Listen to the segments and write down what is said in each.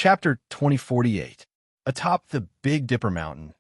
Chapter 2048. Atop the Big Dipper Mountain,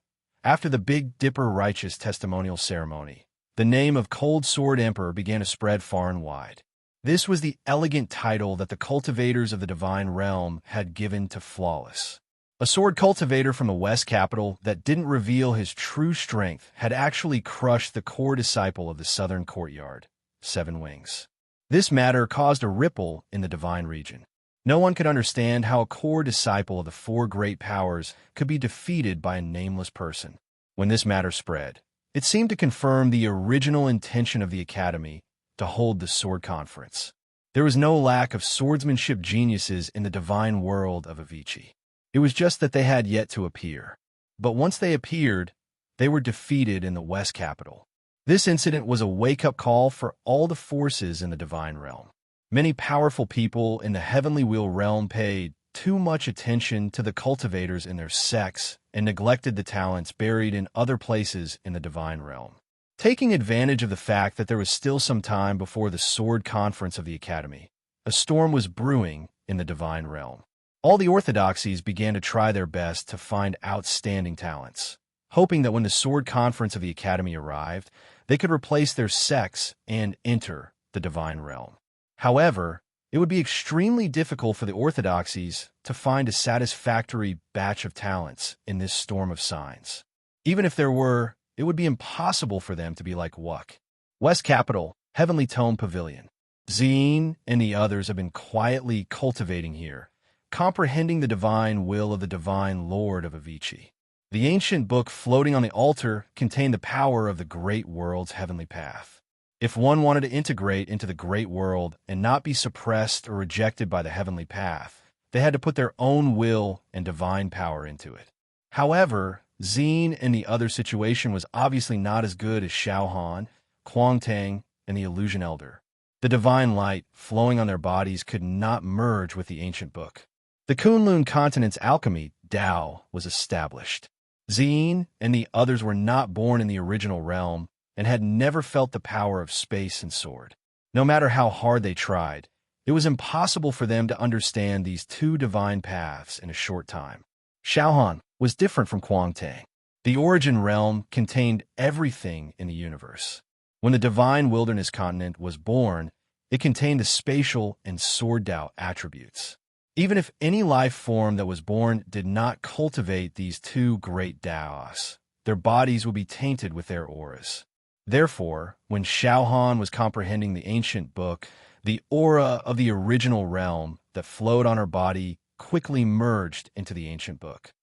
after the Big Dipper righteous testimonial ceremony, the name of Cold Sword Emperor began to spread far and wide. This was the elegant title that the cultivators of the divine realm had given to Flawless. A sword cultivator from the West Capital that didn't reveal his true strength had actually crushed the core disciple of the Southern Courtyard, Seven Wings. This matter caused a ripple in the divine region. No one could understand how a core disciple of the four great powers could be defeated by a nameless person. When this matter spread, it seemed to confirm the original intention of the Academy to hold the Sword Conference. There was no lack of swordsmanship geniuses in the divine world of Avicii. It was just that they had yet to appear. But once they appeared, they were defeated in the West Capital. This incident was a wake-up call for all the forces in the divine realm. Many powerful people in the Heavenly Wheel realm paid too much attention to the cultivators in their sects and neglected the talents buried in other places in the divine realm. Taking advantage of the fact that there was still some time before the Sword Conference of the Academy, a storm was brewing in the divine realm. All the orthodoxies began to try their best to find outstanding talents, hoping that when the Sword Conference of the Academy arrived, they could replace their sects and enter the divine realm. However, it would be extremely difficult for the orthodoxies to find a satisfactory batch of talents in this storm of signs. Even if there were, it would be impossible for them to be like Wuck. West Capital, Heavenly Tome Pavilion. Zine and the others have been quietly cultivating here, comprehending the divine will of the divine Lord of Avicii. The ancient book floating on the altar contained the power of the great world's heavenly path. If one wanted to integrate into the great world and not be suppressed or rejected by the heavenly path, they had to put their own will and divine power into it. However, Zine and the other situation was obviously not as good as Xiaohan, Quangtang, and the Illusion Elder. The divine light flowing on their bodies could not merge with the ancient book. The Kunlun continent's alchemy, Tao, was established. Zine and the others were not born in the original realm and had never felt the power of space and sword. No matter how hard they tried, it was impossible for them to understand these two divine paths in a short time. Xiaohan was different from Quangtang. The origin realm contained everything in the universe. When the divine wilderness continent was born, it contained the spatial and sword Tao attributes. Even if any life form that was born did not cultivate these two great Taos, their bodies would be tainted with their auras. Therefore, when Xiaohan was comprehending the ancient book, the aura of the original realm that flowed on her body quickly merged into the ancient book.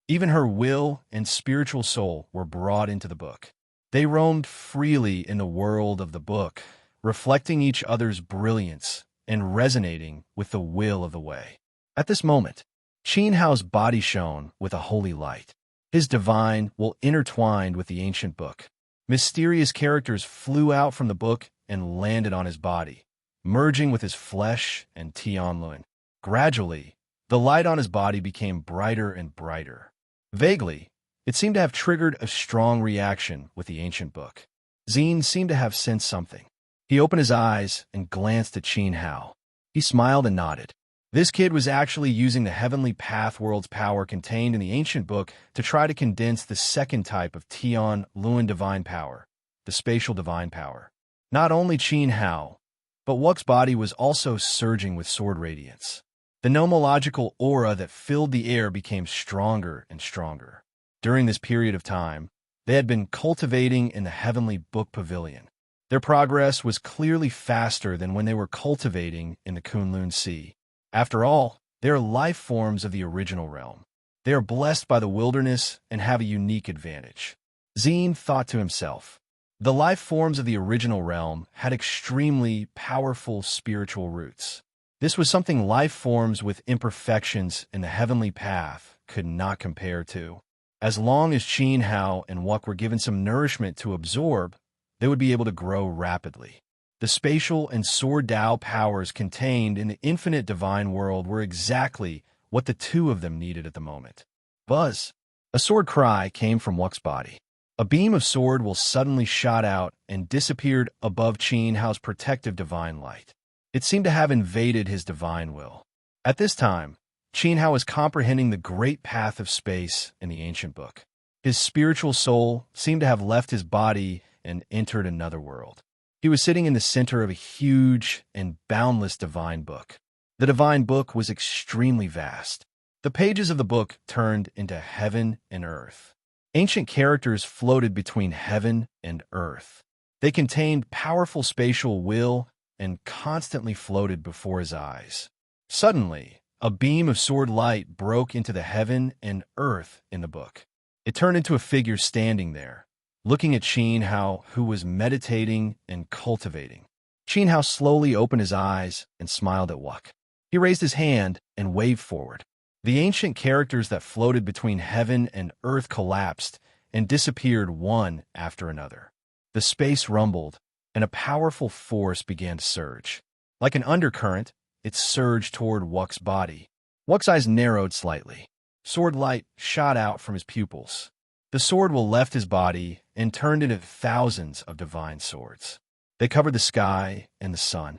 Even her will and spiritual soul were brought into the book. They roamed freely in the world of the book, reflecting each other's brilliance and resonating with the will of the way. At this moment, Qin Hao's body shone with a holy light. His divine will intertwined with the ancient book. Mysterious characters flew out from the book and landed on his body, merging with his flesh and Tianlun. Gradually, the light on his body became brighter and brighter. Vaguely, it seemed to have triggered a strong reaction with the ancient book. Zine seemed to have sensed something. He opened his eyes and glanced at Qin Hao. He smiled and nodded. This kid was actually using the heavenly path world's power contained in the ancient book to try to condense the second type of Tianlun divine power, the spatial divine power. Not only Qin Hao, but Wuck's body was also surging with sword radiance. The nomological aura that filled the air became stronger and stronger. During this period of time, they had been cultivating in the heavenly book pavilion. Their progress was clearly faster than when they were cultivating in the Kunlun Sea. After all, they are life forms of the original realm. They are blessed by the wilderness and have a unique advantage. Zine thought to himself, the life forms of the original realm had extremely powerful spiritual roots. This was something life forms with imperfections in the heavenly path could not compare to. As long as Qin Hao and Wuck were given some nourishment to absorb, they would be able to grow rapidly. The spatial and sword Tao powers contained in the infinite divine world were exactly what the two of them needed at the moment. Buzz! A sword cry came from Wuck's body. A beam of sword will suddenly shot out and disappeared above Qin Hao's protective divine light. It seemed to have invaded his divine will. At this time, Qin Hao is comprehending the great path of space in the ancient book. His spiritual soul seemed to have left his body and entered another world. He was sitting in the center of a huge and boundless divine book. The divine book was extremely vast. The pages of the book turned into heaven and earth. Ancient characters floated between heaven and earth. They contained powerful spatial will and constantly floated before his eyes. Suddenly, a beam of sword light broke into the heaven and earth in the book. It turned into a figure standing there, looking at Qin Hao, who was meditating and cultivating. Qin Hao slowly opened his eyes and smiled at Wuk. He raised his hand and waved forward. The ancient characters that floated between heaven and earth collapsed and disappeared one after another. The space rumbled, and a powerful force began to surge. Like an undercurrent, it surged toward Wuk's body. Wuk's eyes narrowed slightly. Sword light shot out from his pupils. The sword will left his body and turned into thousands of divine swords. They covered the sky and the sun.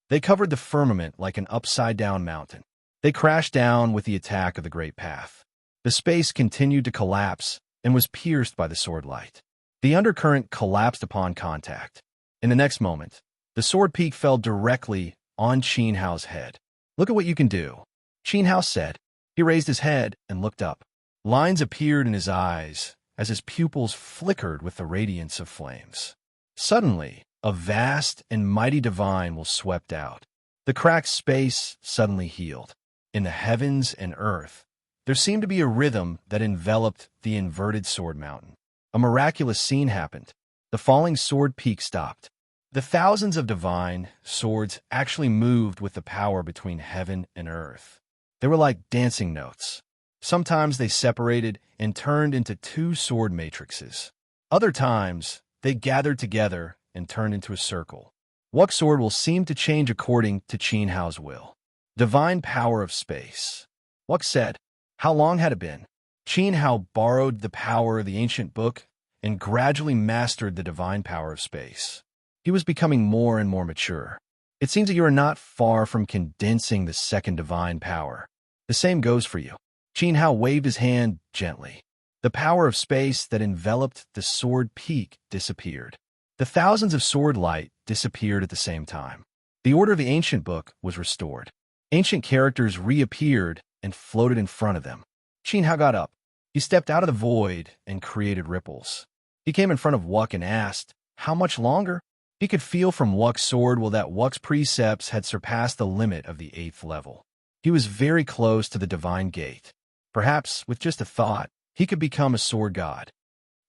They covered the firmament like an upside-down mountain. They crashed down with the attack of the Great Path. The space continued to collapse and was pierced by the sword light. The undercurrent collapsed upon contact. In the next moment, the sword peak fell directly on Qin Hao's head. "Look at what you can do," Qin Hao said. He raised his head and looked up. Lines appeared in his eyes as his pupils flickered with the radiance of flames. Suddenly, a vast and mighty divine will swept out. The cracked space suddenly healed. In the heavens and earth, there seemed to be a rhythm that enveloped the inverted sword mountain. A miraculous scene happened. The falling sword peak stopped. The thousands of divine swords actually moved with the power between heaven and earth. They were like dancing notes. Sometimes they separated and turned into two sword matrices. Other times, they gathered together and turned into a circle. Wuk's sword will seem to change according to Qin Hao's will. Divine power of space. Wuk said, "How long had it been?" Qin Hao borrowed the power of the ancient book and gradually mastered the divine power of space. He was becoming more and more mature. "It seems that you are not far from condensing the second divine power. The same goes for you." Qin Hao waved his hand gently. The power of space that enveloped the sword peak disappeared. The thousands of sword light disappeared at the same time. The order of the ancient book was restored. Ancient characters reappeared and floated in front of them. Qin Hao got up. He stepped out of the void and created ripples. He came in front of Wuk and asked, "How much longer?" He could feel from Wuk's sword that Wuk's precepts had surpassed the limit of the 8th level. He was very close to the divine gate. Perhaps, with just a thought, he could become a sword god.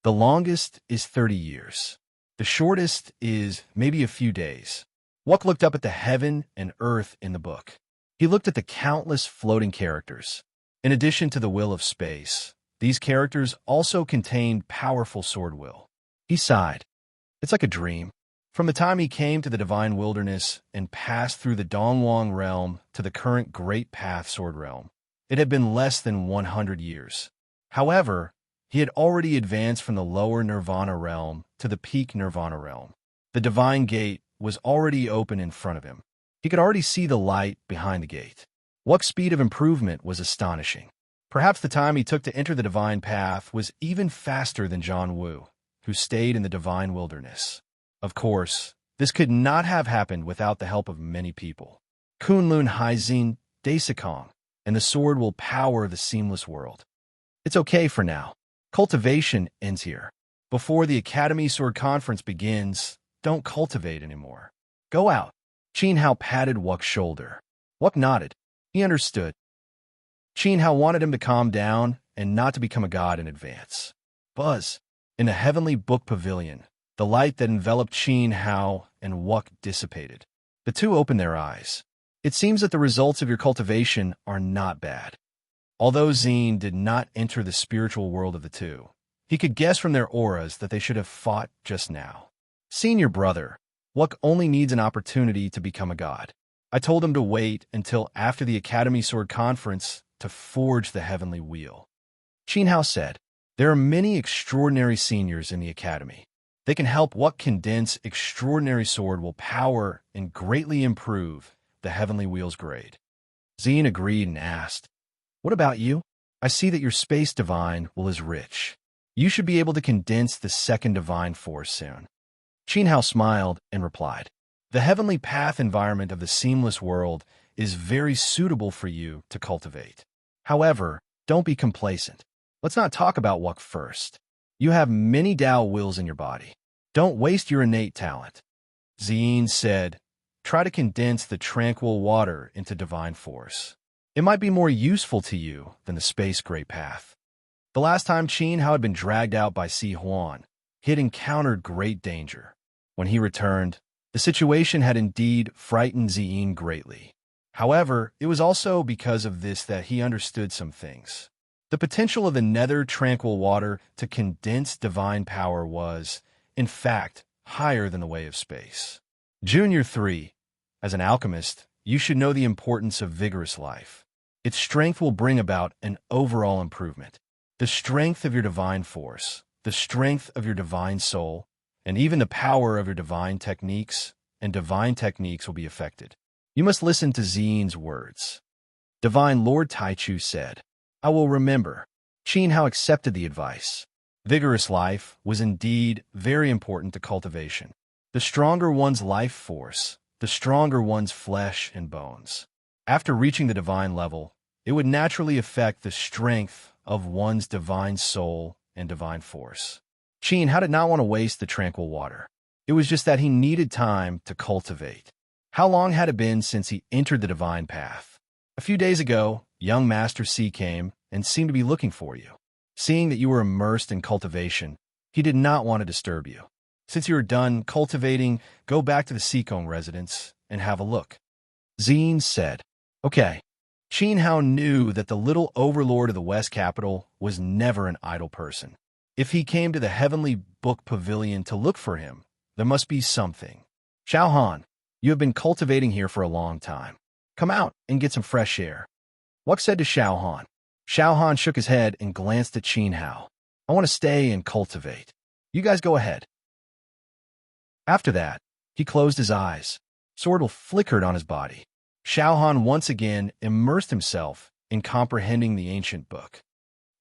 The longest is 30 years. The shortest is maybe a few days. Wuk looked up at the heaven and earth in the book. He looked at the countless floating characters. In addition to the will of space, these characters also contained powerful sword will. He sighed. It's like a dream. From the time he came to the divine wilderness and passed through the Dongwang realm to the current Great Path Sword realm, it had been less than 100 years. However, he had already advanced from the lower Nirvana realm to the peak Nirvana realm. The divine gate was already open in front of him. He could already see the light behind the gate. Wuk's speed of improvement was astonishing. Perhaps the time he took to enter the divine path was even faster than John Wu, who stayed in the divine wilderness. Of course, this could not have happened without the help of many people. Kunlun Haizin, Daisakong, and the sword will power the seamless world. It's okay for now. Cultivation ends here. Before the Academy Sword Conference begins, don't cultivate anymore. Go out. Qin Hao patted Wuk's shoulder. Wuk nodded. He understood. Qin Hao wanted him to calm down and not to become a god in advance. Buzz. In the heavenly book pavilion, the light that enveloped Qin Hao and Wuk dissipated. The two opened their eyes. It seems that the results of your cultivation are not bad. Although Zine did not enter the spiritual world of the two, he could guess from their auras that they should have fought just now. Senior brother, Wuk only needs an opportunity to become a god. I told him to wait until after the Academy Sword Conference to forge the heavenly wheel. Qin Hao said, there are many extraordinary seniors in the Academy. They can help Wuk condense extraordinary sword will power and greatly improve the heavenly wheel's grade. Zine agreed and asked, "What about you? I see that your space divine will is rich. You should be able to condense the second divine force soon." Qinghao smiled and replied, "The heavenly path environment of the seamless world is very suitable for you to cultivate. However, don't be complacent. Let's not talk about Wuk first. You have many Tao wills in your body. Don't waste your innate talent." Zine said, "Try to condense the tranquil water into divine force. It might be more useful to you than the space great path." The last time Qinghao had been dragged out by Si Huan, he had encountered great danger. When he returned, the situation had indeed frightened Zine greatly. However, it was also because of this that he understood some things. The potential of the nether tranquil water to condense divine power was, in fact, higher than the way of space. Junior 3. As an alchemist, you should know the importance of vigorous life. Its strength will bring about an overall improvement. The strength of your divine force, the strength of your divine soul, and even the power of your divine techniques will be affected. You must listen to Zine's words. Divine Lord Taichu said, "I will remember." Qinghao accepted the advice. Vigorous life was indeed very important to cultivation. The stronger one's life force, the stronger one's flesh and bones. After reaching the divine level, it would naturally affect the strength of one's divine soul and divine force. Qinghao did not want to waste the tranquil water. It was just that he needed time to cultivate. How long had it been since he entered the divine path? A few days ago, young Master C came and seemed to be looking for you. Seeing that you were immersed in cultivation, he did not want to disturb you. Since you are done cultivating, go back to the Seacone residence and have a look." Zine said, "Okay." Qinghao knew that the little overlord of the West Capital was never an idle person. If he came to the Heavenly Book Pavilion to look for him, there must be something. "Xiaohan, you have been cultivating here for a long time. Come out and get some fresh air." Wuk said to Xiaohan. Xiaohan shook his head and glanced at Qinghao. "I want to stay and cultivate. You guys go ahead." After that, he closed his eyes. Sword flickered on his body. Xiaohan once again immersed himself in comprehending the ancient book.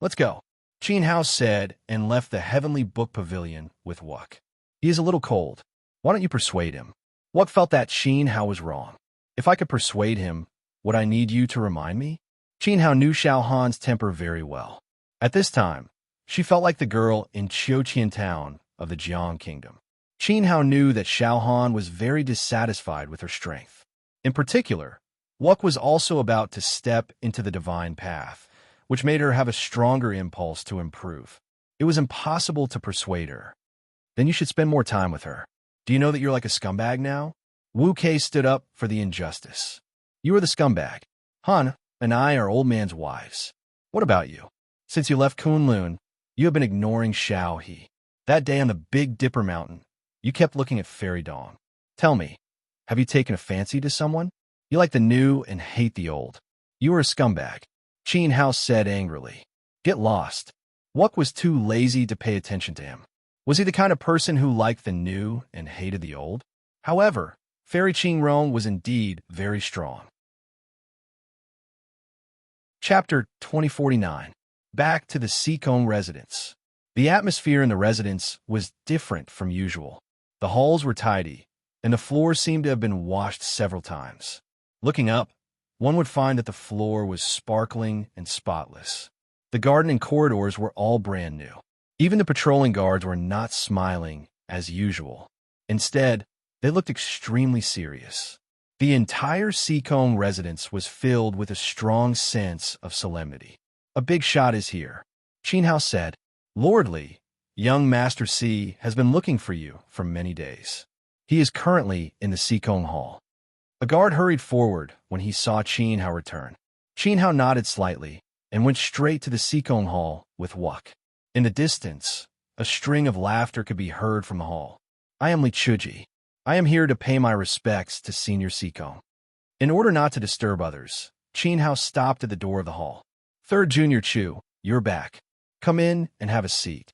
"Let's go," Qinghao said and left the Heavenly Book Pavilion with Wuk. "He is a little cold. Why don't you persuade him?" Wuk felt that Qinghao was wrong. "If I could persuade him, would I need you to remind me?" Qinghao knew Xiaohan's temper very well. At this time, she felt like the girl in Qiuqian town of the Jiang Kingdom. Qinghao knew that Xiaohan was very dissatisfied with her strength. In particular, Wuk was also about to step into the divine path, which made her have a stronger impulse to improve. It was impossible to persuade her. "Then you should spend more time with her. Do you know that you're like a scumbag now?" Wu Kei stood up for the injustice. "You are the scumbag. Han and I are old man's wives. What about you? Since you left Kunlun, you have been ignoring Xiao He. That day on the Big Dipper Mountain, you kept looking at Fairy Dong. Tell me, have you taken a fancy to someone? You like the new and hate the old. You are a scumbag," Qinghao said angrily. "Get lost." Wuk was too lazy to pay attention to him. Was he the kind of person who liked the new and hated the old? However, Fairy Qingrong was indeed very strong. Chapter 2049. Back to the Seacone residence. The atmosphere in the residence was different from usual. The halls were tidy, and the floors seemed to have been washed several times. Looking up, one would find that the floor was sparkling and spotless. The garden and corridors were all brand new. Even the patrolling guards were not smiling as usual. Instead, they looked extremely serious. The entire Seacone residence was filled with a strong sense of solemnity. "A big shot is here," Qinghao said. "Lordly, young Master C has been looking for you for many days. He is currently in the Seacone Hall." A guard hurried forward when he saw Qinghao return. Qinghao nodded slightly and went straight to the Seacone Hall with Wuk. In the distance, a string of laughter could be heard from the hall. "I am Li Chuji. I am here to pay my respects to Senior Seacone." In order not to disturb others, Qinghao stopped at the door of the hall. "Third Junior Chu, you're back. Come in and have a seat."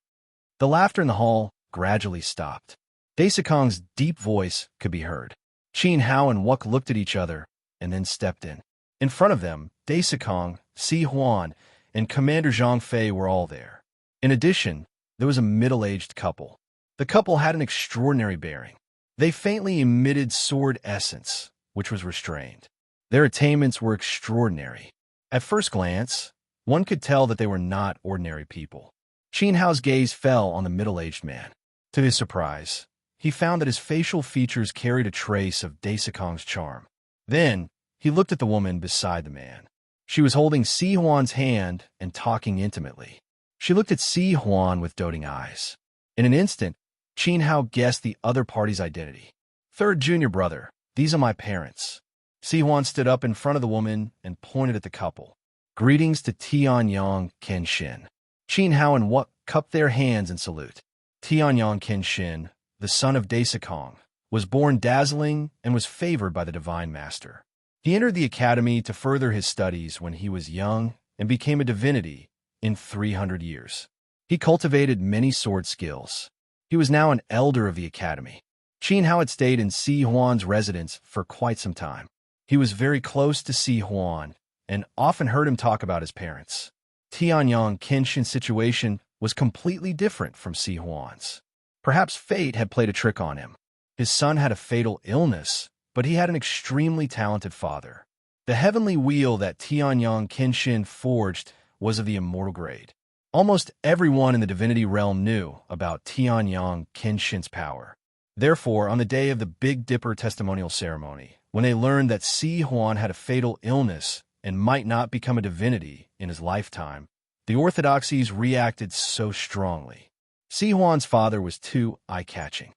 The laughter in the hall gradually stopped. Daisakong's deep voice could be heard. Qinghao and Wuk looked at each other and then stepped in. In front of them, Daisakong, Si Huan, and Commander Zhang Fei were all there. In addition, there was a middle-aged couple. The couple had an extraordinary bearing. They faintly emitted sword essence, which was restrained. Their attainments were extraordinary. At first glance, one could tell that they were not ordinary people. Qin Hao's gaze fell on the middle-aged man. To his surprise, he found that his facial features carried a trace of Daisakong's charm. Then, he looked at the woman beside the man. She was holding Si Huan's hand and talking intimately. She looked at Si Huan with doting eyes. In an instant, Qin Hao guessed the other party's identity. Third junior brother, these are my parents. Si Huan stood up in front of the woman and pointed at the couple. Greetings to Tianyang Kenshin. Qin Hao and Wuk cupped their hands in salute. Tianyang Kenshin, the son of Daisakong, was born dazzling and was favored by the Divine Master. He entered the academy to further his studies when he was young and became a divinity in 300 years. He cultivated many sword skills. He was now an elder of the academy. Qin Hao had stayed in Si Huan's residence for quite some time. He was very close to Si Huan and often heard him talk about his parents. Tianyang Kenshin's situation was completely different from Si Huan's. Perhaps fate had played a trick on him. His son had a fatal illness, but he had an extremely talented father. The heavenly wheel that Tianyang Kenshin forged was of the immortal grade. Almost everyone in the divinity realm knew about Tianyang Kenshin's power. Therefore, on the day of the Big Dipper testimonial ceremony, when they learned that Si Huan had a fatal illness and might not become a divinity in his lifetime, the orthodoxies reacted so strongly. Si Huan's father was too eye-catching.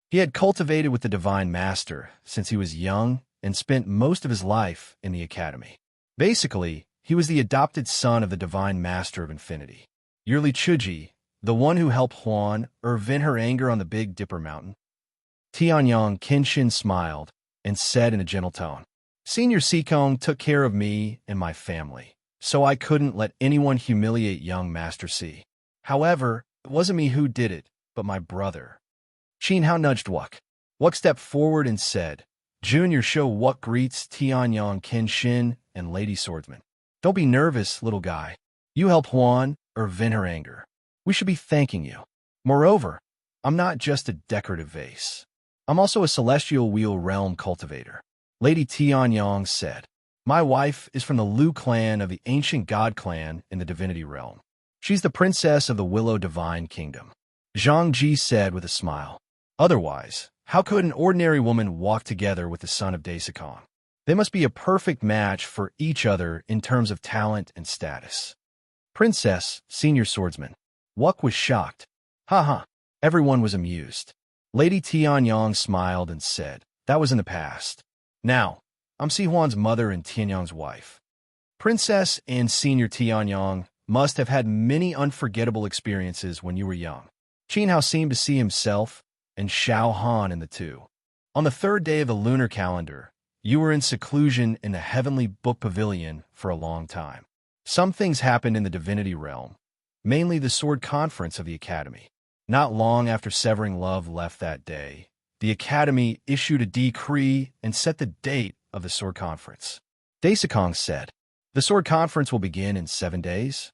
He had cultivated with the Divine Master since he was young and spent most of his life in the academy. Basically, he was the adopted son of the Divine Master of Infinity. Yearly Chuji, the one who helped Huan vent her anger on the Big Dipper Mountain. Tianyang Kenshin smiled and said in a gentle tone, Senior Sikong took care of me and my family, so I couldn't let anyone humiliate young Master C. However, it wasn't me who did it, but my brother. Qin Hao nudged Wuk. Wuk stepped forward and said, Junior show Wuk greets Tianyang Kenshin and Lady Swordsman. Don't be nervous, little guy. You help Huan vent her anger. We should be thanking you. Moreover, I'm not just a decorative vase. I'm also a celestial wheel realm cultivator. Lady Tianyang said, My wife is from the Lu clan of the ancient god clan in the divinity realm. She's the princess of the Willow Divine Kingdom. Zhang Ji said with a smile. Otherwise, how could an ordinary woman walk together with the son of Daisakong? They must be a perfect match for each other in terms of talent and status. Princess, senior swordsman. Wuk was shocked. Ha. Everyone was amused. Lady Tianyang smiled and said, That was in the past. Now, I'm Si Huan's mother and Tianyang's wife. Princess and Senior Tianyang must have had many unforgettable experiences when you were young. Qin Hao seemed to see himself and Xiao Han in the two. On the third day of the lunar calendar, you were in seclusion in the Heavenly Book Pavilion for a long time. Some things happened in the divinity realm, mainly the sword conference of the Academy. Not long after Severing Love left that day, the Academy issued a decree and set the date of the sword conference. Daisakong said, The sword conference will begin in 7 days?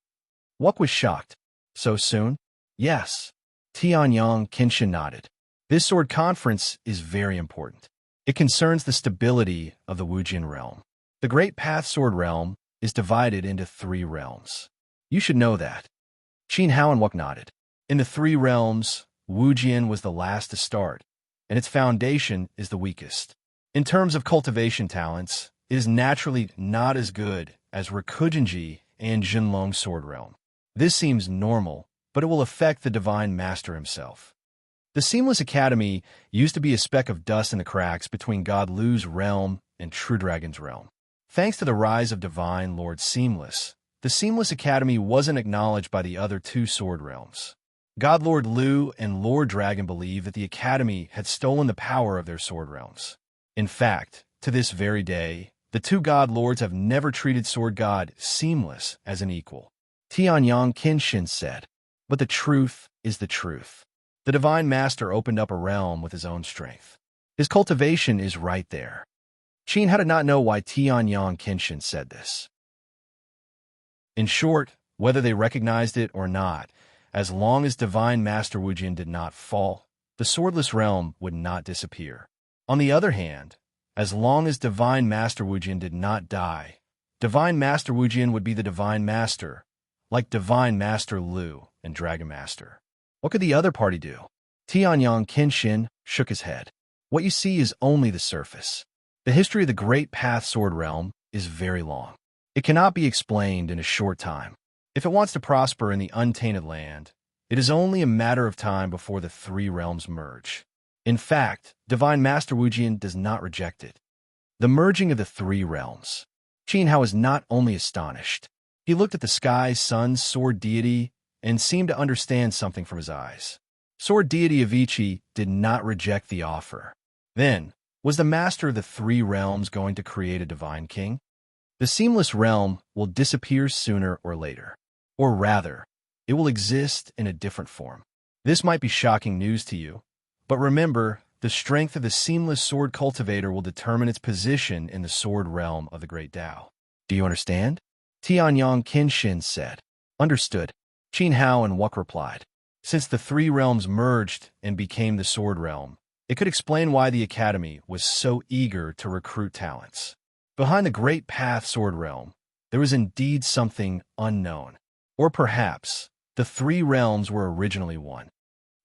Wuk was shocked. So soon? Yes. Tianyang Kenshin nodded. This sword conference is very important. It concerns the stability of the Wujian realm. The Great Path Sword realm is divided into 3 realms. You should know that. Qin Hao and Wuk nodded. In the 3 realms, Wujian was the last to start, and its foundation is the weakest. In terms of cultivation talents, it is naturally not as good as Rikujinji and Jinlong Sword Realm. This seems normal, but it will affect the Divine Master himself. The Seamless Academy used to be a speck of dust in the cracks between God Lu's realm and True Dragon's realm. Thanks to the rise of Divine Lord Seamless, the Seamless Academy wasn't acknowledged by the other 2 sword realms. God Lord Lu and Lord Dragon believed that the Academy had stolen the power of their sword realms. In fact, to this very day, the 2 God Lords have never treated Sword God Seamless as an equal. Tianyang Kenshin said, But the truth is the truth. The Divine Master opened up a realm with his own strength. His cultivation is right there. Qin did not know why Tianyang Kenshin said this. In short, whether they recognized it or not, as long as Divine Master Wujin did not fall, the swordless realm would not disappear. On the other hand, as long as Divine Master Wujin did not die, Divine Master Wujin would be the Divine Master, like Divine Master Lu and Dragon Master. What could the other party do? Tianyang Kenshin shook his head. What you see is only the surface. The history of the Great Path Sword Realm is very long. It cannot be explained in a short time. If it wants to prosper in the untainted land, it is only a matter of time before the three realms merge. In fact, Divine Master Wujin does not reject it. The merging of the three realms. Qin Hao is not only astonished. He looked at the sky, sun, sword deity, and seemed to understand something from his eyes. Sword deity of Ichi did not reject the offer. Then, was the master of the three realms going to create a divine king? The seamless realm will disappear sooner or later. Or rather, it will exist in a different form. This might be shocking news to you, but remember, the strength of the seamless sword cultivator will determine its position in the sword realm of the Great Tao. Do you understand? Tianyang Kenshin said. Understood. Qin Hao and Wuk replied. Since the three realms merged and became the sword realm, it could explain why the Academy was so eager to recruit talents. Behind the Great Path Sword Realm, there was indeed something unknown. Or perhaps, the three realms were originally one.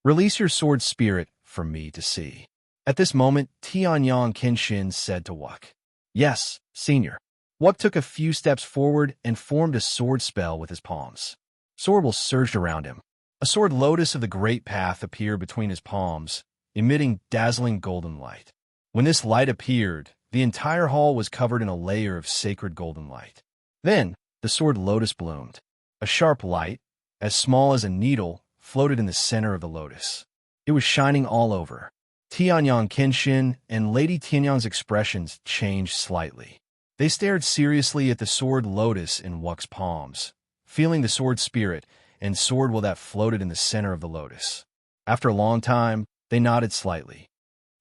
Release your sword spirit for me to see. At this moment, Tianyang Kenshin said to Wuk. Yes, senior. Wuk took a few steps forward and formed a sword spell with his palms. Sword will surged around him. A sword lotus of the Great Path appeared between his palms, emitting dazzling golden light. When this light appeared, the entire hall was covered in a layer of sacred golden light. Then, the sword lotus bloomed. A sharp light, as small as a needle, floated in the center of the lotus. It was shining all over. Tianyang Kenshin and Lady Tianyang's expressions changed slightly. They stared seriously at the sword lotus in Wuk's palms, feeling the sword spirit and sword will that floated in the center of the lotus. After a long time, they nodded slightly.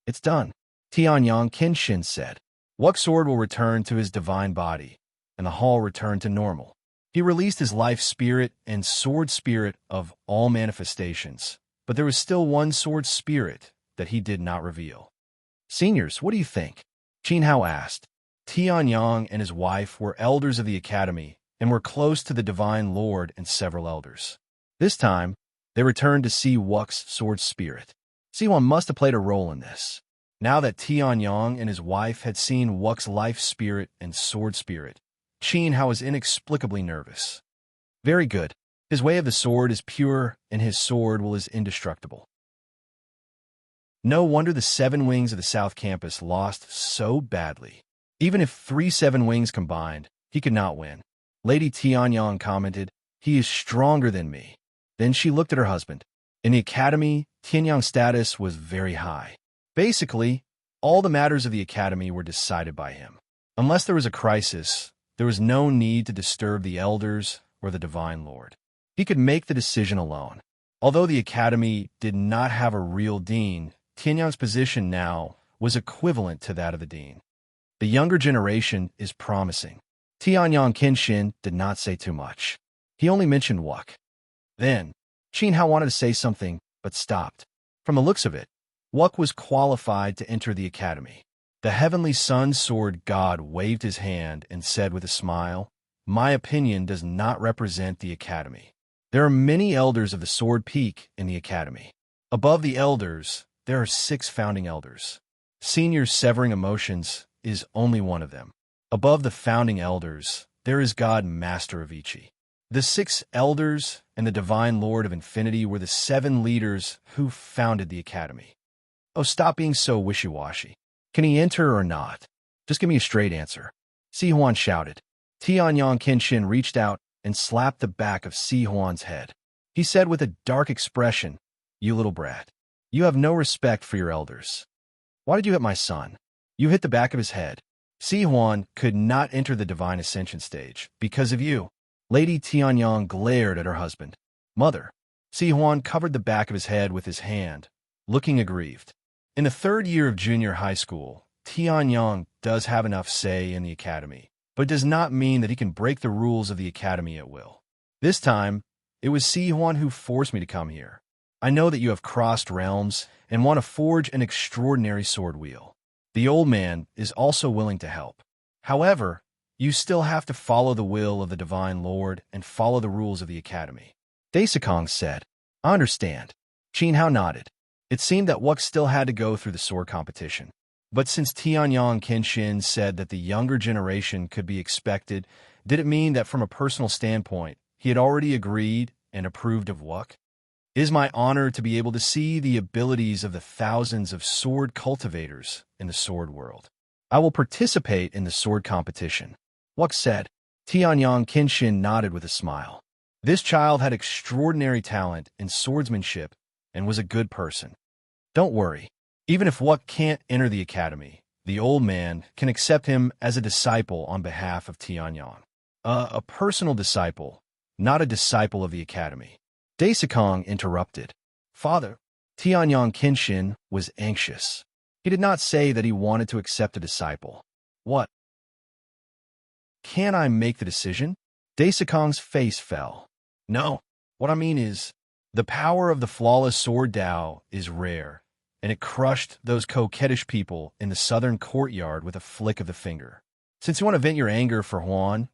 It's done, Tianyang Kenshin said. Wuk's sword will return to his divine body, and the hall returned to normal. He released his life spirit and sword spirit of all manifestations, but there was still one sword spirit that he did not reveal. Seniors, what do you think? Qin Hao asked. Tianyang and his wife were elders of the Academy and were close to the Divine Lord and several elders. This time, they returned to see Wuk's sword spirit. Siwan must have played a role in this. Now that Tianyang and his wife had seen Wuk's life spirit and sword spirit, Qin Hao was inexplicably nervous. Very good. His way of the sword is pure, and his sword is indestructible. No wonder the 7 wings of the South Campus lost so badly. Even if 3 7 wings combined, he could not win. Lady Tianyang commented, "He is stronger than me." Then she looked at her husband. In the Academy, Tianyang's status was very high. Basically, all the matters of the Academy were decided by him. Unless there was a crisis, there was no need to disturb the elders or the Divine Lord. He could make the decision alone. Although the Academy did not have a real dean, Tianyang's position now was equivalent to that of the dean. The younger generation is promising. Tianyang Kenshin did not say too much. He only mentioned Wuk. Then, Qin Hao wanted to say something, but stopped. From the looks of it, Wuk was qualified to enter the Academy. The Heavenly Sun Sword God waved his hand and said with a smile, "My opinion does not represent the Academy. There are many elders of the Sword Peak in the Academy. Above the elders, there are 6 founding elders. Senior Severing Emotions is only one of them. Above the founding elders, there is God Master of Ichi. The 6 elders and the Divine Lord of Infinity were the 7 leaders who founded the Academy." Oh, stop being so wishy-washy. Can he enter or not? Just give me a straight answer. Si Huan shouted. Tianyang Kenshin reached out and slapped the back of Si Huan's head. He said with a dark expression, "You little brat. You have no respect for your elders. Why did you hit my son? You hit the back of his head. Si Huan could not enter the Divine Ascension stage because of you." Lady Tianyang glared at her husband. "Mother." Si Huan covered the back of his head with his hand, looking aggrieved. In the 3rd year of junior high school, Tianyang does have enough say in the academy, but it does not mean that he can break the rules of the academy at will. This time, it was Si Huan who forced me to come here. I know that you have crossed realms and want to forge an extraordinary sword wheel. The old man is also willing to help. However, you still have to follow the will of the Divine Lord and follow the rules of the academy. Daisakong said, I understand. Qin Hao nodded. It seemed that Wuk still had to go through the sword competition. But since Tianyang Kenshin said that the younger generation could be expected, did it mean that from a personal standpoint, he had already agreed and approved of Wuk? It is my honor to be able to see the abilities of the thousands of sword cultivators in the sword world. I will participate in the sword competition. Wuk said. Tianyang Kenshin nodded with a smile. This child had extraordinary talent in swordsmanship and was a good person. Don't worry. Even if Wuk can't enter the academy, the old man can accept him as a disciple on behalf of Tianyang. A personal disciple, not a disciple of the academy. Daisakong interrupted. Father, Tianyang Kenshin was anxious. He did not say that he wanted to accept a disciple. What? Can I make the decision? Daisakong's face fell. No. What I mean is, the power of the flawless sword Dao is rare, and it crushed those coquettish people in the southern courtyard with a flick of the finger. Since you want to vent your anger for Huan,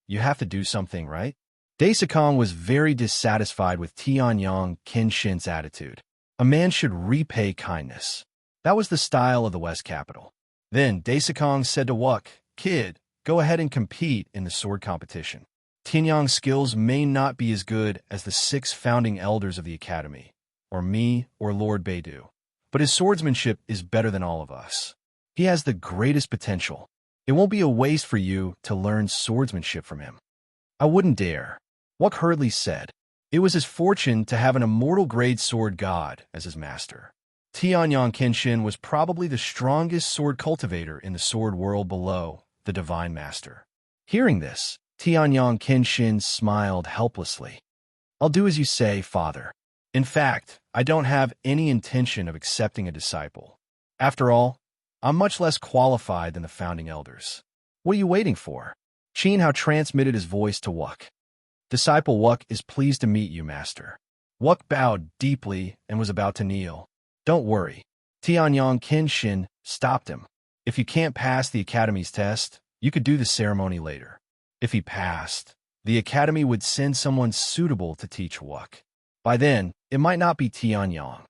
you have to do something, right? Daisakong was very dissatisfied with Tianyang Kenshin's attitude. A man should repay kindness. That was the style of the West Capital. Then Daisakong said to Wuk, Kid, go ahead and compete in the sword competition. Tianyang's skills may not be as good as the 6 founding elders of the academy, or me, or Lord Beidou, but his swordsmanship is better than all of us. He has the greatest potential. It won't be a waste for you to learn swordsmanship from him. I wouldn't dare. Wuk hurriedly said. It was his fortune to have an immortal-grade sword god as his master. Tianyang Kenshin was probably the strongest sword cultivator in the sword world below the divine master. Hearing this, Tianyang Kenshin smiled helplessly. I'll do as you say, father. In fact, I don't have any intention of accepting a disciple. After all, I'm much less qualified than the founding elders. What are you waiting for? Qin Hao transmitted his voice to Wuk. Disciple Wuk is pleased to meet you, master. Wuk bowed deeply and was about to kneel. Don't worry. Tianyang Kenshin stopped him. If you can't pass the academy's test, you could do the ceremony later. If he passed, the academy would send someone suitable to teach Wuk. By then, it might not be Tianyang.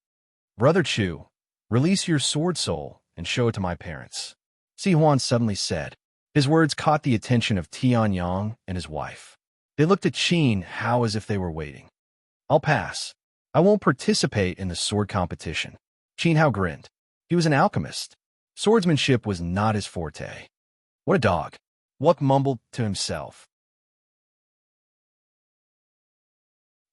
Brother Chu, release your sword soul and show it to my parents. Si Huan suddenly said. His words caught the attention of Tianyang and his wife. They looked at Qin Hao as if they were waiting. I'll pass. I won't participate in the sword competition. Qin Hao grinned. He was an alchemist. Swordsmanship was not his forte. What a dog. Wuk mumbled to himself.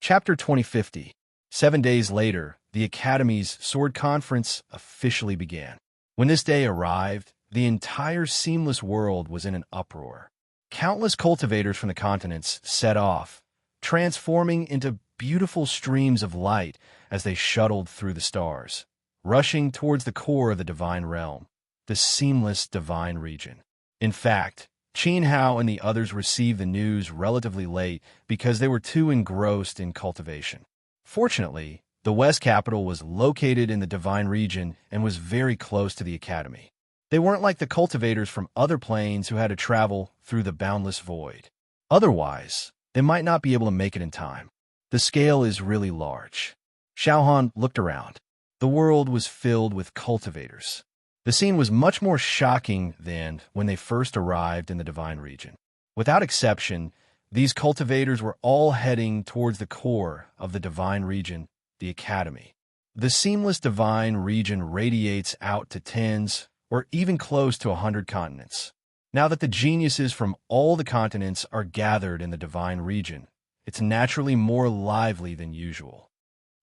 Chapter 2050. 7 days later, the Academy's sword conference officially began. When this day arrived, the entire seamless world was in an uproar. Countless cultivators from the continents set off, transforming into beautiful streams of light as they shuttled through the stars, rushing towards the core of the divine realm, the seamless divine region. In fact, Qin Hao and the others received the news relatively late because they were too engrossed in cultivation. Fortunately, the West Capital was located in the divine region and was very close to the academy. They weren't like the cultivators from other planes who had to travel through the boundless void. Otherwise, they might not be able to make it in time. The scale is really large. Xiaohan looked around. The world was filled with cultivators. The scene was much more shocking than when they first arrived in the divine region. Without exception, these cultivators were all heading towards the core of the divine region, the academy. The seamless divine region radiates out to tens or even close to 100 continents. Now that the geniuses from all the continents are gathered in the divine region, it's naturally more lively than usual.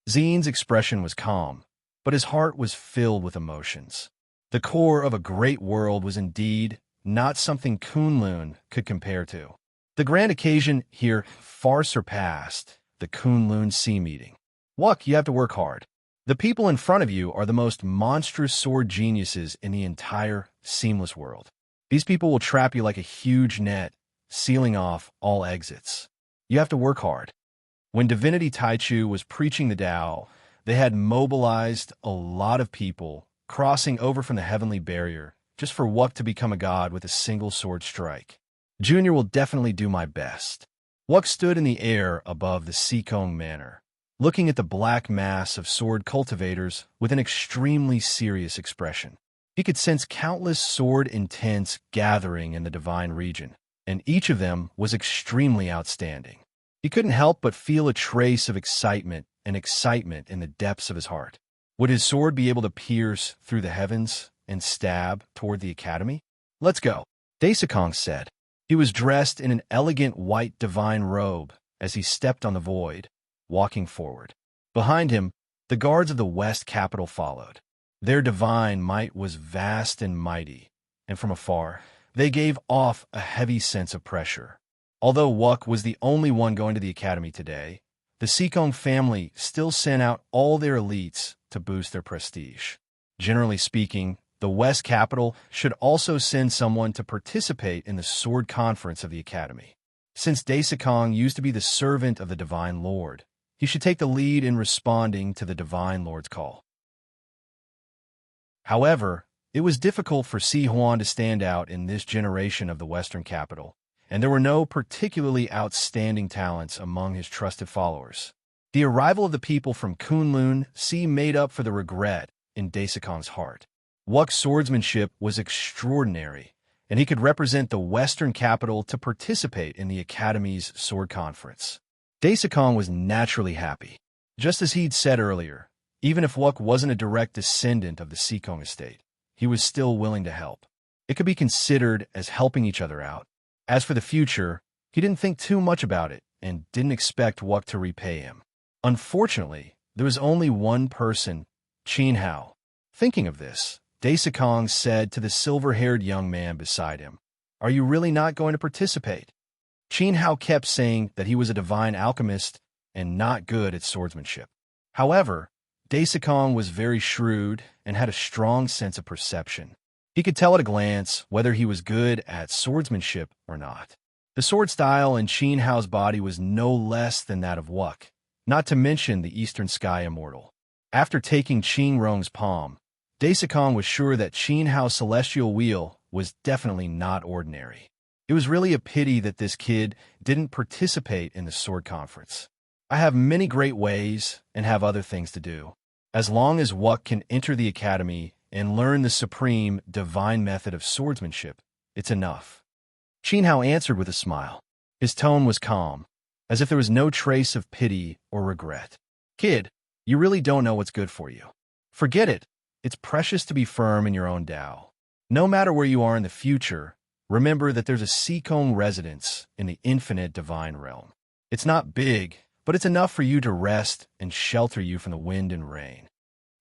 Xine's expression was calm, but his heart was filled with emotions. The core of a great world was indeed not something Kunlun could compare to. The grand occasion here far surpassed the Kunlun Sea meeting. Wuk, you have to work hard. The people in front of you are the most monstrous sword geniuses in the entire seamless world. These people will trap you like a huge net, sealing off all exits. You have to work hard. When Divinity Taichu was preaching the Tao, they had mobilized a lot of people, crossing over from the heavenly barrier, just for Wuk to become a god with a single sword strike. Junior will definitely do my best. Wuk stood in the air above the Sikong Manor, looking at the black mass of sword cultivators with an extremely serious expression. He could sense countless sword intents gathering in the divine region, and each of them was extremely outstanding. He couldn't help but feel a trace of excitement and excitement in the depths of his heart. Would his sword be able to pierce through the heavens and stab toward the academy? Let's go, Daisakong said. He was dressed in an elegant white divine robe as he stepped on the void, walking forward. Behind him, the guards of the West Capital followed. Their divine might was vast and mighty, and from afar, they gave off a heavy sense of pressure. Although Wuk was the only one going to the academy today, the Sikong family still sent out all their elites to boost their prestige. Generally speaking, the West Capital should also send someone to participate in the sword conference of the academy. Since Daisakong used to be the servant of the Divine Lord, he should take the lead in responding to the Divine Lord's call. However, it was difficult for Si Huan to stand out in this generation of the Western capital, and there were no particularly outstanding talents among his trusted followers. The arrival of the people from Kunlun made up for the regret in Daisakong's heart. Wuk's swordsmanship was extraordinary, and he could represent the Western capital to participate in the Academy's sword conference. Daisakong was naturally happy. Just as he'd said earlier, even if Wuk wasn't a direct descendant of the Sikong estate, he was still willing to help. It could be considered as helping each other out. As for the future, he didn't think too much about it and didn't expect Wuk to repay him. Unfortunately, there was only one person, Qin Hao. Thinking of this, Daisakong said to the silver-haired young man beside him, "Are you really not going to participate?" Qin Hao kept saying that he was a divine alchemist and not good at swordsmanship. However, Daisakong was very shrewd and had a strong sense of perception. He could tell at a glance whether he was good at swordsmanship or not. The sword style in Qin Hao's body was no less than that of Wuk, not to mention the Eastern Sky Immortal. After taking Qin Rong's palm, Daisakong was sure that Qin Hao's celestial wheel was definitely not ordinary. It was really a pity that this kid didn't participate in the sword conference. I have many great ways and have other things to do. As long as Wuk can enter the academy and learn the supreme divine method of swordsmanship, it's enough. Qin Hao answered with a smile. His tone was calm, as if there was no trace of pity or regret. Kid, you really don't know what's good for you. Forget it. It's precious to be firm in your own Tao. No matter where you are in the future, remember that there's a Sikong residence in the infinite divine realm. It's not big, but it's enough for you to rest and shelter you from the wind and rain.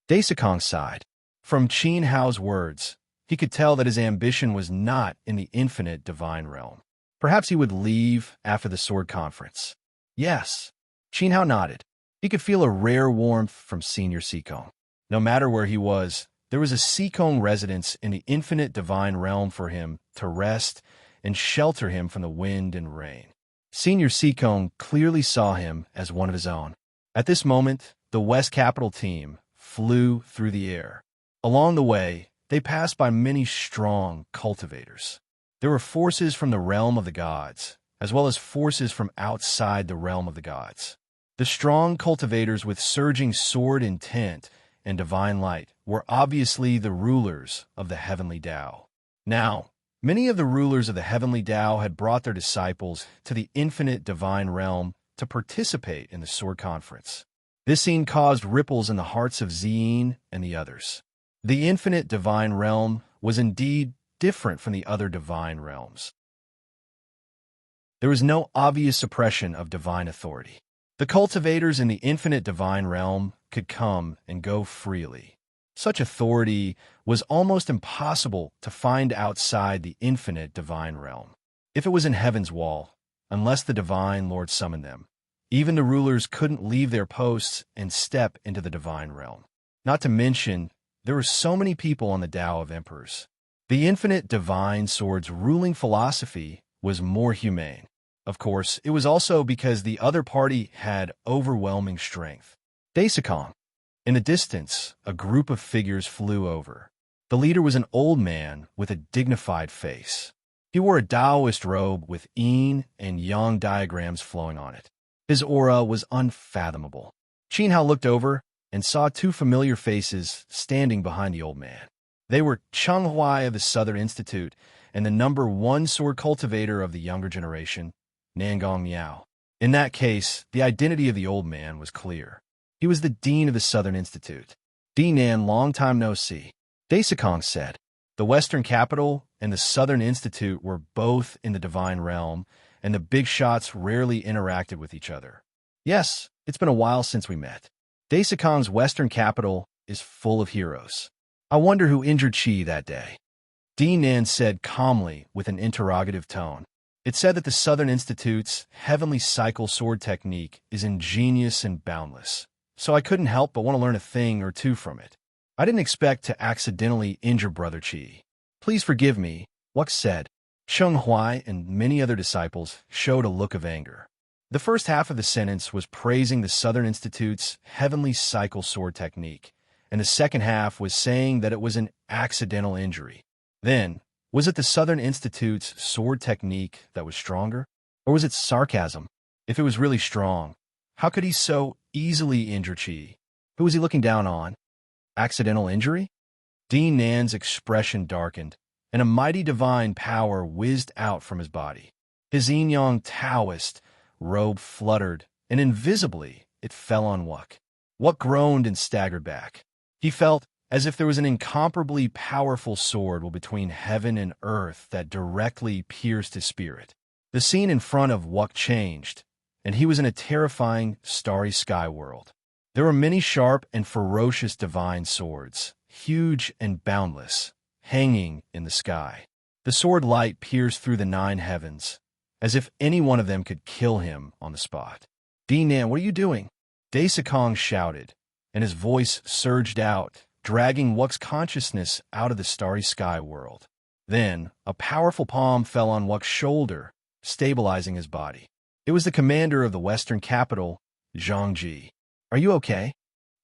Daisakong sighed. From Qin Hao's words, he could tell that his ambition was not in the infinite divine realm. Perhaps he would leave after the sword conference. Yes. Qin Hao nodded. He could feel a rare warmth from Senior Sikong. No matter where he was, there was a Sikong residence in the infinite divine realm for him to rest and shelter him from the wind and rain. Senior Sikong clearly saw him as one of his own. At this moment, the West Capital team flew through the air. Along the way, they passed by many strong cultivators. There were forces from the realm of the gods, as well as forces from outside the realm of the gods. The strong cultivators with surging sword intent and divine light were obviously the rulers of the heavenly Tao. Now, many of the rulers of the heavenly Tao had brought their disciples to the infinite divine realm to participate in the sword conference. This scene caused ripples in the hearts of Ziyin and the others. The infinite divine realm was indeed different from the other divine realms. There was no obvious suppression of divine authority. The cultivators in the infinite divine realm could come and go freely. Such authority was almost impossible to find outside the infinite divine realm. If it was in heaven's wall, unless the divine Lord summoned them, even the rulers couldn't leave their posts and step into the divine realm. Not to mention, there were so many people on the Tao of Emperors. The infinite divine sword's ruling philosophy was more humane. Of course, it was also because the other party had overwhelming strength. Daisakong. In the distance, a group of figures flew over. The leader was an old man with a dignified face. He wore a Taoist robe with yin and yang diagrams flowing on it. His aura was unfathomable. Qin Hao looked over and saw two familiar faces standing behind the old man. They were Cheng Huai of the Southern Institute and the #1 sword cultivator of the younger generation, Nangong Miao. In that case, the identity of the old man was clear. He was the dean of the Southern Institute. Nan, long time no see. Daisakong said. The Western capital and the Southern Institute were both in the divine realm, and the big shots rarely interacted with each other. Yes, it's been a while since we met. Daisakong's Western capital is full of heroes. I wonder who injured Qi that day. Nan said calmly with an interrogative tone. It said that the Southern Institute's heavenly cycle sword technique is ingenious and boundless, so I couldn't help but want to learn a thing or two from it. I didn't expect to accidentally injure Brother Qi. Please forgive me, Wuk said. Cheng Huai and many other disciples showed a look of anger. The first half of the sentence was praising the Southern Institute's heavenly cycle sword technique, and the second half was saying that it was an accidental injury. Then, was it the Southern Institute's sword technique that was stronger? Or was it sarcasm? If it was really strong, how could he so easily injure Qi? Who was he looking down on? Accidental injury? Nan's expression darkened, and a mighty divine power whizzed out from his body. His yin-yang Taoist robe fluttered, and invisibly it fell on Wuk. Wuk groaned and staggered back. He felt as if there was an incomparably powerful sword between heaven and earth that directly pierced his spirit. The scene in front of Wuk changed, and he was in a terrifying, starry sky world. There were many sharp and ferocious divine swords, huge and boundless, hanging in the sky. The sword light pierced through the 9 heavens, as if any one of them could kill him on the spot. Nan, what are you doing? Daisakong shouted, and his voice surged out, dragging Wuk's consciousness out of the starry sky world. Then, a powerful palm fell on Wuk's shoulder, stabilizing his body. It was the commander of the Western capital, Zhang Ji. Are you okay?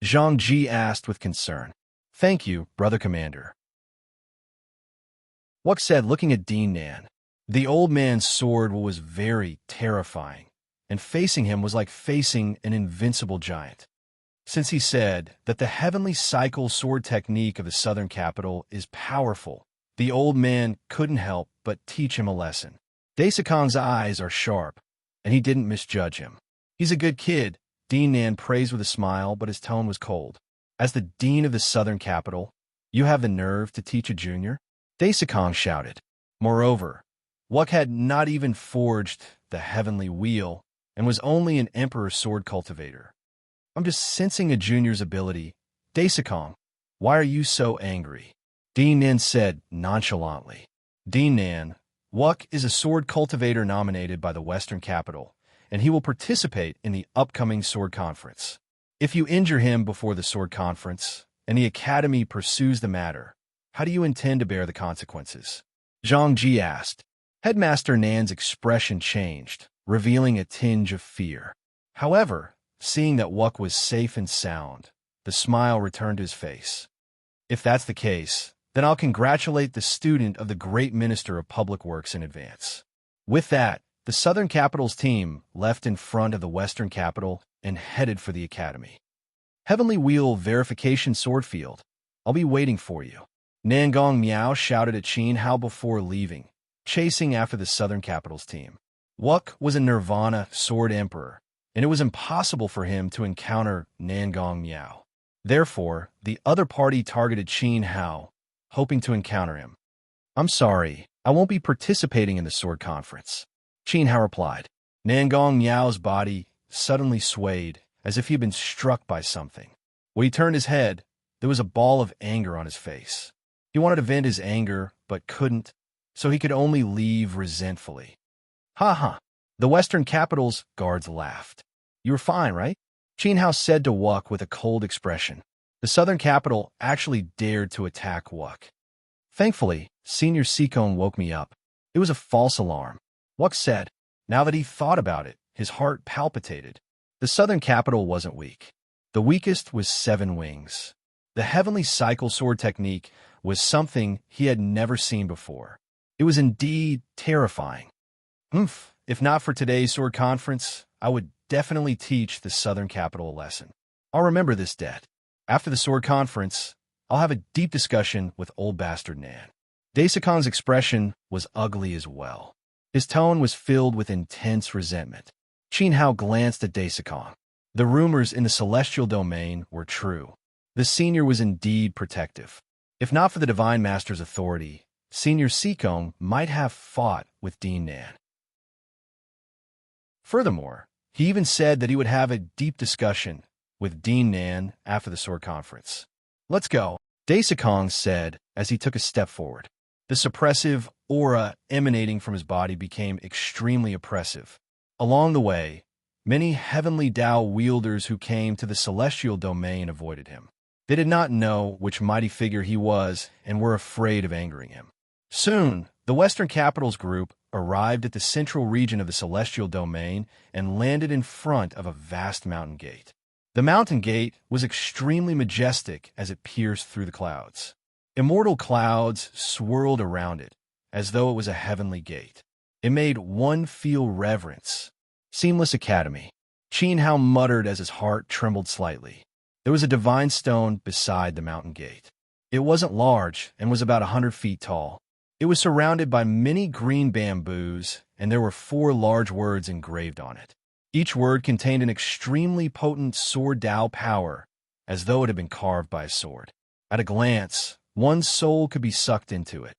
Zhang Ji asked with concern. Thank you, brother commander. Wuk said, looking at Nan. The old man's sword was very terrifying, and facing him was like facing an invincible giant. Since he said that the heavenly cycle sword technique of the Southern capital is powerful, the old man couldn't help but teach him a lesson. Daisakong's eyes are sharp, and he didn't misjudge him. He's a good kid, Nan praised with a smile, but his tone was cold. As the dean of the Southern capital, you have the nerve to teach a junior? Daisakong shouted. Moreover, Wuk had not even forged the heavenly wheel and was only an emperor's sword cultivator. I'm just sensing a junior's ability. Daisakong, why are you so angry? Nan said nonchalantly. Nan, Wuk is a sword cultivator nominated by the Western capital, and he will participate in the upcoming sword conference. If you injure him before the sword conference, and the academy pursues the matter, how do you intend to bear the consequences? Zhang Ji asked. Headmaster Nan's expression changed, revealing a tinge of fear. However, seeing that Wuk was safe and sound, the smile returned to his face. If that's the case, then I'll congratulate the student of the great Minister of Public Works in advance. With that, the Southern Capital's team left in front of the Western Capital and headed for the academy. Heavenly Wheel Verification Sword Field. I'll be waiting for you. Nangong Miao shouted at Qin Hao before leaving, chasing after the Southern Capital's team. Wuk was a Nirvana Sword Emperor, and it was impossible for him to encounter Nangong Miao. Therefore, the other party targeted Qin Hao, hoping to encounter him. I'm sorry, I won't be participating in the sword conference. Qin Hao replied. Nangong Miao's body suddenly swayed, as if he had been struck by something. When he turned his head, there was a ball of anger on his face. He wanted to vent his anger, but couldn't, so he could only leave resentfully. Ha ha! The Western Capital's guards laughed. You were fine, right? Qin Hao said to Wuk with a cold expression. The southern capital actually dared to attack Wuck. Thankfully, Senior Seacone woke me up. It was a false alarm. Wuck said. Now that he thought about it, his heart palpitated. The southern capital wasn't weak. The weakest was Seven Wings. The heavenly cycle sword technique was something he had never seen before. It was indeed terrifying. If not for today's sword conference, I would definitely teach the southern capital a lesson. I'll remember this debt. After the sword conference, I'll have a deep discussion with old bastard Nan. Daisakong's expression was ugly as well. His tone was filled with intense resentment. Qin Hao glanced at Daisakong. The rumors in the celestial domain were true. The senior was indeed protective. If not for the Divine Master's authority, Senior Seacone might have fought with Dean Nan. Furthermore, he even said that he would have a deep discussion with Dean Nan after the sword conference. Let's go, Daisakong said as he took a step forward. The suppressive aura emanating from his body became extremely oppressive. Along the way, many heavenly Tao wielders who came to the celestial domain avoided him. They did not know which mighty figure he was and were afraid of angering him. Soon, the Western Capitals group arrived at the central region of the celestial domain and landed in front of a vast mountain gate. The mountain gate was extremely majestic as it pierced through the clouds. Immortal clouds swirled around it, as though it was a heavenly gate. It made one feel reverence. Seamless Academy. Qin Hao muttered as his heart trembled slightly. There was a divine stone beside the mountain gate. It wasn't large and was about 100 feet tall. It was surrounded by many green bamboos, and there were 4 large words engraved on it. Each word contained an extremely potent sword Tao power, as though it had been carved by a sword. At a glance, one's soul could be sucked into it.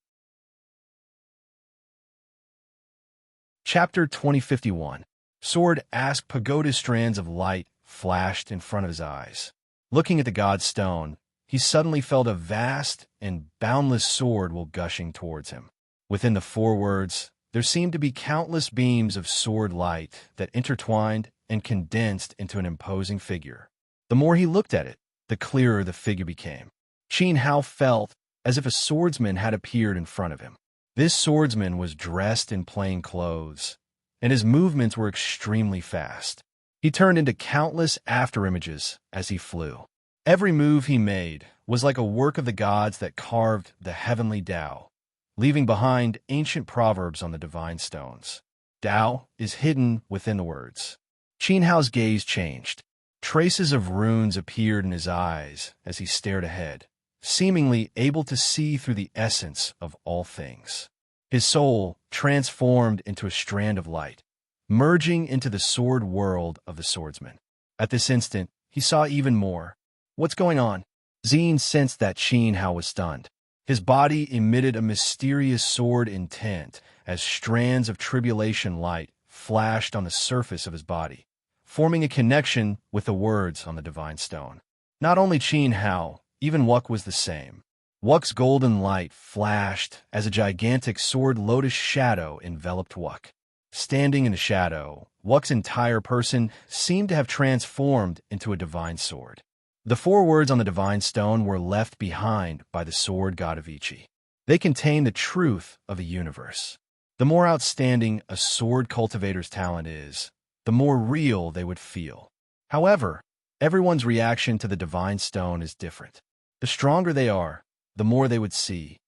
Chapter 2051. Sword asked pagoda strands of light flashed in front of his eyes. Looking at the god's stone, he suddenly felt a vast and boundless sword will gushing towards him. Within the 4 words, there seemed to be countless beams of sword light that intertwined and condensed into an imposing figure. The more he looked at it, the clearer the figure became. Qin Hao felt as if a swordsman had appeared in front of him. This swordsman was dressed in plain clothes, and his movements were extremely fast. He turned into countless afterimages as he flew. Every move he made was like a work of the gods that carved the heavenly Tao, leaving behind ancient proverbs on the divine stones. Tao is hidden within the words. Qin Hao's gaze changed. Traces of runes appeared in his eyes as he stared ahead, seemingly able to see through the essence of all things. His soul transformed into a strand of light, merging into the sword world of the swordsman. At this instant, he saw even more. What's going on? Zine sensed that Qin Hao was stunned. His body emitted a mysterious sword intent as strands of tribulation light flashed on the surface of his body, forming a connection with the words on the divine stone. Not only Qin Hao, even Wuck was the same. Wuck's golden light flashed as a gigantic sword lotus shadow enveloped Wuck. Standing in the shadow, Wuck's entire person seemed to have transformed into a divine sword. The 4 words on the divine stone were left behind by the sword god of Ichi. They contain the truth of a universe. The more outstanding a sword cultivator's talent is, the more real they would feel. However, everyone's reaction to the divine stone is different. The stronger they are, the more they would see.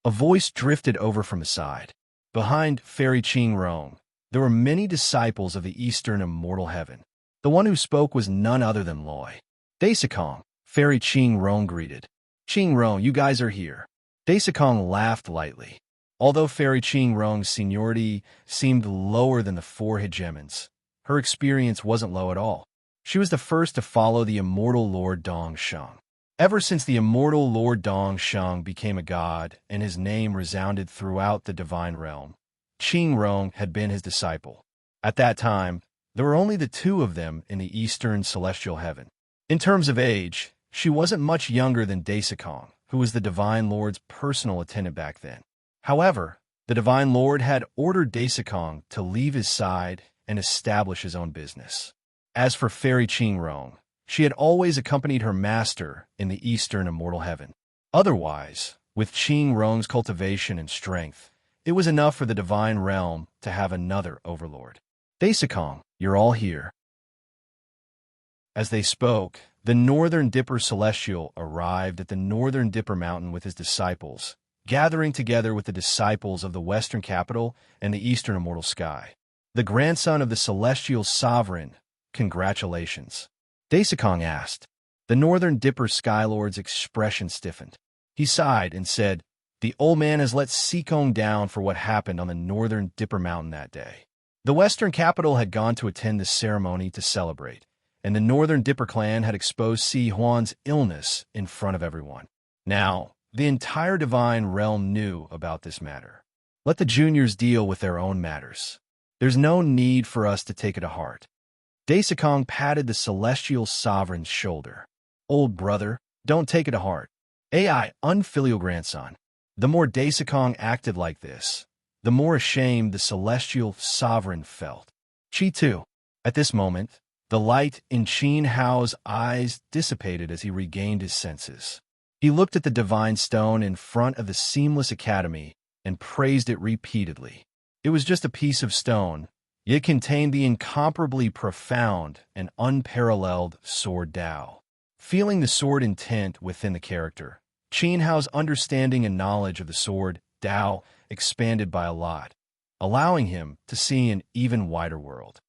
A voice drifted over from the side. Behind Fairy Qing Rong, there were many disciples of the Eastern Immortal Heaven. The one who spoke was none other than Loi. Daisakong, Fairy Qing Rong greeted. Qing Rong, you guys are here. Daisakong laughed lightly. Although Fairy Qing Rong's seniority seemed lower than the 4 hegemons, her experience wasn't low at all. She was the first to follow the immortal Lord Dong Sheng. Ever since the immortal Lord Dong Sheng became a god and his name resounded throughout the divine realm, Qing Rong had been his disciple. At that time, there were only the 2 of them in the Eastern Celestial Heaven. In terms of age, she wasn't much younger than Daisakong, who was the Divine Lord's personal attendant back then. However, the Divine Lord had ordered Daisakong to leave his side and establish his own business. As for Fairy Qing Rong, She had always accompanied her master in the eastern immortal heaven. Otherwise, with Qing Rong's cultivation and strength, it was enough for the divine realm to have another overlord. Daisakong, you're all here. As they spoke, the Northern Dipper Celestial arrived at the Northern Dipper Mountain with his disciples, gathering together with the disciples of the Western Capital and the Eastern Immortal Sky. The grandson of the Celestial Sovereign, congratulations. Daisakong asked. The Northern Dipper Skylord's expression stiffened. He sighed and said, the old man has let Sikong down for what happened on the Northern Dipper Mountain that day. The Western Capital had gone to attend the ceremony to celebrate, and the Northern Dipper clan had exposed Si Huan's illness in front of everyone. Now, the entire divine realm knew about this matter. Let the juniors deal with their own matters. There's no need for us to take it to heart. Daisakong patted the Celestial Sovereign's shoulder. Old brother, don't take it to heart. AI, unfilial grandson. The more Daisakong acted like this, the more ashamed the Celestial Sovereign felt. Chi too. At this moment, the light in Qin Hao's eyes dissipated as he regained his senses. He looked at the divine stone in front of the Seamless Academy and praised it repeatedly. It was just a piece of stone, yet it contained the incomparably profound and unparalleled Sword Tao. Feeling the sword intent within the character, Qin Hao's understanding and knowledge of the sword Tao expanded by a lot, allowing him to see an even wider world.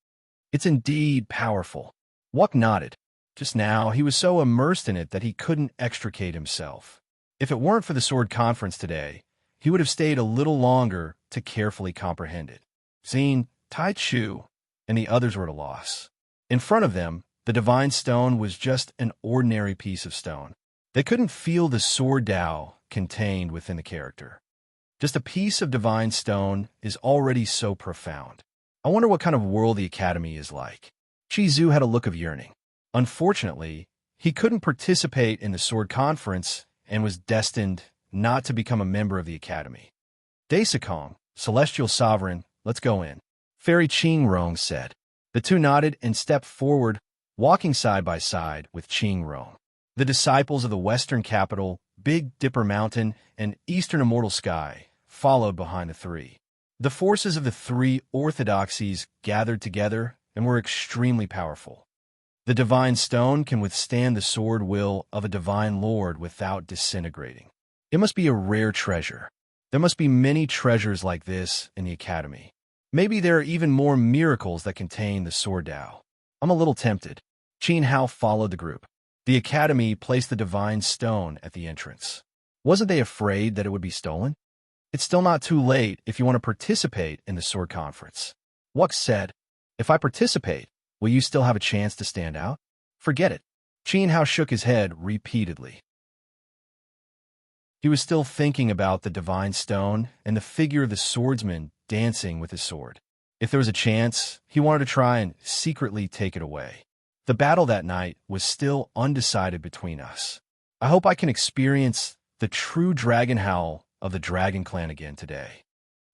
It's indeed powerful. Wuk nodded. Just now, he was so immersed in it that he couldn't extricate himself. If it weren't for the sword conference today, he would have stayed a little longer to carefully comprehend it. Xin, Tai Chu, and the others were at a loss. In front of them, the divine stone was just an ordinary piece of stone. They couldn't feel the sword Tao contained within the character. Just a piece of divine stone is already so profound. I wonder what kind of world the Academy is like. Chi Zhu had a look of yearning. Unfortunately, he couldn't participate in the sword conference and was destined not to become a member of the Academy. Daisakong, Celestial Sovereign, let's go in. Fairy Qing Rong said. The two nodded and stepped forward, walking side by side with Qing Rong. The disciples of the Western Capital, Big Dipper Mountain, and Eastern Immortal Sky followed behind the three. The forces of the three orthodoxies gathered together and were extremely powerful. The divine stone can withstand the sword will of a divine lord without disintegrating. It must be a rare treasure. There must be many treasures like this in the Academy. Maybe there are even more miracles that contain the sword Tao. I'm a little tempted. Qin Hao followed the group. The Academy placed the divine stone at the entrance. Wasn't they afraid that it would be stolen? It's still not too late if you want to participate in the sword conference. Wuk said, if I participate, will you still have a chance to stand out? Forget it. Qin Hao shook his head repeatedly. He was still thinking about the divine stone and the figure of the swordsman dancing with his sword. If there was a chance, he wanted to try and secretly take it away. The battle that night was still undecided between us. I hope I can experience the true dragon howl of the Dragon Clan again today.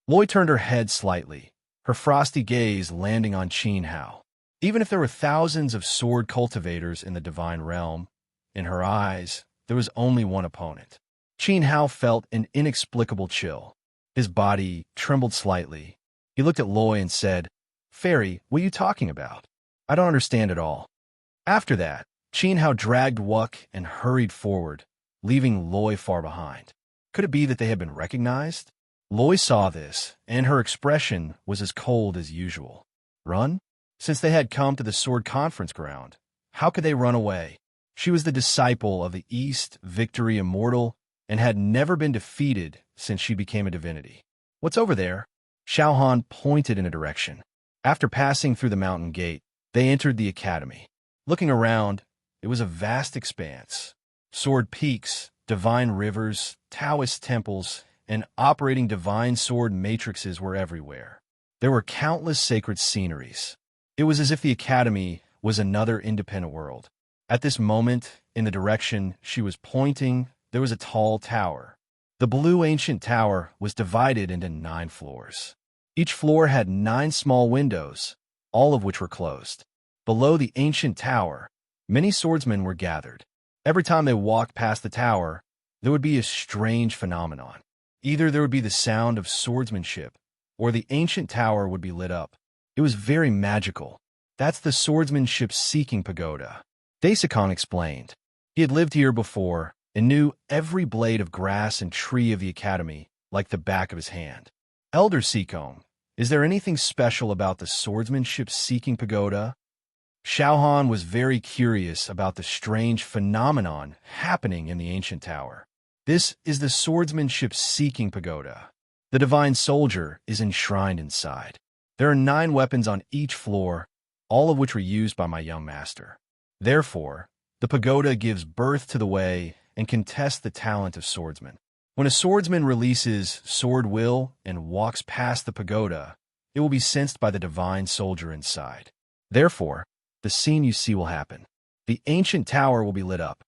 Loi turned her head slightly, her frosty gaze landing on Qin Hao. Even if there were thousands of sword cultivators in the divine realm, in her eyes, there was only one opponent. Qin Hao felt an inexplicable chill. His body trembled slightly. He looked at Loi and said, Fairy, what are you talking about? I don't understand at all. After that, Qin Hao dragged Wuk and hurried forward, leaving Loi far behind. Could it be that they had been recognized? Loi saw this, and her expression was as cold as usual. Run? Since they had come to the sword conference ground, how could they run away? She was the disciple of the East Victory Immortal and had never been defeated since she became a divinity. What's over there? Xiaohan pointed in a direction. After passing through the mountain gate, they entered the academy. Looking around, it was a vast expanse. Sword peaks, divine rivers, Taoist temples, and operating divine sword matrices were everywhere. There were countless sacred sceneries. It was as if the academy was another independent world. At this moment, in the direction she was pointing, there was a tall tower. The blue ancient tower was divided into 9 floors. Each floor had 9 small windows, all of which were closed. Below the ancient tower, Many swordsmen were gathered. Every time they walked past the tower, there would be a strange phenomenon. Either there would be the sound of swordsmanship, or the ancient tower would be lit up. It was very magical. That's the swordsmanship-seeking pagoda. Daisakong explained. He had lived here before and knew every blade of grass and tree of the academy like the back of his hand. Elder Seekong, is there anything special about the swordsmanship-seeking pagoda? Xiaohan was very curious about the strange phenomenon happening in the ancient tower. This is the swordsmanship-seeking pagoda. The divine soldier is enshrined inside. There are 9 weapons on each floor, all of which were used by my young master. Therefore, the pagoda gives birth to the way and can test the talent of swordsmen. When a swordsman releases sword will and walks past the pagoda, it will be sensed by the divine soldier inside. Therefore, the scene you see will happen. The ancient tower will be lit up.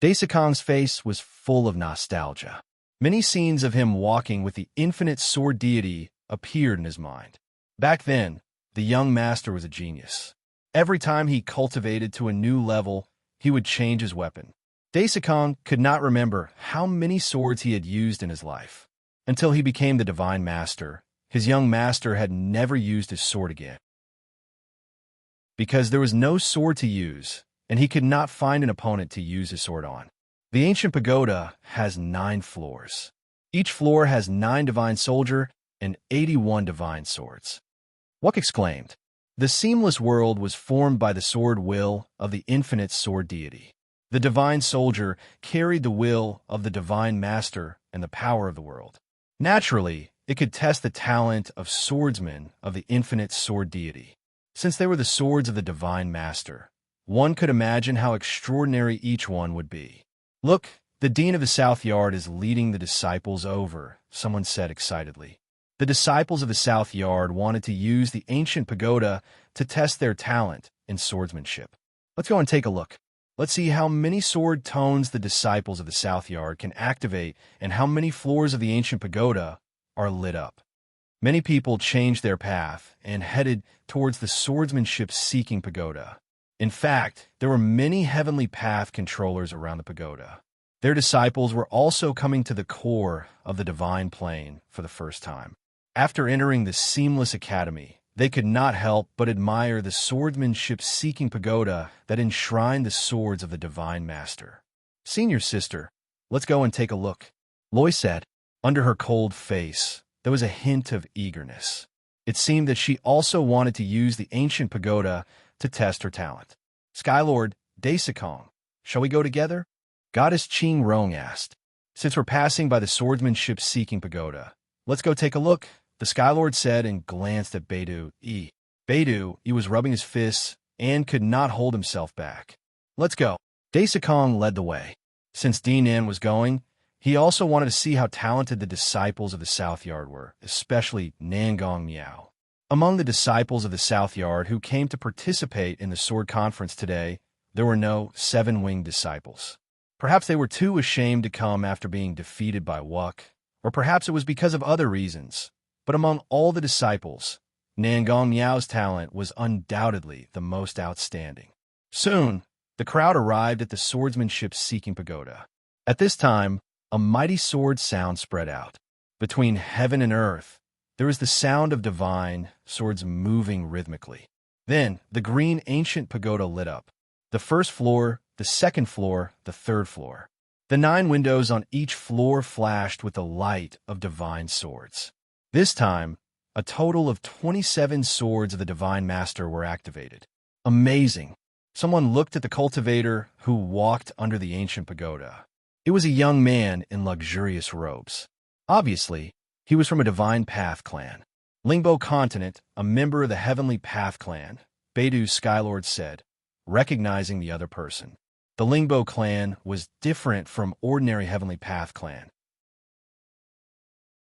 Daisakong's face was full of nostalgia. Many scenes of him walking with the infinite sword deity appeared in his mind. Back then, the young master was a genius. Every time he cultivated to a new level, he would change his weapon. Daisakong could not remember how many swords he had used in his life. Until he became the divine master, his young master had never used his sword again. Because there was no sword to use, and he could not find an opponent to use his sword on. The ancient pagoda has 9 floors. Each floor has 9 divine soldier and 81 divine swords. Wuk exclaimed. The seamless world was formed by the sword will of the infinite sword deity. The divine soldier carried the will of the divine master and the power of the world. Naturally, it could test the talent of swordsmen of the infinite sword deity. Since they were the swords of the divine master, one could imagine how extraordinary each one would be. Look, the dean of the South Yard is leading the disciples over, someone said excitedly. The disciples of the South Yard wanted to use the ancient pagoda to test their talent in swordsmanship. Let's go and take a look. Let's see how many sword tones the disciples of the South Yard can activate and how many floors of the ancient pagoda are lit up. Many people changed their path and headed towards the swordsmanship-seeking pagoda. In fact, there were many heavenly path controllers around the pagoda. Their disciples were also coming to the core of the divine plane for the first time. After entering the seamless academy, they could not help but admire the swordsmanship-seeking pagoda that enshrined the swords of the divine master. Senior sister, let's go and take a look, Loy said. Under her cold face, there was a hint of eagerness. It seemed that she also wanted to use the ancient pagoda to test her talent. Skylord, Daisakong, shall we go together? Goddess Ching Rong asked. Since we're passing by the swordsmanship-seeking pagoda, let's go take a look, the Skylord said and glanced at Beidou. Beidou, he was rubbing his fists and could not hold himself back. Let's go. Daisakong led the way. Since Dinan was going, he also wanted to see how talented the disciples of the South Yard were, especially Nangong Miao. Among the disciples of the South Yard who came to participate in the sword conference today, there were no 7-winged disciples. Perhaps they were too ashamed to come after being defeated by Wuk, or perhaps it was because of other reasons. But among all the disciples, Nangong Miao's talent was undoubtedly the most outstanding. Soon, the crowd arrived at the swordsmanship-seeking pagoda. At this time, a mighty sword sound spread out. Between heaven and earth, there was the sound of divine swords moving rhythmically. Then, the green ancient pagoda lit up. The first floor, the second floor, the third floor. The 9 windows on each floor flashed with the light of divine swords. This time, a total of 27 swords of the Divine Master were activated. Amazing. Someone looked at the cultivator who walked under the ancient pagoda. It was a young man in luxurious robes. Obviously, he was from a Divine Path clan. Lingbo Continent, a member of the Heavenly Path clan, Beidou's Skylord said, recognizing the other person. The Lingbo clan was different from ordinary Heavenly Path clan.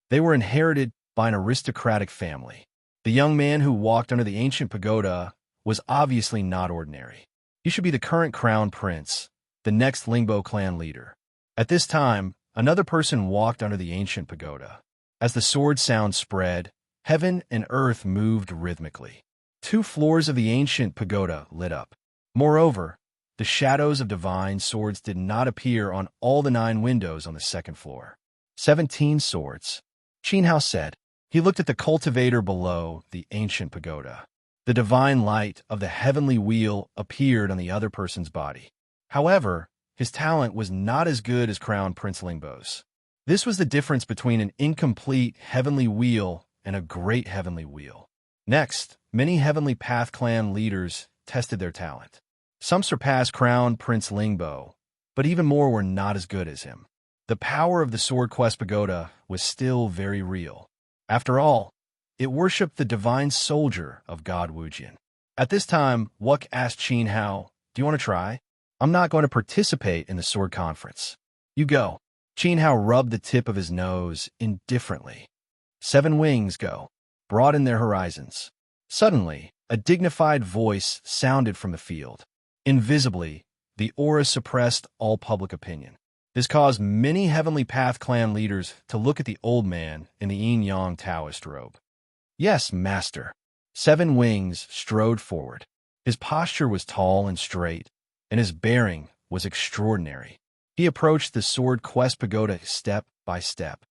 They were inherited by an aristocratic family. The young man who walked under the ancient pagoda was obviously not ordinary. He should be the current crown prince, the next Lingbo clan leader. At this time, another person walked under the ancient pagoda. As the sword sound spread, heaven and earth moved rhythmically. 2 floors of the ancient pagoda lit up. Moreover, the shadows of divine swords did not appear on all the 9 windows on the second floor. 17 swords, Qin Hao said. He looked at the cultivator below the ancient pagoda. The divine light of the heavenly wheel appeared on the other person's body. However, his talent was not as good as Crown Prince Lingbo's. This was the difference between an incomplete heavenly wheel and a great heavenly wheel. Next, many Heavenly Path clan leaders tested their talent. Some surpassed Crown Prince Lingbo, but even more were not as good as him. The power of the Sword Quest Pagoda was still very real. After all, it worshipped the divine soldier of God Wujian. At this time, Wuk asked Qin Hao, "Do you want to try? I'm not going to participate in the sword conference." "You go." Qin Hao rubbed the tip of his nose indifferently. 7 wings go. Broaden their horizons. Suddenly, a dignified voice sounded from the field. Invisibly, the aura suppressed all public opinion. This caused many Heavenly Path clan leaders to look at the old man in the yin-yang Taoist robe. "Yes, master." 7 wings strode forward. His posture was tall and straight, and his bearing was extraordinary. He approached the Sword Quest Pagoda step by step.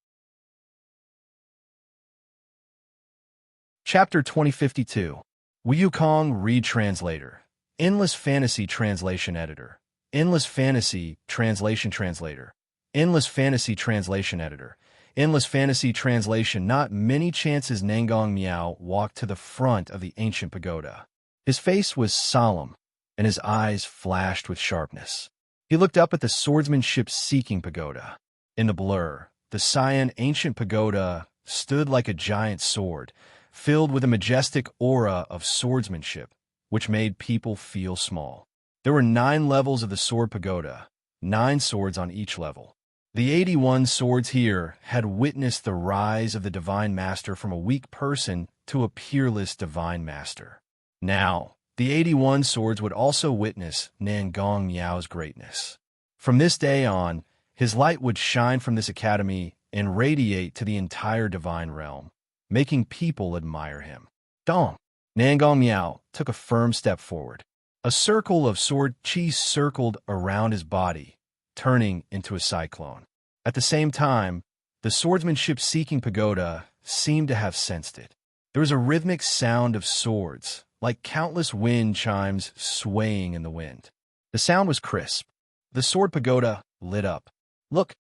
Chapter 2052. Wukong Read Translator. Endless Fantasy Translation Editor. Endless Fantasy Translation Translator. Endless Fantasy Translation Editor. Endless Fantasy Translation. Not many chances. Nangong Miao walked to the front of the ancient pagoda. His face was solemn, and his eyes flashed with sharpness. He looked up at the swordsmanship-seeking pagoda. In the blur, the Cyan ancient pagoda stood like a giant sword, filled with a majestic aura of swordsmanship, which made people feel small. There were 9 levels of the sword pagoda, 9 swords on each level. The 81 swords here had witnessed the rise of the divine master from a weak person to a peerless divine master. Now, the 81 swords would also witness Nangong Miao's greatness. From this day on, his light would shine from this academy and radiate to the entire divine realm, making people admire him. Dong! Nangong Miao took a firm step forward. A circle of sword chi circled around his body, turning into a cyclone. At the same time, the swordsmanship-seeking pagoda seemed to have sensed it. There was a rhythmic sound of swords, like countless wind chimes swaying in the wind. The sound was crisp. The sword pagoda lit up. "Look!"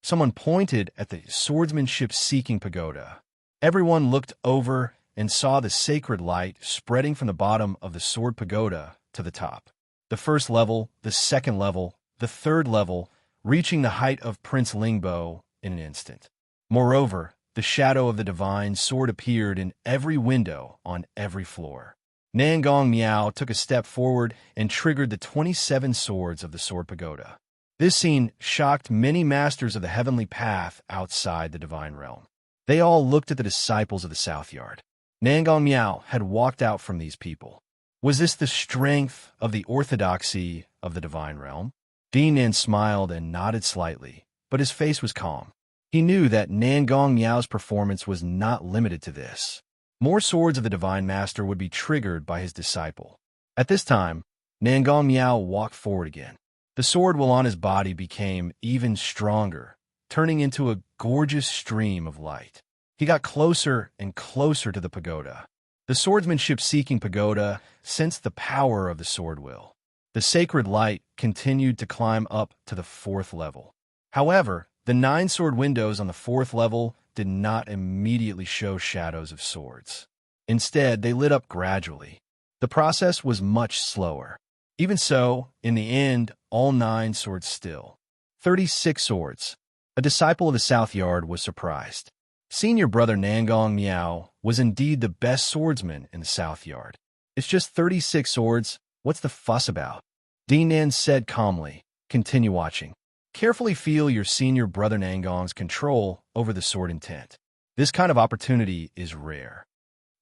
Someone pointed at the swordsmanship-seeking pagoda. Everyone looked over and saw the sacred light spreading from the bottom of the sword pagoda to the top. The first level, the second level, the third level, reaching the height of Prince Lingbo in an instant. Moreover, the shadow of the divine sword appeared in every window on every floor. Nangong Miao took a step forward and triggered the 27 swords of the sword pagoda. This scene shocked many masters of the heavenly path outside the divine realm. They all looked at the disciples of the South Yard. Nangong Miao had walked out from these people. Was this the strength of the orthodoxy of the divine realm? Dinan smiled and nodded slightly, but his face was calm. He knew that Nangong Miao's performance was not limited to this. More swords of the divine master would be triggered by his disciple. At this time, Nangong Miao walked forward again. The sword while on his body became even stronger, turning into a gorgeous stream of light. He got closer and closer to the pagoda. The swordsmanship-seeking pagoda sensed the power of the sword will. The sacred light continued to climb up to the 4th level. However, the 9 sword windows on the 4th level did not immediately show shadows of swords. Instead, they lit up gradually. The process was much slower. Even so, in the end, all 9 swords still. 36 swords. A disciple of the South Yard was surprised. Senior brother Nangong Miao was indeed the best swordsman in the South Yard. "It's just 36 swords. What's the fuss about?" Dinan said calmly. "Continue watching. Carefully feel your senior brother Nangong's control over the sword intent. This kind of opportunity is rare."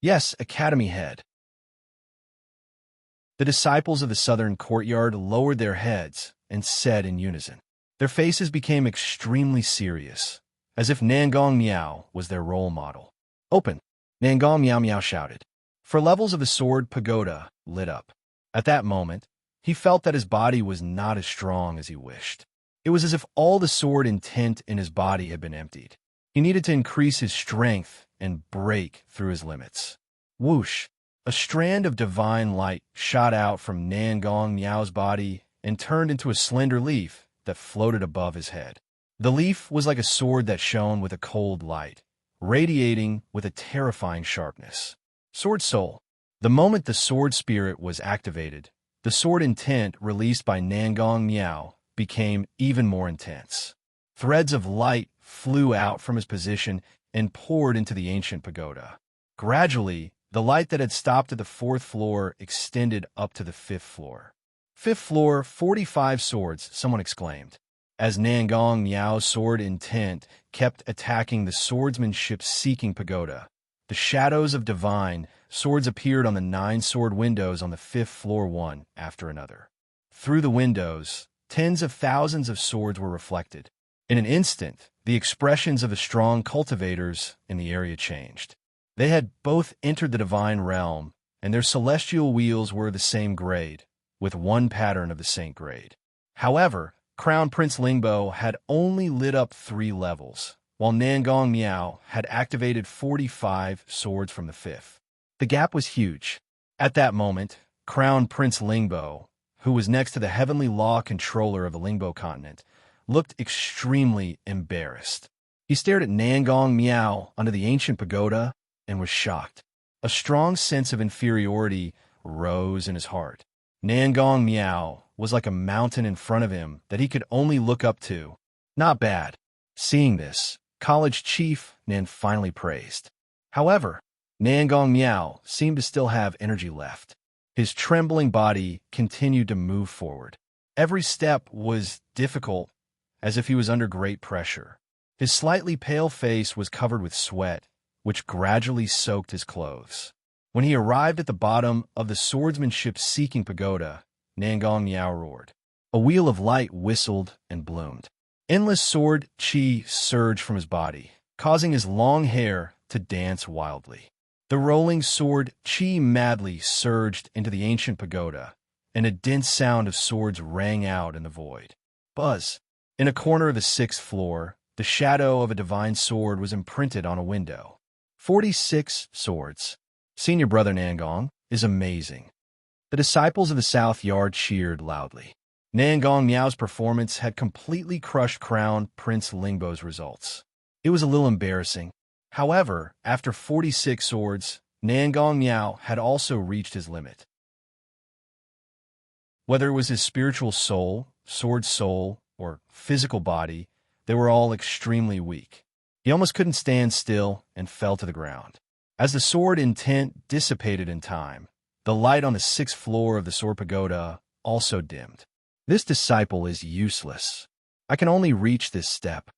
"Yes, Academy Head." The disciples of the southern courtyard lowered their heads and said in unison. Their faces became extremely serious, as if Nangong Miao was their role model. "Open!" Nangong Miao Miao shouted. 4 levels of the sword pagoda lit up. At that moment, He felt that his body was not as strong as he wished. It was as if all the sword intent in his body had been emptied. He needed to increase his strength and break through his limits. Whoosh! A strand of divine light shot out from Nangong Miao's body and turned into a slender leaf that floated above his head. The leaf was like a sword that shone with a cold light, radiating with a terrifying sharpness. Sword Soul. The moment the sword spirit was activated, the sword intent released by Nangong Miao became even more intense. Threads of light flew out from his position and poured into the ancient pagoda. Gradually, the light that had stopped at the 4th floor extended up to the 5th floor. 5th floor, 45 swords, someone exclaimed. As Nangong Miao's sword intent kept attacking the swordsmanship-seeking pagoda, the shadows of divine swords appeared on the 9 sword windows on the 5th floor one after another. Through the windows, tens of thousands of swords were reflected. In an instant, the expressions of the strong cultivators in the area changed. They had both entered the divine realm, and their celestial wheels were the same grade, with one pattern of the saint grade. However, Crown Prince Lingbo had only lit up 3 levels, while Nangong Miao had activated 45 swords from the 5th. The gap was huge. At that moment, Crown Prince Lingbo, who was next to the heavenly law controller of the Lingbo continent, looked extremely embarrassed. He stared at Nangong Miao under the ancient pagoda and was shocked. A strong sense of inferiority rose in his heart. Nangong Miao was like a mountain in front of him that he could only look up to. Not bad. Seeing this, college chief Nan finally praised. However, Nangong Miao seemed to still have energy left. His trembling body continued to move forward. Every step was difficult, as if he was under great pressure. His slightly pale face was covered with sweat, which gradually soaked his clothes. When he arrived at the bottom of the swordsmanship-seeking pagoda, Nangong Miao roared. A wheel of light whistled and bloomed. Endless sword chi surged from his body, causing his long hair to dance wildly. The rolling sword chi madly surged into the ancient pagoda, and a dense sound of swords rang out in the void. Buzz! In a corner of the 6th floor, the shadow of a divine sword was imprinted on a window. 46 swords. Senior Brother Nangong is amazing. The disciples of the South Yard cheered loudly. Nangong Miao's performance had completely crushed Crown Prince Lingbo's results. It was a little embarrassing. However, after 46 swords, Nangong Miao had also reached his limit. Whether it was his spiritual soul, sword soul, or physical body, they were all extremely weak. He almost couldn't stand still and fell to the ground. As the sword intent dissipated in time, the light on the 6th floor of the sword pagoda also dimmed. This disciple is useless. I can only reach this step.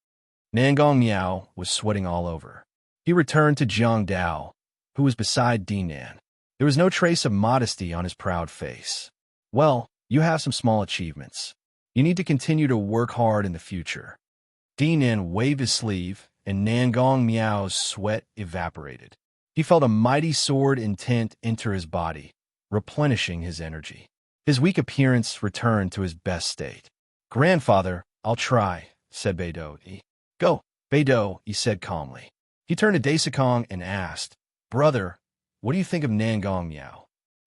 Nangong Miao was sweating all over. He returned to Jiang Dao, who was beside Dinan. There was no trace of modesty on his proud face. Well, you have some small achievements. You need to continue to work hard in the future. Dinan waved his sleeve, and Nangong Miao's sweat evaporated. He felt a mighty sword intent enter his body, replenishing his energy. His weak appearance returned to his best state. Grandfather, I'll try, said Beidou. Go, Beidou, he said calmly. He turned to Daisakong and asked, Brother, what do you think of Nangong Miao?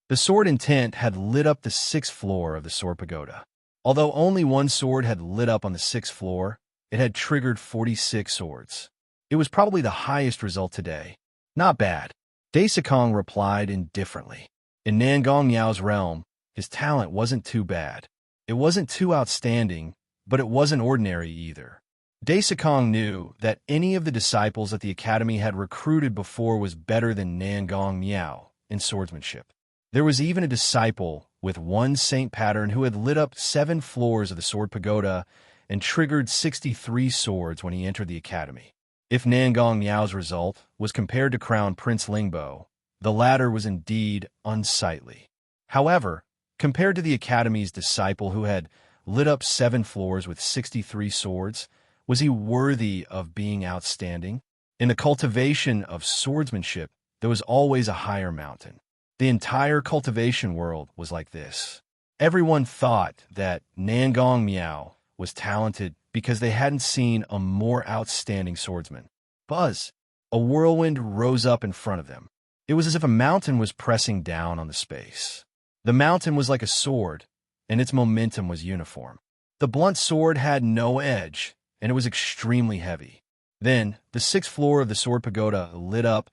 The sword intent had lit up the 6th floor of the sword pagoda. Although only one sword had lit up on the 6th floor, it had triggered 46 swords. It was probably the highest result today. Not bad. Daisakong replied indifferently. In Nangong Miao's realm, his talent wasn't too bad. It wasn't too outstanding, but it wasn't ordinary either. Daisakong knew that any of the disciples that the academy had recruited before was better than Nangong Miao in swordsmanship. There was even a disciple with one saint pattern who had lit up 7 floors of the sword pagoda and triggered 63 swords when he entered the academy. If Nangong Miao's result was compared to Crown Prince Lingbo, the latter was indeed unsightly. However, compared to the academy's disciple who had lit up 7 floors with 63 swords, was he worthy of being outstanding? In the cultivation of swordsmanship, there was always a higher mountain. The entire cultivation world was like this. Everyone thought that Nangong Miao was talented because they hadn't seen a more outstanding swordsman. Buzz! A whirlwind rose up in front of them. It was as if a mountain was pressing down on the space. The mountain was like a sword, and its momentum was uniform. The blunt sword had no edge, and it was extremely heavy. Then, the sixth floor of the sword pagoda lit up,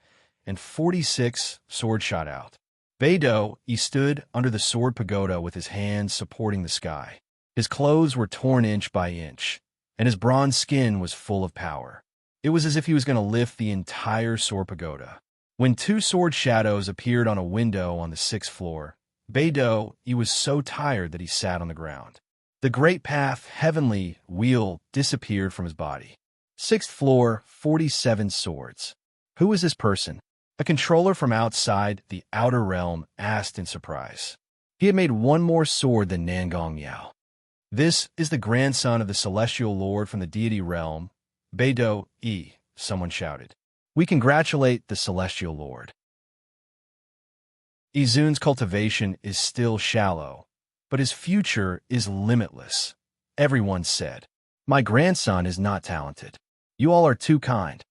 and 46 swords shot out. Beidou, he stood under the sword pagoda with his hands supporting the sky. His clothes were torn inch by inch, and his bronze skin was full of power. It was as if he was going to lift the entire sword pagoda. When two sword shadows appeared on a window on the sixth floor, Beidou, he was so tired that he sat on the ground. The great path, heavenly wheel, disappeared from his body. Sixth floor, 47 swords. Who was this person? A controller from outside the outer realm asked in surprise. He had made one more sword than Nangong Miao. This is the grandson of the celestial lord from the deity realm, Beidou Yi, someone shouted. We congratulate the celestial lord. Izun's cultivation is still shallow, but his future is limitless. Everyone said, my grandson is not talented. You all are too kind.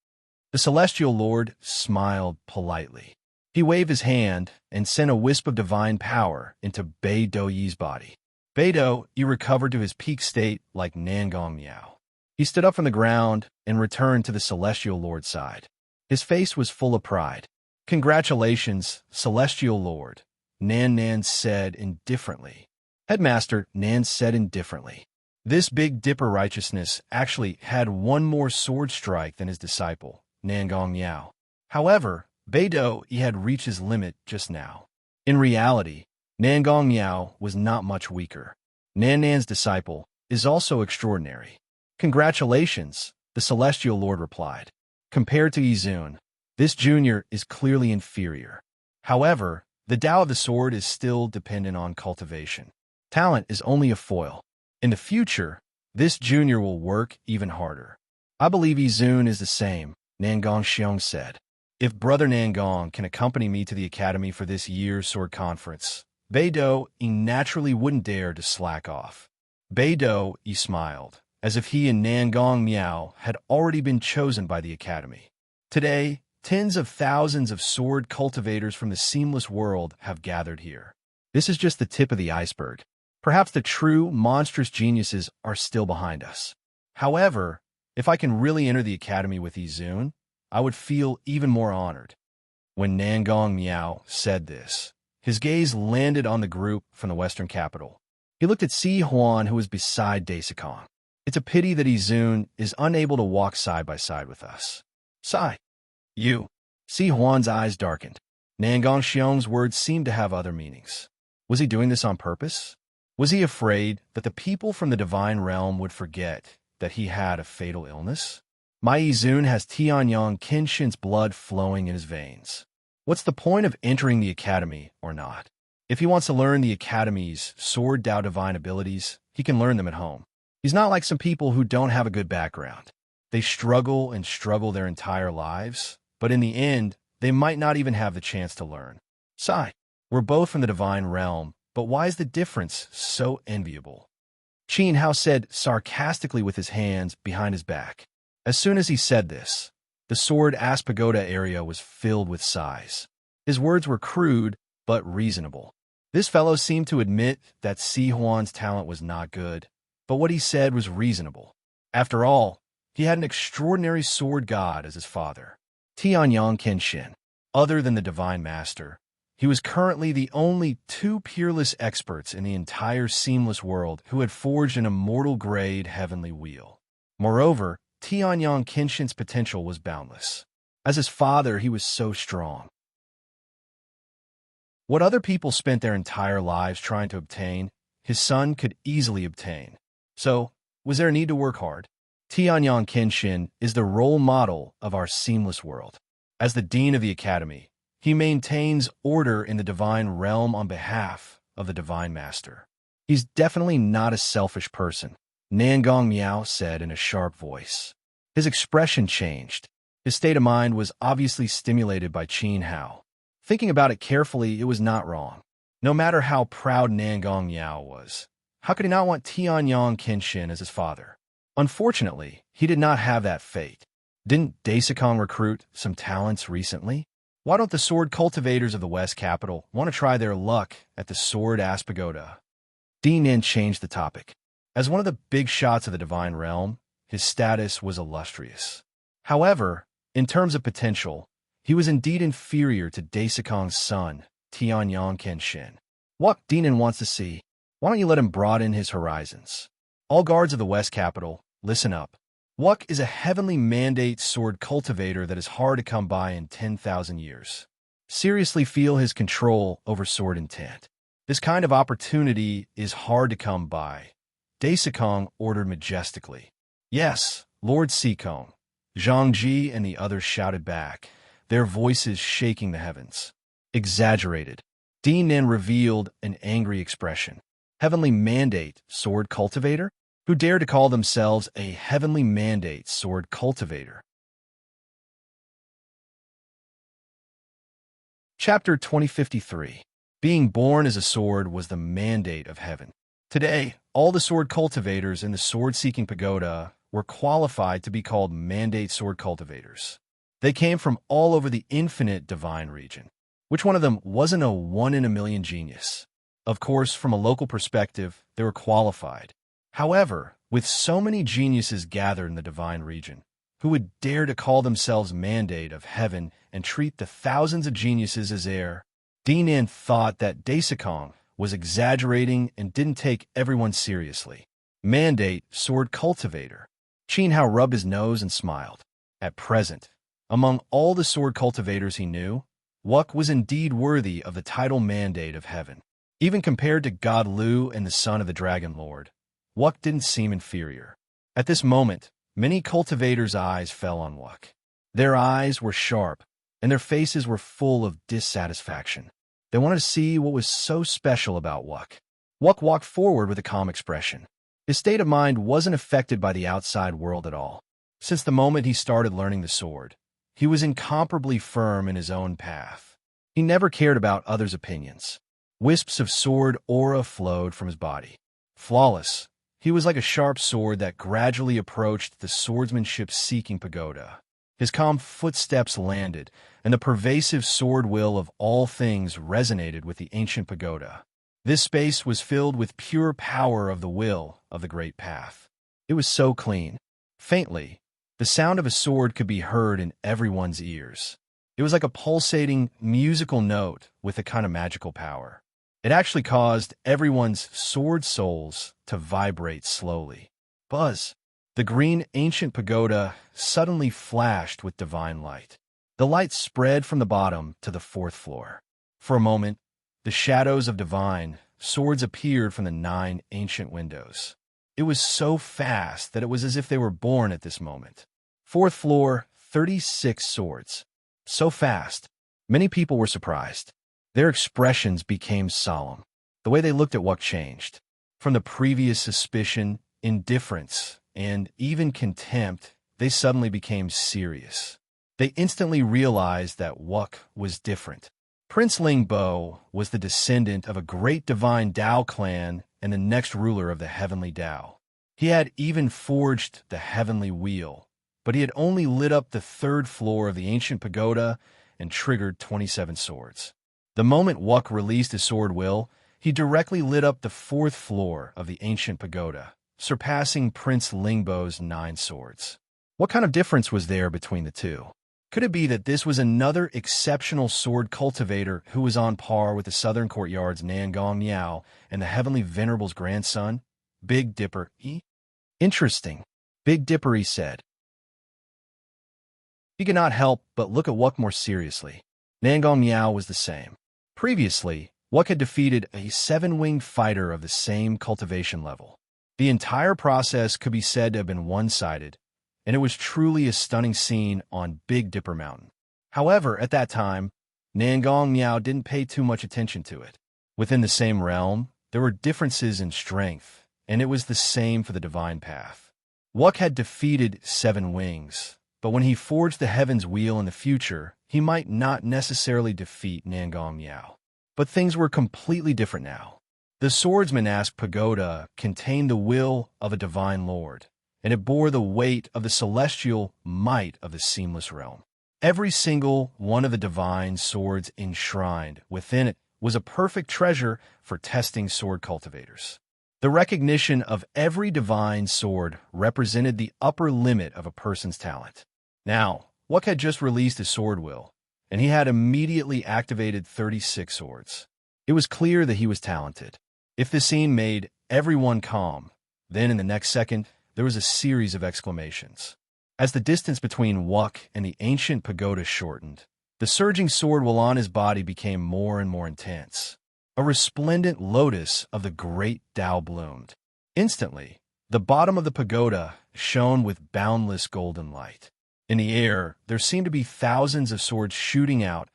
The celestial lord smiled politely. He waved his hand and sent a wisp of divine power into Beidou Yi's body. Beidou Yi recovered to his peak state like Nangong Miao. He stood up from the ground and returned to the celestial lord's side. His face was full of pride. Congratulations, celestial lord, Nan said indifferently. Headmaster, Nan said indifferently. This Big Dipper righteousness actually had one more sword strike than his disciple, Nangong Miao. However, Beidou Yi had reached his limit just now. In reality, Nangong Miao was not much weaker. Nan's disciple is also extraordinary. Congratulations, the celestial lord replied. Compared to Izun, this junior is clearly inferior. However, the Tao of the sword is still dependent on cultivation. Talent is only a foil. In the future, this junior will work even harder. I believe Izun is the same, Nangong Xiong said. If Brother Nangong can accompany me to the academy for this year's sword conference, Beidou Yi naturally wouldn't dare to slack off. Beidou Yi smiled, as if he and Nangong Miao had already been chosen by the academy. Today, tens of thousands of sword cultivators from the seamless world have gathered here. This is just the tip of the iceberg. Perhaps the true, monstrous geniuses are still behind us. However, if I can really enter the academy with Izun, I would feel even more honored. When Nangong Miao said this, his gaze landed on the group from the western capital. He looked at Si Huan, who was beside Daisakong. It's a pity that Izun is unable to walk side by side with us. Sai. You. Si Huan's eyes darkened. Nangong Xiong's words seemed to have other meanings. Was he doing this on purpose? Was he afraid that the people from the divine realm would forget that he had a fatal illness? My Izun has Tianyang Kenshin's blood flowing in his veins. What's the point of entering the academy or not? If he wants to learn the academy's sword Tao divine abilities, he can learn them at home. He's not like some people who don't have a good background. They struggle and struggle their entire lives, but in the end, they might not even have the chance to learn. Sai, we're both from the divine realm, but why is the difference so enviable? Qin Hao said sarcastically with his hands behind his back. As soon as he said this, the sword Aspagoda area was filled with sighs. His words were crude, but reasonable. This fellow seemed to admit that Si Huan's talent was not good, but what he said was reasonable. After all, he had an extraordinary sword god as his father, Tianyang Kenshin. Other than the divine master, he was currently the only two peerless experts in the entire seamless world who had forged an immortal-grade heavenly wheel. Moreover, Tianyang Kenshin's potential was boundless. As his father, he was so strong. What other people spent their entire lives trying to obtain, his son could easily obtain. So, was there a need to work hard? Tianyang Kenshin is the role model of our seamless world. As the dean of the academy, he maintains order in the divine realm on behalf of the divine master. He's definitely not a selfish person, Nangong Miao said in a sharp voice. His expression changed. His state of mind was obviously stimulated by Qin Hao. Thinking about it carefully, it was not wrong. No matter how proud Nangong Yao was, how could he not want Tianyang Kenshin as his father? Unfortunately, he did not have that fate. Didn't Daisakong recruit some talents recently? Why don't the sword cultivators of the West Capital want to try their luck at the Sword Ass Pagoda? Nin changed the topic. As one of the big shots of the Divine Realm, his status was illustrious. However, in terms of potential, he was indeed inferior to Daisakong's son, Tianyang Kenshin. What Nin wants to see, why don't you let him broaden his horizons? All guards of the West Capital, listen up. Wuk is a heavenly mandate sword cultivator that is hard to come by in 10,000 years. Seriously feel his control over sword intent. This kind of opportunity is hard to come by. Daisakong ordered majestically. Yes, Lord Sikong. Zhang Ji and the others shouted back, their voices shaking the heavens. Exaggerated. Nin revealed an angry expression. Heavenly mandate sword cultivator? Who dare to call themselves a heavenly mandate sword cultivator? Chapter 2053. Being born as a sword was the mandate of heaven. Today, all the sword cultivators in the sword-seeking pagoda were qualified to be called mandate sword cultivators. They came from all over the infinite divine region. Which one of them wasn't a one-in-a-million genius? Of course, from a local perspective, they were qualified. However, with so many geniuses gathered in the divine region, who would dare to call themselves mandate of heaven and treat the thousands of geniuses as air? Nin thought that Daisakong was exaggerating and didn't take everyone seriously. Mandate sword cultivator. Qin Hao rubbed his nose and smiled. At present, among all the sword cultivators he knew, Wuk was indeed worthy of the title mandate of heaven. Even compared to God Lu and the son of the Dragon Lord, Wuk didn't seem inferior. At this moment, many cultivators' eyes fell on Wuk. Their eyes were sharp, and their faces were full of dissatisfaction. They wanted to see what was so special about Wuk. Wuk walked forward with a calm expression. His state of mind wasn't affected by the outside world at all. Since the moment he started learning the sword, he was incomparably firm in his own path. He never cared about others' opinions. Wisps of sword aura flowed from his body. Flawless, he was like a sharp sword that gradually approached the swordsmanship-seeking pagoda. His calm footsteps landed, and the pervasive sword will of all things resonated with the ancient pagoda. This space was filled with pure power of the will of the great path. It was so clean. Faintly, the sound of a sword could be heard in everyone's ears. It was like a pulsating, musical note with a kind of magical power. It actually caused everyone's sword souls to vibrate slowly. Buzz! The green ancient pagoda suddenly flashed with divine light. The light spread from the bottom to the fourth floor. For a moment, the shadows of divine swords appeared from the 9 ancient windows. It was so fast that it was as if they were born at this moment. Fourth floor, 36 swords. So fast, many people were surprised. Their expressions became solemn. The way they looked at Wuk changed. From the previous suspicion, indifference, and even contempt, they suddenly became serious. They instantly realized that Wuk was different. Prince Lingbo was the descendant of a great divine Dao clan and the next ruler of the heavenly Dao. He had even forged the heavenly wheel, but he had only lit up the 3rd floor of the ancient pagoda and triggered 27 swords. The moment Wuk released his sword will, he directly lit up the 4th floor of the ancient pagoda, surpassing Prince Lingbo's 9 swords. What kind of difference was there between the two? Could it be that this was another exceptional sword cultivator who was on par with the Southern Courtyard's Nangong Miao and the Heavenly Venerable's grandson, Big Dipper? Interesting, Big Dipper said. He could not help but look at Wuk more seriously. Nangong Miao was the same. Previously, Wuk had defeated a 7-winged fighter of the same cultivation level. The entire process could be said to have been one-sided, and it was truly a stunning scene on Big Dipper Mountain. However, at that time, Nangong Miao didn't pay too much attention to it. Within the same realm, there were differences in strength, and it was the same for the divine path. Wuk had defeated 7 wings, but when he forged the heaven's wheel in the future, he might not necessarily defeat Nangong Miao. But things were completely different now. The swordsman-asked pagoda contained the will of a divine lord, and it bore the weight of the celestial might of the seamless realm. Every single one of the divine swords enshrined within it was a perfect treasure for testing sword cultivators. The recognition of every divine sword represented the upper limit of a person's talent. Now, Wuk had just released his sword will, and he had immediately activated 36 swords. It was clear that he was talented. If the scene made everyone calm, then in the next second, there was a series of exclamations. As the distance between Wuk and the ancient pagoda shortened, the surging sword will on his body became more and more intense. A resplendent lotus of the great Tao bloomed. Instantly, the bottom of the pagoda shone with boundless golden light. In the air, there seemed to be thousands of swords shooting out,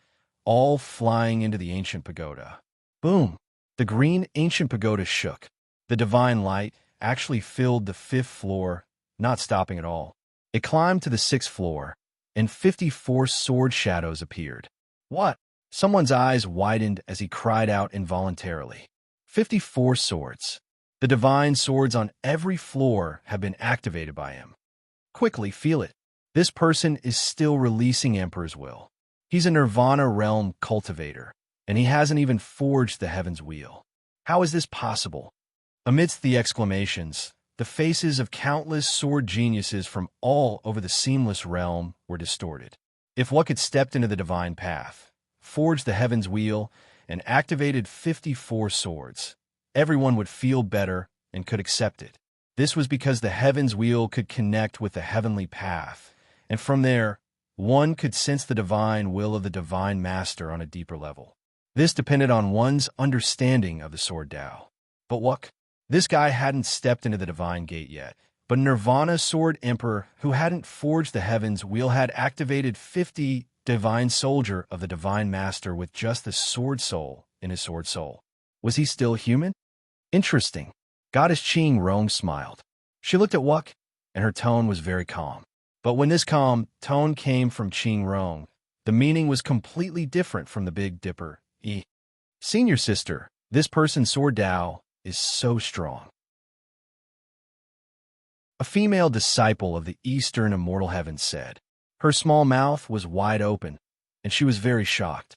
all flying into the ancient pagoda. Boom! The green ancient pagoda shook. The divine light actually filled the 5th floor, not stopping at all. It climbed to the 6th floor, and 54 sword shadows appeared. What? Someone's eyes widened as he cried out involuntarily. 54 swords. The divine swords on every floor have been activated by him. Quickly, feel it. This person is still releasing Emperor's will. He's a Nirvana realm cultivator, and he hasn't even forged the Heaven's Wheel. How is this possible? Amidst the exclamations, the faces of countless sword geniuses from all over the seamless realm were distorted. If Wuk had stepped into the divine path, forged the Heaven's Wheel, and activated 54 swords, everyone would feel better and could accept it. This was because the Heaven's Wheel could connect with the heavenly path, and from there, one could sense the divine will of the divine master on a deeper level. This depended on one's understanding of the sword Tao. But Wuk? This guy hadn't stepped into the divine gate yet, but Nirvana Sword Emperor, who hadn't forged the Heaven's Wheel, had activated 50 divine soldier of the divine master with just the sword soul in his sword soul. Was he still human? Interesting. Goddess Qing Rong smiled. She looked at Wuk, and her tone was very calm. But when this calm tone came from Qing Rong, the meaning was completely different from the Big Dipper. Senior sister, this person's sword Tao is so strong. A female disciple of the Eastern Immortal Heavens said. Her small mouth was wide open, and she was very shocked.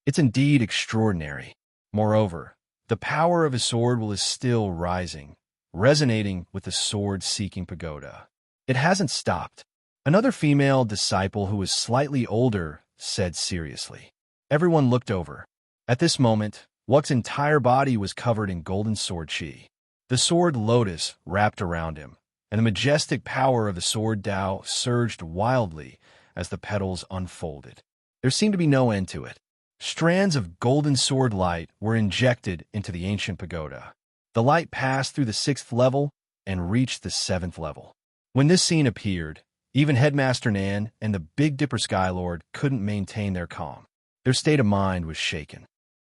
It's indeed extraordinary. Moreover, the power of his sword will is still rising, resonating with the sword-seeking pagoda. It hasn't stopped. Another female disciple who was slightly older said seriously. Everyone looked over. At this moment, Wuk's entire body was covered in golden sword chi. The sword lotus wrapped around him, and the majestic power of the sword Tao surged wildly as the petals unfolded. There seemed to be no end to it. Strands of golden sword light were injected into the ancient pagoda. The light passed through the 6th level and reached the 7th level. When this scene appeared, even Headmaster Nan and the Big Dipper Skylord couldn't maintain their calm. Their state of mind was shaken.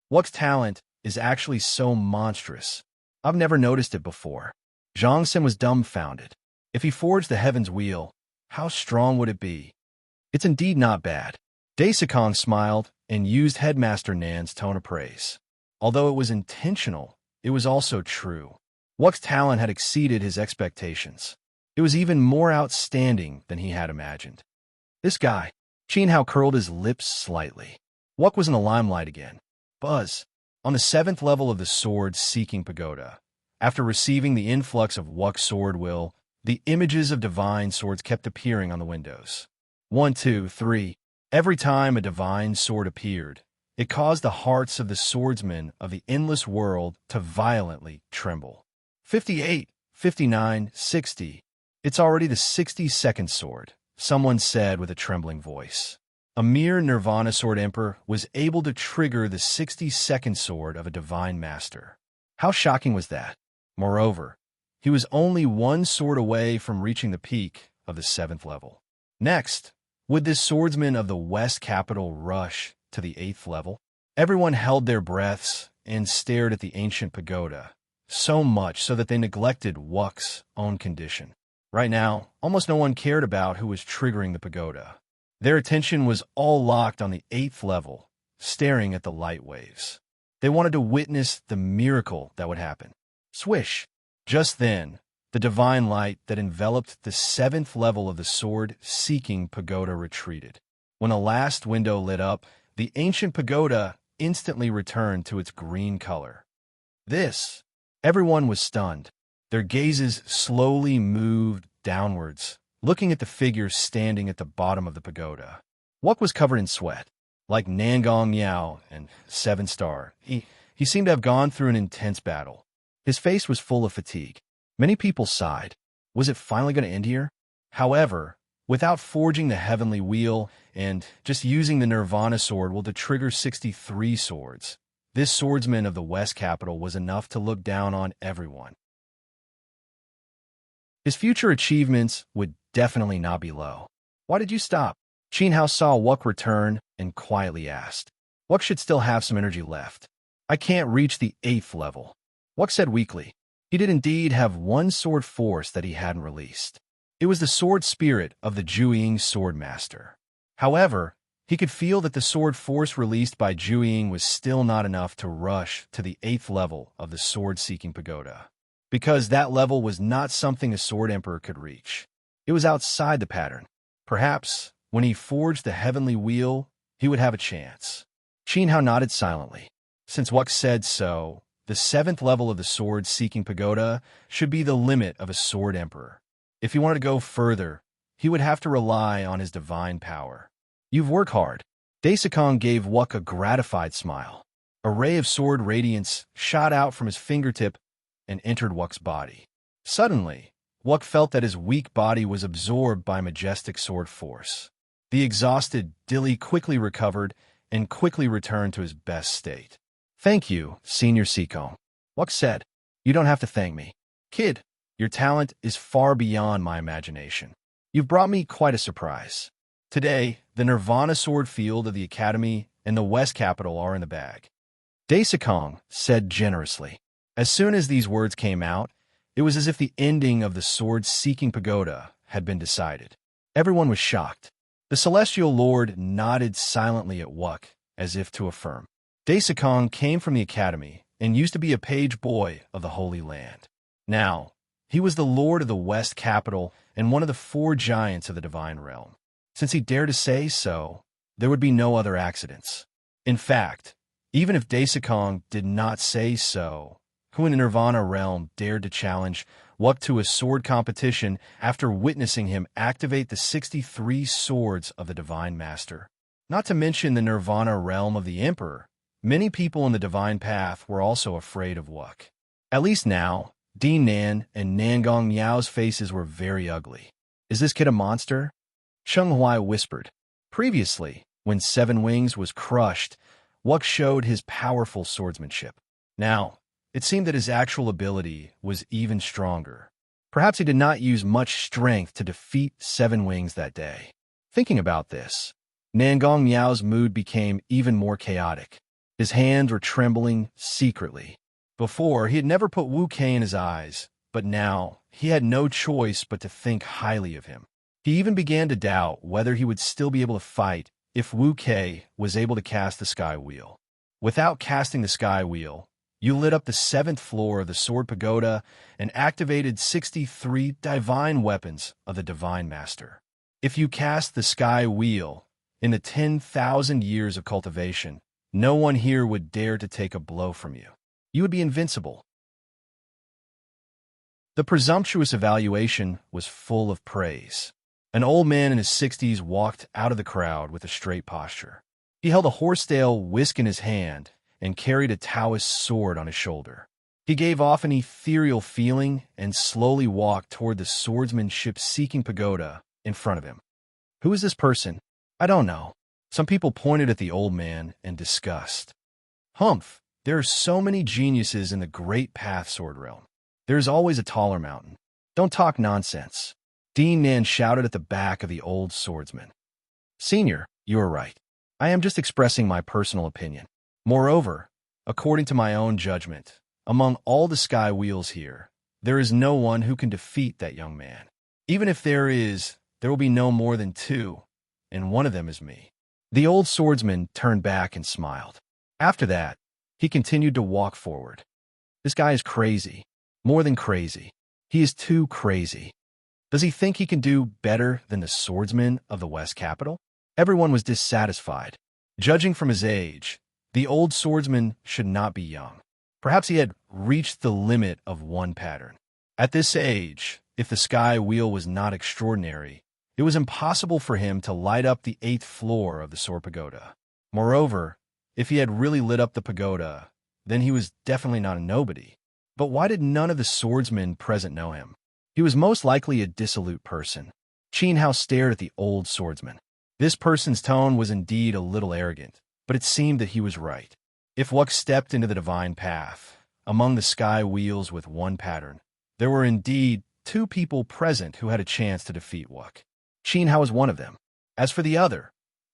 Wuk's talent is actually so monstrous. I've never noticed it before. Zhang Sen was dumbfounded. If he forged the Heaven's Wheel, how strong would it be? It's indeed not bad. Daisakong smiled and used Headmaster Nan's tone of praise. Although it was intentional, it was also true. Wuk's talent had exceeded his expectations. It was even more outstanding than he had imagined. This guy, Qin Hao curled his lips slightly. Wuk was in the limelight again. Buzz. On the 7th level of the sword-seeking pagoda, after receiving the influx of Wuk's sword will, the images of divine swords kept appearing on the windows. 1, 2, 3. Every time a divine sword appeared, it caused the hearts of the swordsmen of the endless world to violently tremble. 58, 59, 60. It's already the 62nd sword, someone said with a trembling voice. A mere Nirvana Sword Emperor was able to trigger the 62nd sword of a divine master. How shocking was that? Moreover, he was only one sword away from reaching the peak of the 7th level. Next, would this swordsman of the West capital rush to the 8th level? Everyone held their breaths and stared at the ancient pagoda, so much so that they neglected Wuk's own condition. Right now, almost no one cared about who was triggering the pagoda. Their attention was all locked on the 8th level, staring at the light waves. They wanted to witness the miracle that would happen. Swish! Just then, the divine light that enveloped the 7th level of the sword-seeking pagoda retreated. When the last window lit up, the ancient pagoda instantly returned to its green color. Everyone was stunned. Their gazes slowly moved downwards, looking at the figure standing at the bottom of the pagoda. Wuk was covered in sweat. Like Nangong Yao and Seven Star, he seemed to have gone through an intense battle. His face was full of fatigue. Many people sighed. Was it finally going to end here? However, without forging the heavenly wheel and just using the Nirvana sword to trigger 63 swords, this swordsman of the West Capital was enough to look down on everyone. His future achievements would definitely not be low. Why did you stop? Qin Hao saw Wuk return and quietly asked. Wuk should still have some energy left. I can't reach the 8th level. Wuk said weakly. He did indeed have one sword force that he hadn't released. It was the sword spirit of the Zhuiying sword master. However, he could feel that the sword force released by Zhuiying was still not enough to rush to the 8th level of the sword-seeking pagoda, because that level was not something a sword emperor could reach. It was outside the pattern. Perhaps, when he forged the heavenly wheel, he would have a chance. Qin Hao nodded silently. Since Wuk said so, the 7th level of the sword-seeking pagoda should be the limit of a sword emperor. If he wanted to go further, he would have to rely on his divine power. You've worked hard. Daisakong gave Wuk a gratified smile. A ray of sword radiance shot out from his fingertip and entered Wuk's body. Suddenly, Wuk felt that his weak body was absorbed by majestic sword force. The exhausted Dilly quickly recovered and quickly returned to his best state. Thank you, Senior Sikong. Wuk said. You don't have to thank me. Kid, your talent is far beyond my imagination. You've brought me quite a surprise. Today, the Nirvana sword field of the Academy and the West Capital are in the bag. Daisakong said generously. As soon as these words came out, it was as if the ending of the sword-seeking pagoda had been decided. Everyone was shocked. The Celestial Lord nodded silently at Wuk, as if to affirm. Daisakong came from the Academy and used to be a page boy of the Holy Land. Now, he was the Lord of the West Capital and one of the 4 giants of the Divine Realm. Since he dared to say so, there would be no other accidents. In fact, even if Daisakong did not say so, who in the Nirvana realm dared to challenge Wuk to a sword competition after witnessing him activate the 63 swords of the Divine Master? Not to mention the Nirvana realm of the Emperor, many people in the Divine Path were also afraid of Wuk. At least now, Dean Nan and Nangong Miao's faces were very ugly. Is this kid a monster? Cheng Huai whispered. Previously, when Seven Wings was crushed, Wuk showed his powerful swordsmanship. Now, it seemed that his actual ability was even stronger. Perhaps he did not use much strength to defeat Seven Wings that day. Thinking about this, Nangong Miao's mood became even more chaotic. His hands were trembling secretly. Before, he had never put Wu Kei in his eyes, but now he had no choice but to think highly of him. He even began to doubt whether he would still be able to fight if Wu Kei was able to cast the Sky Wheel. Without casting the Sky Wheel, you lit up the 7th floor of the Sword Pagoda and activated 63 divine weapons of the Divine Master. If you cast the Sky Wheel, in the 10,000 years of cultivation, no one here would dare to take a blow from you. You would be invincible. The presumptuous evaluation was full of praise. An old man in his 60s walked out of the crowd with a straight posture. He held a horsetail whisk in his hand and carried a Taoist sword on his shoulder. He gave off an ethereal feeling and slowly walked toward the swordsmanship-seeking pagoda in front of him. Who is this person? I don't know. Some people pointed at the old man in disgust. Humph, there are so many geniuses in the great path sword realm. There is always a taller mountain. Don't talk nonsense. Dean Nan shouted at the back of the old swordsman. Senior, you are right. I am just expressing my personal opinion. Moreover, according to my own judgment, among all the Sky Wheels here, there is no one who can defeat that young man. Even if there is, there will be no more than 2, and one of them is me. The old swordsman turned back and smiled. After that, He continued to walk forward. This guy is crazy. More than crazy. He is too crazy. Does he think he can do better than the swordsman of the West Capital? Everyone was dissatisfied. Judging from his age, the old swordsman should not be young. Perhaps he had reached the limit of one pattern. At this age, if the sky wheel was not extraordinary, it was impossible for him to light up the 8th floor of the sword pagoda. Moreover, if he had really lit up the pagoda, then he was definitely not a nobody. But why did none of the swordsmen present know him? He was most likely a dissolute person. Qin Hao stared at the old swordsman. This person's tone was indeed a little arrogant, but it seemed that he was right. If Wuk stepped into the divine path, among the sky wheels with one pattern, there were indeed 2 people present who had a chance to defeat Wuk. Qin Hao was one of them. As for the other,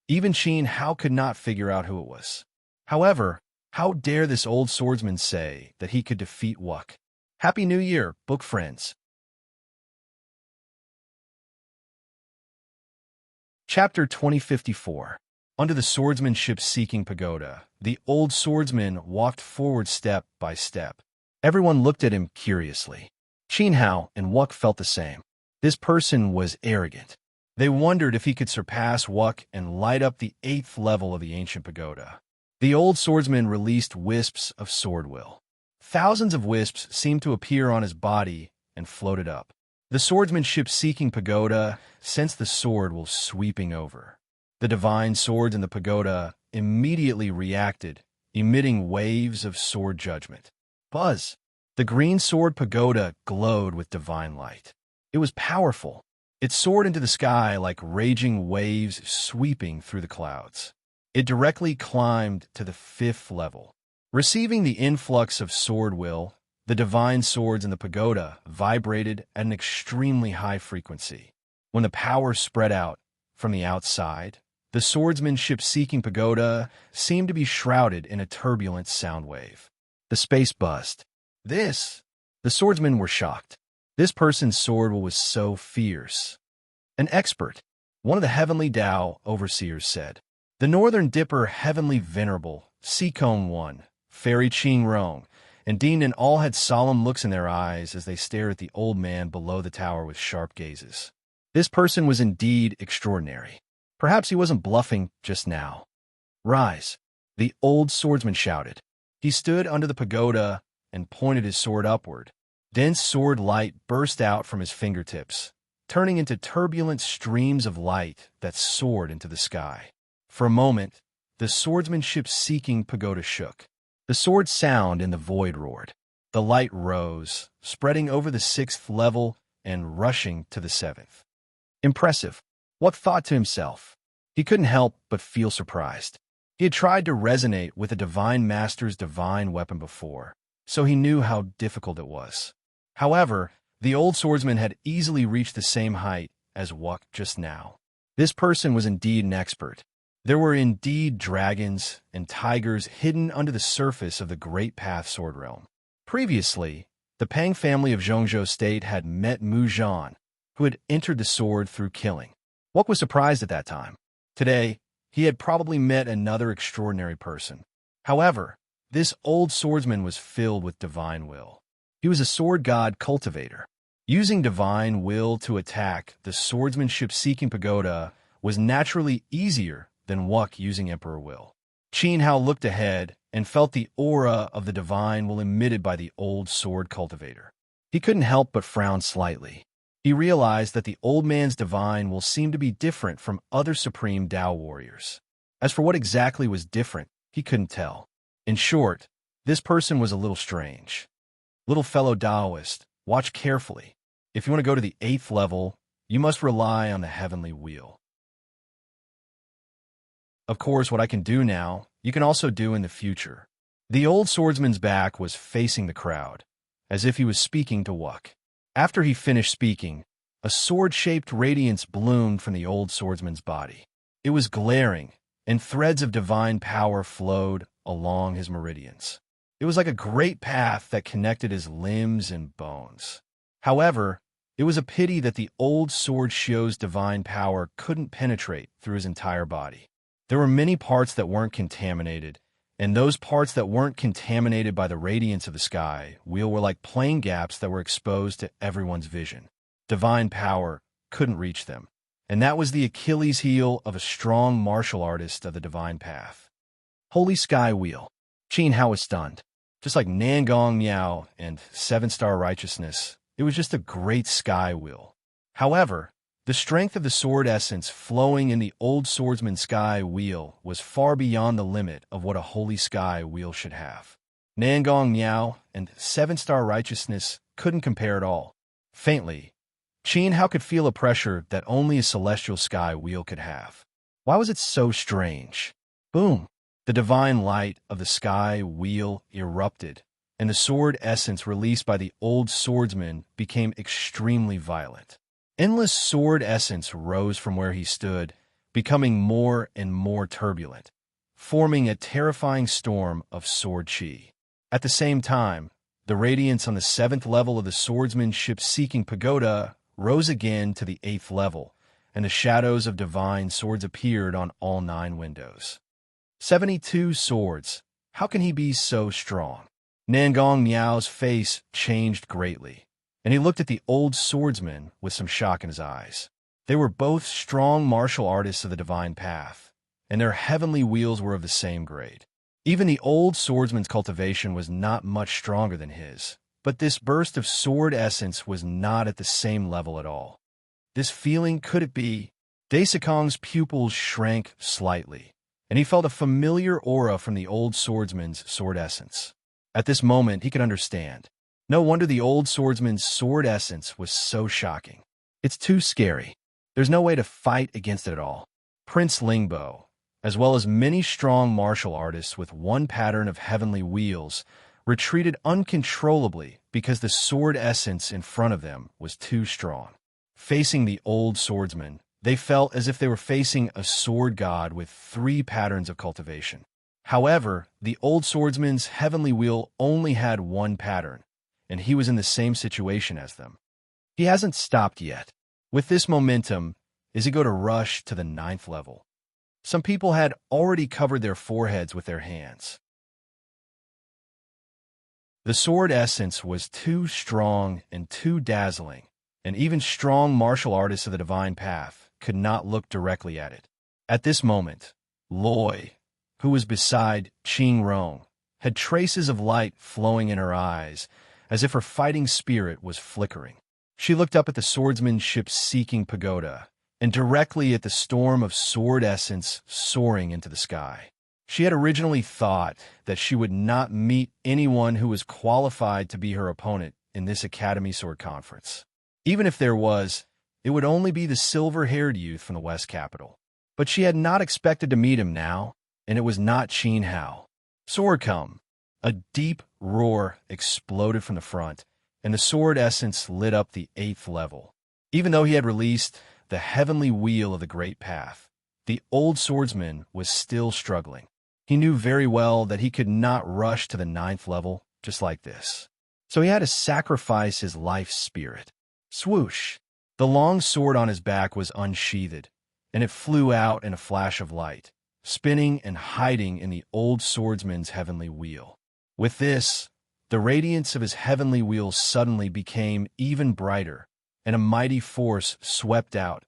even Qin Hao could not figure out who it was. However, how dare this old swordsman say that he could defeat Wuk? Happy New Year, book friends. Chapter 2054. Under the swordsmanship-seeking pagoda, the old swordsman walked forward step by step. Everyone looked at him curiously. Qin Hao and Wuk felt the same. This person was arrogant. They wondered if he could surpass Wuk and light up the 8th level of the ancient pagoda. The old swordsman released wisps of sword will. Thousands of wisps seemed to appear on his body and floated up. The swordsmanship-seeking pagoda sensed the sword will sweeping over. The divine swords in the pagoda immediately reacted, emitting waves of sword judgment. Buzz! The green sword pagoda glowed with divine light. It was powerful. It soared into the sky like raging waves sweeping through the clouds. It directly climbed to the 5th level. Receiving the influx of sword will, the divine swords in the pagoda vibrated at an extremely high frequency. When the power spread out from the outside, the swordsmanship-seeking pagoda seemed to be shrouded in a turbulent sound wave. The space buzzed. The swordsmen were shocked. This person's sword will was so fierce. An expert, one of the heavenly Tao overseers said. The Northern Dipper, heavenly venerable, Seacone One, Fairy Ching Rong, and Dean and all had solemn looks in their eyes as they stared at the old man below the tower with sharp gazes. This person was indeed extraordinary. Perhaps he wasn't bluffing just now. Rise, the old swordsman shouted. He stood under the pagoda and pointed his sword upward. Dense sword light burst out from his fingertips, turning into turbulent streams of light that soared into the sky. For a moment, the swordsmanship-seeking pagoda shook. The sword sound in the void roared. The light rose, spreading over the 6th level and rushing to the 7th. Impressive. Wuk thought to himself. He couldn't help but feel surprised. He had tried to resonate with a divine master's divine weapon before, so he knew how difficult it was. However, the old swordsman had easily reached the same height as Wuk just now. This person was indeed an expert. There were indeed dragons and tigers hidden under the surface of the Great Path Sword Realm. Previously, the Pang family of Zhongzhou State had met Mu Zhan, who had entered the sword through killing. Wuk was surprised at that time. Today, he had probably met another extraordinary person. However, this old swordsman was filled with divine will. He was a sword god cultivator. Using divine will to attack the swordsmanship-seeking pagoda was naturally easier than Wuk using emperor will. Qin Hao looked ahead and felt the aura of the divine will emitted by the old sword cultivator. He couldn't help but frown slightly. He realized that the old man's divine will seem to be different from other supreme Tao warriors. As for what exactly was different, he couldn't tell. In short, this person was a little strange. Little fellow Taoist, watch carefully. If you want to go to the 8th level, you must rely on the heavenly wheel. Of course, what I can do now, you can also do in the future. The old swordsman's back was facing the crowd, as if he was speaking to Wuk. After he finished speaking, a sword-shaped radiance bloomed from the old swordsman's body. It was glaring, and threads of divine power flowed along his meridians. It was like a great path that connected his limbs and bones. However, it was a pity that the old sword shio's divine power couldn't penetrate through his entire body. There were many parts that weren't contaminated, And those parts that weren't contaminated by the radiance of the sky wheel were like plain gaps that were exposed to everyone's vision. Divine power couldn't reach them. And that was the Achilles heel of a strong martial artist of the divine path. Holy Sky Wheel. Qin Hao was stunned. Just like Nangong Miao and Seven-Star Righteousness, it was just a great sky wheel. However, the strength of the sword essence flowing in the old swordsman sky wheel was far beyond the limit of what a holy sky wheel should have. Nangong Miao and Seven-Star Righteousness couldn't compare at all. Faintly, Qin Hao could feel a pressure that only a celestial sky wheel could have. Why was it so strange? Boom! The divine light of the sky wheel erupted, and the sword essence released by the old swordsman became extremely violent. Endless sword essence rose from where he stood, becoming more and more turbulent, forming a terrifying storm of sword chi. At the same time, the radiance on the 7th level of the swordsmanship-seeking pagoda rose again to the 8th level, and the shadows of divine swords appeared on all 9 windows. 72 swords. How can he be so strong? Nangong Miao's face changed greatly, and he looked at the old swordsman with some shock in his eyes. They were both strong martial artists of the divine path, and their heavenly wheels were of the same grade. Even the old swordsman's cultivation was not much stronger than his, but this burst of sword essence was not at the same level at all. This feeling, could it be? Daisakong's pupils shrank slightly, and he felt a familiar aura from the old swordsman's sword essence. At this moment, he could understand. No wonder the old swordsman's sword essence was so shocking. It's too scary. There's no way to fight against it at all. Prince Lingbo, as well as many strong martial artists with one pattern of heavenly wheels, retreated uncontrollably because the sword essence in front of them was too strong. Facing the old swordsman, they felt as if they were facing a sword god with 3 patterns of cultivation. However, the old swordsman's heavenly wheel only had 1 pattern, and he was in the same situation as them. He hasn't stopped yet. With this momentum, is he going to rush to the 9th level? Some people had already covered their foreheads with their hands. The sword essence was too strong and too dazzling, and even strong martial artists of the divine path could not look directly at it. At this moment, Loi, who was beside Qing Rong, had traces of light flowing in her eyes, as if her fighting spirit was flickering. She looked up at the swordsmanship-seeking pagoda, and directly at the storm of sword essence soaring into the sky. She had originally thought that she would not meet anyone who was qualified to be her opponent in this Academy Sword Conference. Even if there was, it would only be the silver-haired youth from the West Capital. But she had not expected to meet him now, and it was not Qin Hao. Sword come! A deep roar exploded from the front, and the sword essence lit up the 8th level. Even though he had released the heavenly wheel of the Great Path, the old swordsman was still struggling. He knew very well that he could not rush to the 9th level just like this. So he had to sacrifice his life spirit. Swoosh! The long sword on his back was unsheathed, and it flew out in a flash of light, spinning and hiding in the old swordsman's heavenly wheel. With this, the radiance of his heavenly wheel suddenly became even brighter, and a mighty force swept out,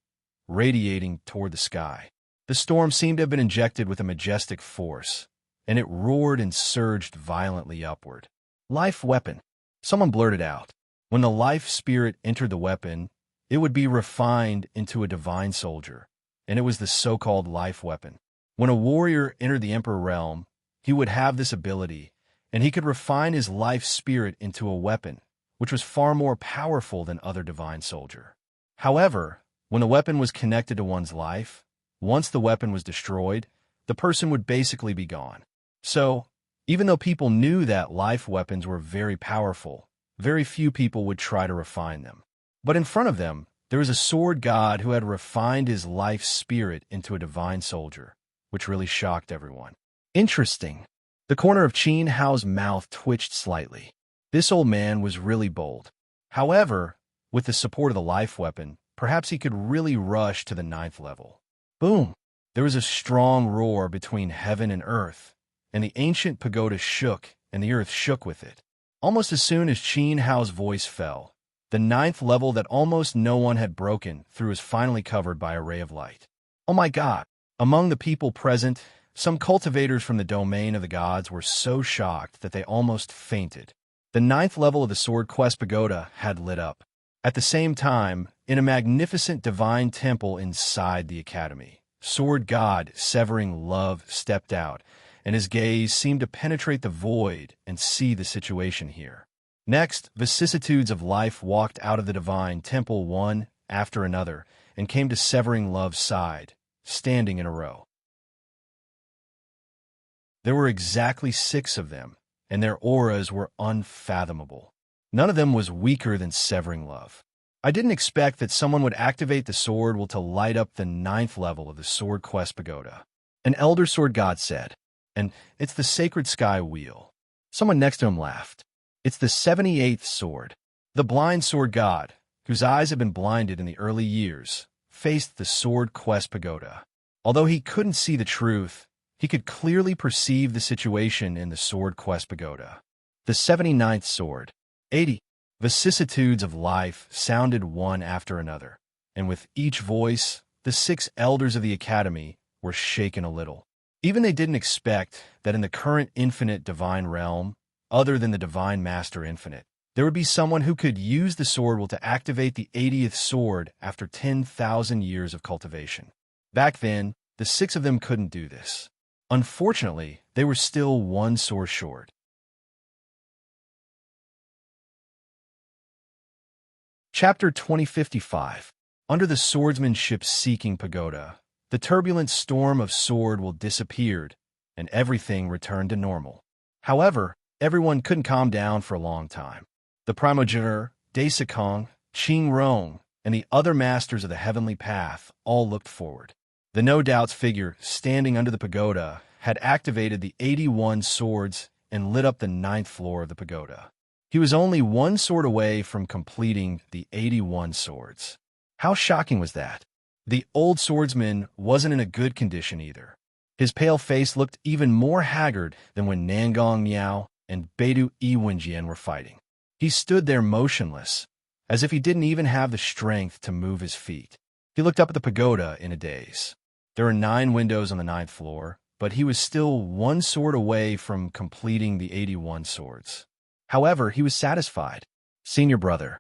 radiating toward the sky. The storm seemed to have been injected with a majestic force, and it roared and surged violently upward. Life weapon. Someone blurted out. When the life spirit entered the weapon, it would be refined into a divine soldier, and it was the so-called life weapon. When a warrior entered the Emperor realm, he would have this ability, and he could refine his life spirit into a weapon, which was far more powerful than other divine soldier. However, when the weapon was connected to one's life, once the weapon was destroyed, the person would basically be gone. So, even though people knew that life weapons were very powerful, very few people would try to refine them. But in front of them, there was a sword god who had refined his life spirit into a divine soldier, which really shocked everyone. Interesting. The corner of Qin Hao's mouth twitched slightly. This old man was really bold. However, with the support of the life weapon, perhaps he could really rush to the 9th level. Boom! There was a strong roar between heaven and earth, and the ancient pagoda shook, and the earth shook with it. Almost as soon as Qin Hao's voice fell, the 9th level that almost no one had broken through was finally covered by a ray of light. Oh my God! Among the people present, some cultivators from the domain of the gods were so shocked that they almost fainted. The 9th level of the Sword Quest Pagoda had lit up. At the same time, in a magnificent divine temple inside the academy, Sword God Severing Love stepped out, and his gaze seemed to penetrate the void and see the situation here. Next, vicissitudes of life walked out of the divine temple one after another and came to Severing Love's side, standing in a row. There were exactly 6 of them, and their auras were unfathomable. None of them was weaker than Severing Love. I didn't expect that someone would activate the sword will to light up the 9th level of the Sword Quest Pagoda. An elder sword god said, and it's the sacred sky wheel. Someone next to him laughed. It's the 78th sword. The blind sword god, whose eyes had been blinded in the early years, faced the Sword Quest Pagoda. Although he couldn't see the truth, he could clearly perceive the situation in the Sword Quest Pagoda. The 79th sword. 80. Vicissitudes of life sounded one after another, and with each voice, the 6 elders of the academy were shaken a little. Even they didn't expect that in the current infinite divine realm, other than the Divine Master Infinite, there would be someone who could use the sword will to activate the 80th sword after 10,000 years of cultivation. Back then, the 6 of them couldn't do this. Unfortunately, they were still 1 sword short. Chapter 2055. Under the swordsmanship-seeking pagoda, the turbulent storm of sword will disappeared, and everything returned to normal. However, everyone couldn't calm down for a long time. The primogenitor, Daisakong, Qing Rong, and the other masters of the heavenly path all looked forward. The no-doubts figure standing under the pagoda had activated the 81 swords and lit up the 9th floor of the pagoda. He was only 1 sword away from completing the 81 swords. How shocking was that? The old swordsman wasn't in a good condition either. His pale face looked even more haggard than when Nangong Miao and Beidou Yiwenjian were fighting. He stood there motionless, as if he didn't even have the strength to move his feet. He looked up at the pagoda in a daze. There were 9 windows on the 9th floor, but he was still 1 sword away from completing the 81 swords. However, he was satisfied. Senior brother.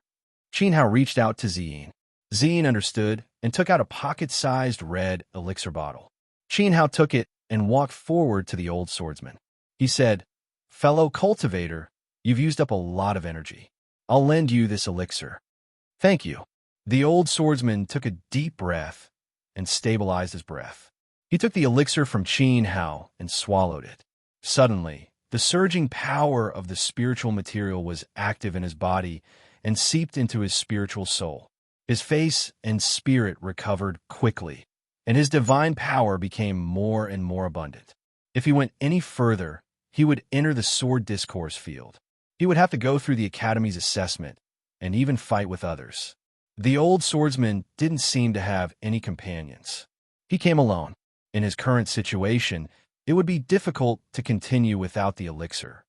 Qin Hao reached out to Ziyin. Ziyin understood and took out a pocket-sized red elixir bottle. Qin Hao took it and walked forward to the old swordsman. He said, "Fellow cultivator, you've used up a lot of energy. I'll lend you this elixir." "Thank you." The old swordsman took a deep breath and stabilized his breath. He took the elixir from Qin Hao and swallowed it. Suddenly, the surging power of the spiritual material was active in his body and seeped into his spiritual soul. His face and spirit recovered quickly, and his divine power became more and more abundant. If he went any further, he would enter the sword discourse field. He would have to go through the academy's assessment and even fight with others. The old swordsman didn't seem to have any companions. He came alone. In his current situation, it would be difficult to continue without the elixir.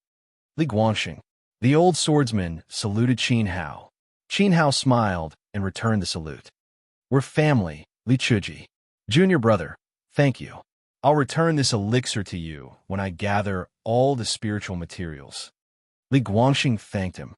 Li Guangxing. The old swordsman saluted Qin Hao. Qin Hao smiled and returned the salute. "We're family, Li Chuji. Junior brother, thank you. I'll return this elixir to you when I gather all the spiritual materials." Li Guangxing thanked him.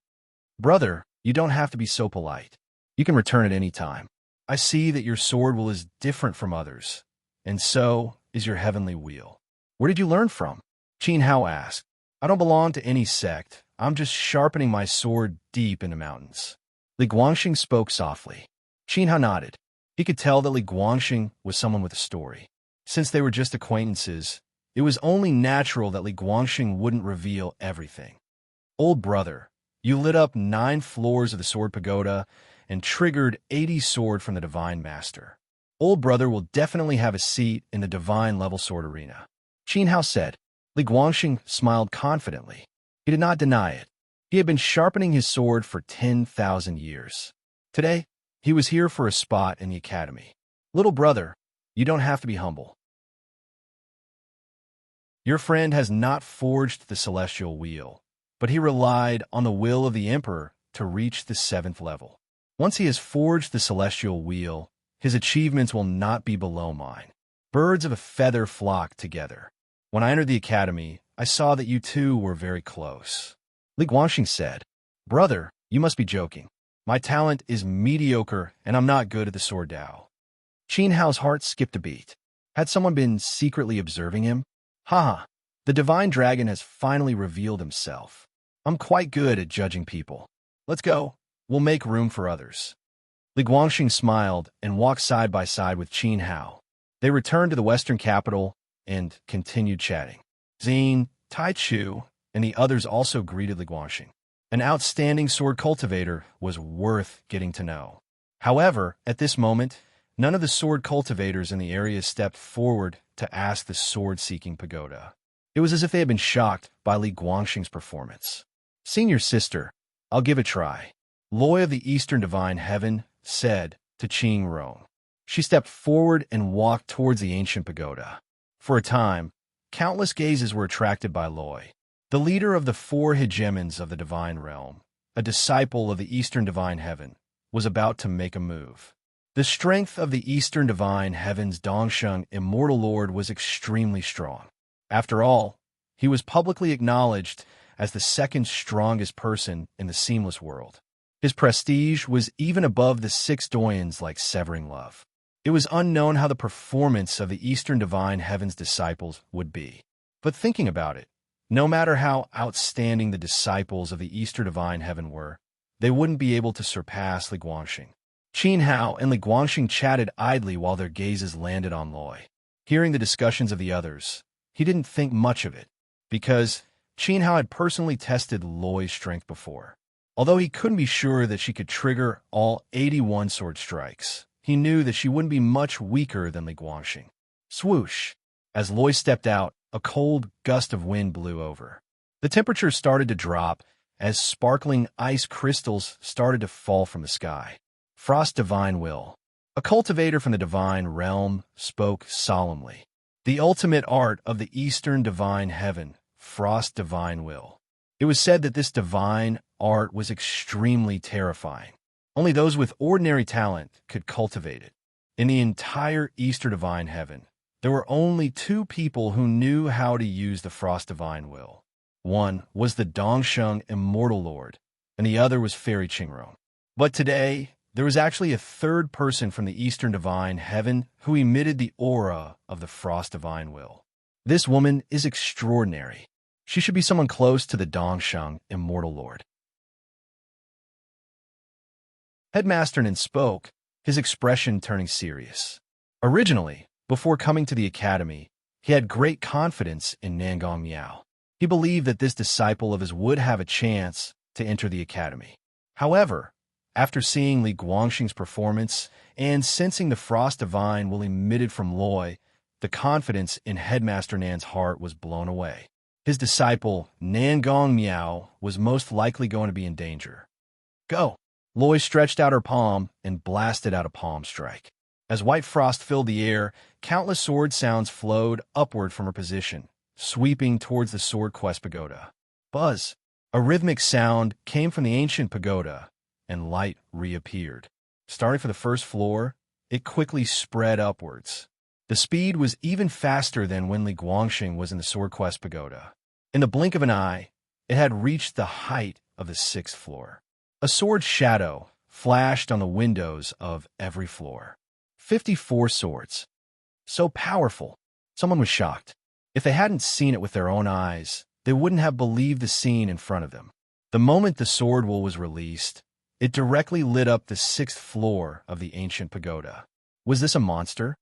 "Brother, you don't have to be so polite. You can return at any time. I see that your sword will is different from others, and so is your heavenly wheel. Where did you learn from?" Qin Hao asked. "I don't belong to any sect. I'm just sharpening my sword deep in the mountains." Li Guangxing spoke softly. Qin Hao nodded. He could tell that Li Guangxing was someone with a story. Since they were just acquaintances, it was only natural that Li Guangxing wouldn't reveal everything. "Old brother, you lit up 9 floors of the sword pagoda and triggered 80 sword from the Divine Master. Old brother will definitely have a seat in the divine level sword arena," Qin Hao said. Li Guangxing smiled confidently. He did not deny it. He had been sharpening his sword for 10,000 years. Today, he was here for a spot in the academy. "Little brother, you don't have to be humble. Your friend has not forged the celestial wheel, but he relied on the will of the Emperor to reach the 7th level. Once he has forged the celestial wheel, his achievements will not be below mine. Birds of a feather flock together. When I entered the academy, I saw that you two were very close. Li Guangxing said, Brother, you must be joking. My talent is mediocre, and I'm not good at the sword Dao. Qin Hao's heart skipped a beat. Had someone been secretly observing him? Haha, the divine dragon has finally revealed himself. I'm quite good at judging people. Let's go. We'll make room for others. Li Guangxing smiled and walked side by side with Qin Hao. They returned to the western capital and continued chatting. Xin, Tai Chu, and the others also greeted Li Guangxing. An outstanding sword cultivator was worth getting to know. However, at this moment, none of the sword cultivators in the area stepped forward to ask the sword-seeking pagoda. It was as if they had been shocked by Li Guangxing's performance. Senior sister, I'll give a try. Loi of the Eastern Divine Heaven said to Qing Rong. She stepped forward and walked towards the ancient pagoda. For a time, countless gazes were attracted by Loi. The leader of the 4 hegemons of the divine realm, a disciple of the Eastern Divine Heaven, was about to make a move. The strength of the Eastern Divine Heaven's Dongsheng Immortal Lord was extremely strong. After all, he was publicly acknowledged as the 2nd strongest person in the Seamless world. His prestige was even above the 6 doyens like Severing Love. It was unknown how the performance of the Eastern Divine Heaven's disciples would be. But thinking about it, no matter how outstanding the disciples of the Eastern Divine Heaven were, they wouldn't be able to surpass Li Guangxing. Qin Hao and Li Guangxing chatted idly while their gazes landed on Loi. Hearing the discussions of the others, he didn't think much of it, because Qin Hao had personally tested Loi's strength before. Although he couldn't be sure that she could trigger all 81 sword strikes, he knew that she wouldn't be much weaker than Li Guangxing. Swoosh! As Loi stepped out, a cold gust of wind blew over. The temperature started to drop as sparkling ice crystals started to fall from the sky. Frost Divine Will. A cultivator from the divine realm spoke solemnly. The ultimate art of the Eastern Divine Heaven, Frost Divine Will. It was said that this divine art was extremely terrifying. Only those with ordinary talent could cultivate it. In the entire Eastern Divine Heaven, there were only 2 people who knew how to use the Frost Divine Will. One was the Dongsheng Immortal Lord, and the other was Fairy Qingrong. But today, there was actually a 3rd person from the Eastern Divine Heaven who emitted the aura of the Frost Divine Will. This woman is extraordinary. She should be someone close to the Dongsheng Immortal Lord. Headmaster Nin spoke, his expression turning serious. Originally, before coming to the academy, he had great confidence in Nangong Miao. He believed that this disciple of his would have a chance to enter the academy. However, after seeing Li Guangxing's performance and sensing the Frost Divine Will emitted from Loi, the confidence in Headmaster Nan's heart was blown away. His disciple, Nangong Miao, was most likely going to be in danger. Go! Loi stretched out her palm and blasted out a palm strike. As white frost filled the air, countless sword sounds flowed upward from her position, sweeping towards the Sword Quest Pagoda. Buzz! A rhythmic sound came from the ancient pagoda, and light reappeared. Starting from the 1st floor, it quickly spread upwards. The speed was even faster than when Li Guangxing was in the Sword Quest Pagoda. In the blink of an eye, it had reached the height of the 6th floor. A sword shadow flashed on the windows of every floor. 54 swords. So powerful. Someone was shocked. If they hadn't seen it with their own eyes, they wouldn't have believed the scene in front of them. The moment the sword will was released, it directly lit up the 6th floor of the ancient pagoda. Was this a monster?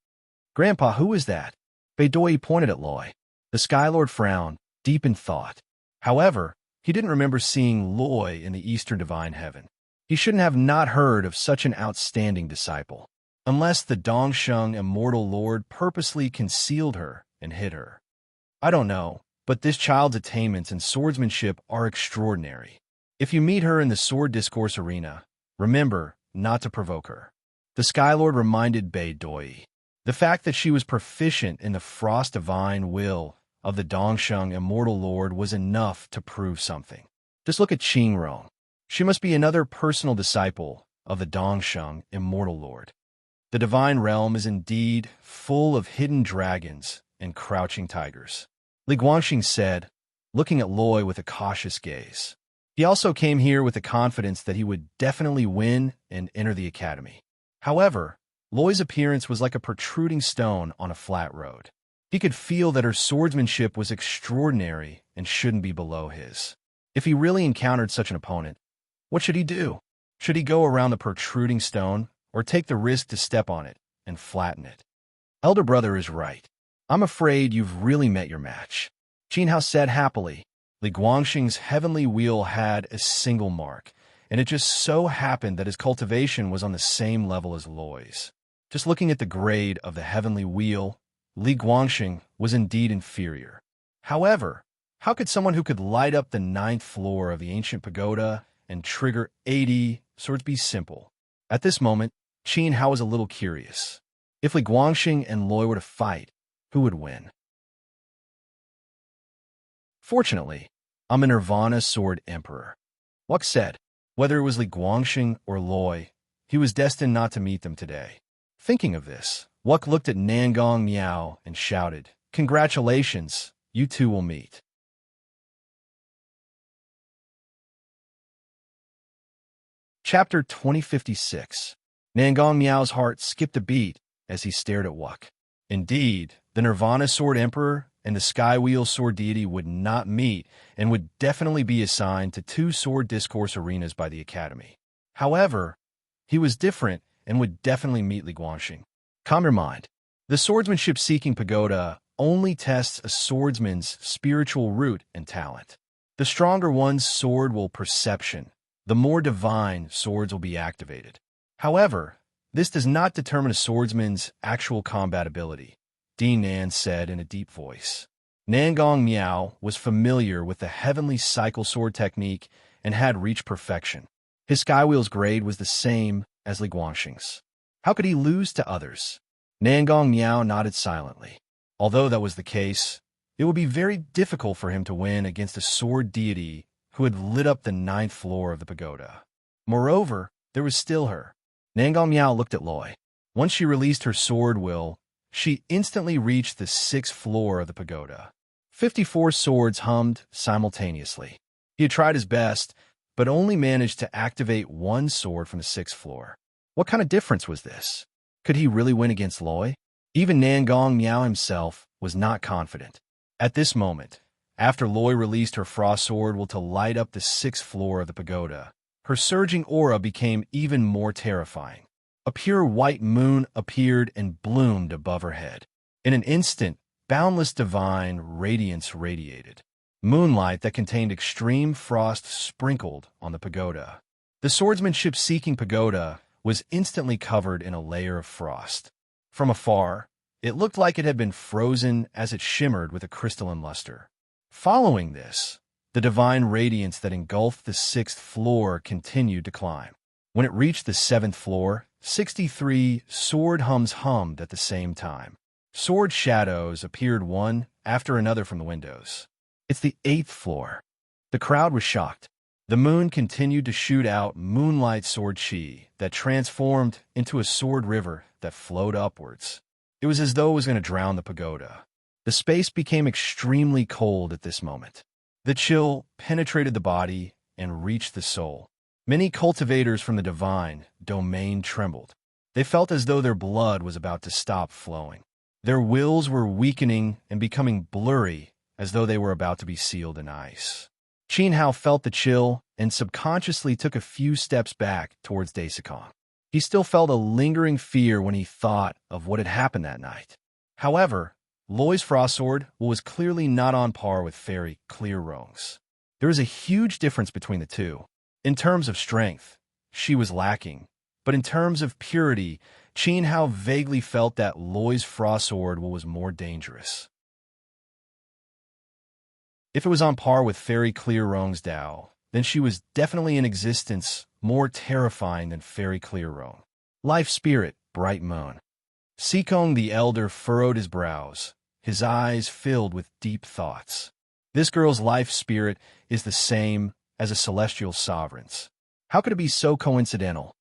Grandpa, who is that? Beidoi pointed at Loi. The Skylord frowned, deep in thought. However, he didn't remember seeing Loi in the Eastern Divine Heaven. He shouldn't have not heard of such an outstanding disciple, unless the Dongsheng Immortal Lord purposely concealed her and hid her. I don't know, but this child's attainments in swordsmanship are extraordinary. If you meet her in the Sword Discourse Arena, remember not to provoke her. The Skylord reminded Beidoi. The fact that she was proficient in the Frost Divine Will of the Dongsheng Immortal Lord was enough to prove something. Just look at Qingrong. She must be another personal disciple of the Dongsheng Immortal Lord. The divine realm is indeed full of hidden dragons and crouching tigers. Li Guangxing said, looking at Loi with a cautious gaze. He also came here with the confidence that he would definitely win and enter the academy. However, Loi's appearance was like a protruding stone on a flat road. He could feel that her swordsmanship was extraordinary and shouldn't be below his. If he really encountered such an opponent, what should he do? Should he go around the protruding stone or take the risk to step on it and flatten it? Elder brother is right. I'm afraid you've really met your match. Qin Hao said happily. Li Guangxing's heavenly wheel had a single mark, and it just so happened that his cultivation was on the same level as Loi's. Just looking at the grade of the heavenly wheel, Li Guangxing was indeed inferior. However, how could someone who could light up the 9th floor of the ancient pagoda and trigger 80 swords be simple? At this moment, Qin Hao was a little curious. If Li Guangxing and Loi were to fight, who would win? Fortunately, I'm a Nirvana Sword Emperor. Wuk said, whether it was Li Guangxing or Loi, he was destined not to meet them today. Thinking of this, Wuk looked at Nangong Miao and shouted, "Congratulations, you two will meet." Chapter 2056. Nangong Miao's heart skipped a beat as he stared at Wuk. Indeed, the Nirvana Sword Emperor and the Skywheel Sword Deity would not meet and would definitely be assigned to 2 sword discourse arenas by the Academy. However, he was different and would definitely meet Li Guangxing. Calm your mind. The swordsmanship-seeking pagoda only tests a swordsman's spiritual root and talent. The stronger one's sword will perception, the more divine swords will be activated. However, this does not determine a swordsman's actual combat ability, Dean Nan said in a deep voice. Nangong Miao was familiar with the heavenly cycle sword technique and had reached perfection. His Skywheel's grade was the same as Li Guangxing's. How could he lose to others? Nangong Miao nodded silently. Although that was the case, it would be very difficult for him to win against a sword deity who had lit up the 9th floor of the pagoda. Moreover, there was still her. Nangong Miao looked at Loi. Once she released her sword will, she instantly reached the 6th floor of the pagoda. 54 swords hummed simultaneously. He had tried his best, but only managed to activate 1 sword from the 6th floor. What kind of difference was this? Could he really win against Loi? Even Nangong Miao himself was not confident. At this moment, after Loi released her frost sword will to light up the 6th floor of the pagoda, her surging aura became even more terrifying. A pure white moon appeared and bloomed above her head. In an instant, boundless divine radiance radiated. Moonlight that contained extreme frost sprinkled on the pagoda. The swordsmanship-seeking pagoda was instantly covered in a layer of frost. From afar, it looked like it had been frozen as it shimmered with a crystalline luster. Following this, the divine radiance that engulfed the 6th floor continued to climb. When it reached the 7th floor, 63 sword hums hummed at the same time. Sword shadows appeared one after another from the windows. It's the 8th floor. The crowd was shocked. The moon continued to shoot out moonlight sword chi that transformed into a sword river that flowed upwards. It was as though it was going to drown the pagoda. The space became extremely cold at this moment. The chill penetrated the body and reached the soul. Many cultivators from the divine domain trembled. They felt as though their blood was about to stop flowing. Their wills were weakening and becoming blurry as though they were about to be sealed in ice. Qin Hao felt the chill and subconsciously took a few steps back towards Daisakong. He still felt a lingering fear when he thought of what had happened that night. However, Loi's frost sword was clearly not on par with Fairy Clear Rong's. There was a huge difference between the two. In terms of strength, she was lacking, but in terms of purity, Qin Hao vaguely felt that Loi's frost sword was more dangerous. If it was on par with Fairy Clear Rong's Dao, then she was definitely in existence more terrifying than Fairy Clear Rong. Life Spirit, Bright Moon. Sikong the Elder furrowed his brows, his eyes filled with deep thoughts. This girl's life spirit is the same as a celestial sovereign's. How could it be so coincidental?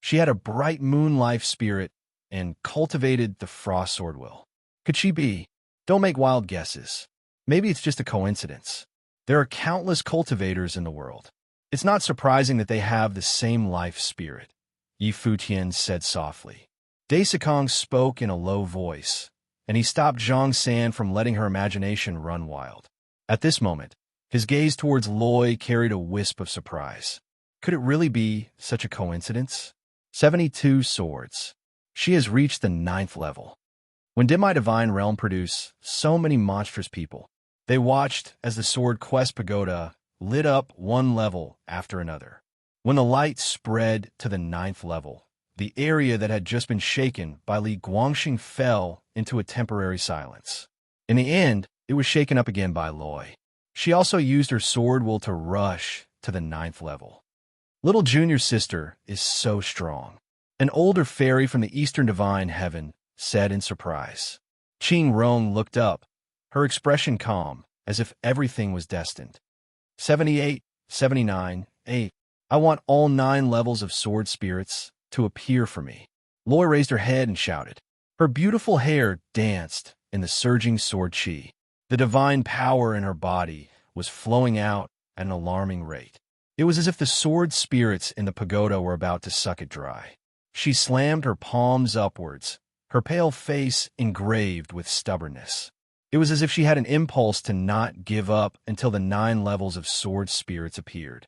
She had a bright moon life spirit and cultivated the frost sword will. Could she be? Don't make wild guesses. Maybe it's just a coincidence. There are countless cultivators in the world. It's not surprising that they have the same life spirit, Yi Futian said softly. Daisakong spoke in a low voice, and he stopped Zhang San from letting her imagination run wild. At this moment, his gaze towards Loi carried a wisp of surprise. Could it really be such a coincidence? 72 swords. She has reached the 9th level. When did my divine realm produce so many monstrous people? They watched as the Sword Quest Pagoda lit up one level after another. When the light spread to the 9th level, the area that had just been shaken by Li Guangxing fell into a temporary silence. In the end, it was shaken up again by Loi. She also used her sword will to rush to the 9th level. Little junior sister is so strong. An older fairy from the Eastern Divine Heaven said in surprise. Qing Rong looked up, her expression calm, as if everything was destined. 78, 79, 8. I want all 9 levels of sword spirits to appear for me. Loi raised her head and shouted. Her beautiful hair danced in the surging sword chi. The divine power in her body was flowing out at an alarming rate. It was as if the sword spirits in the pagoda were about to suck it dry. She slammed her palms upwards, her pale face engraved with stubbornness. It was as if she had an impulse to not give up until the 9 levels of sword spirits appeared.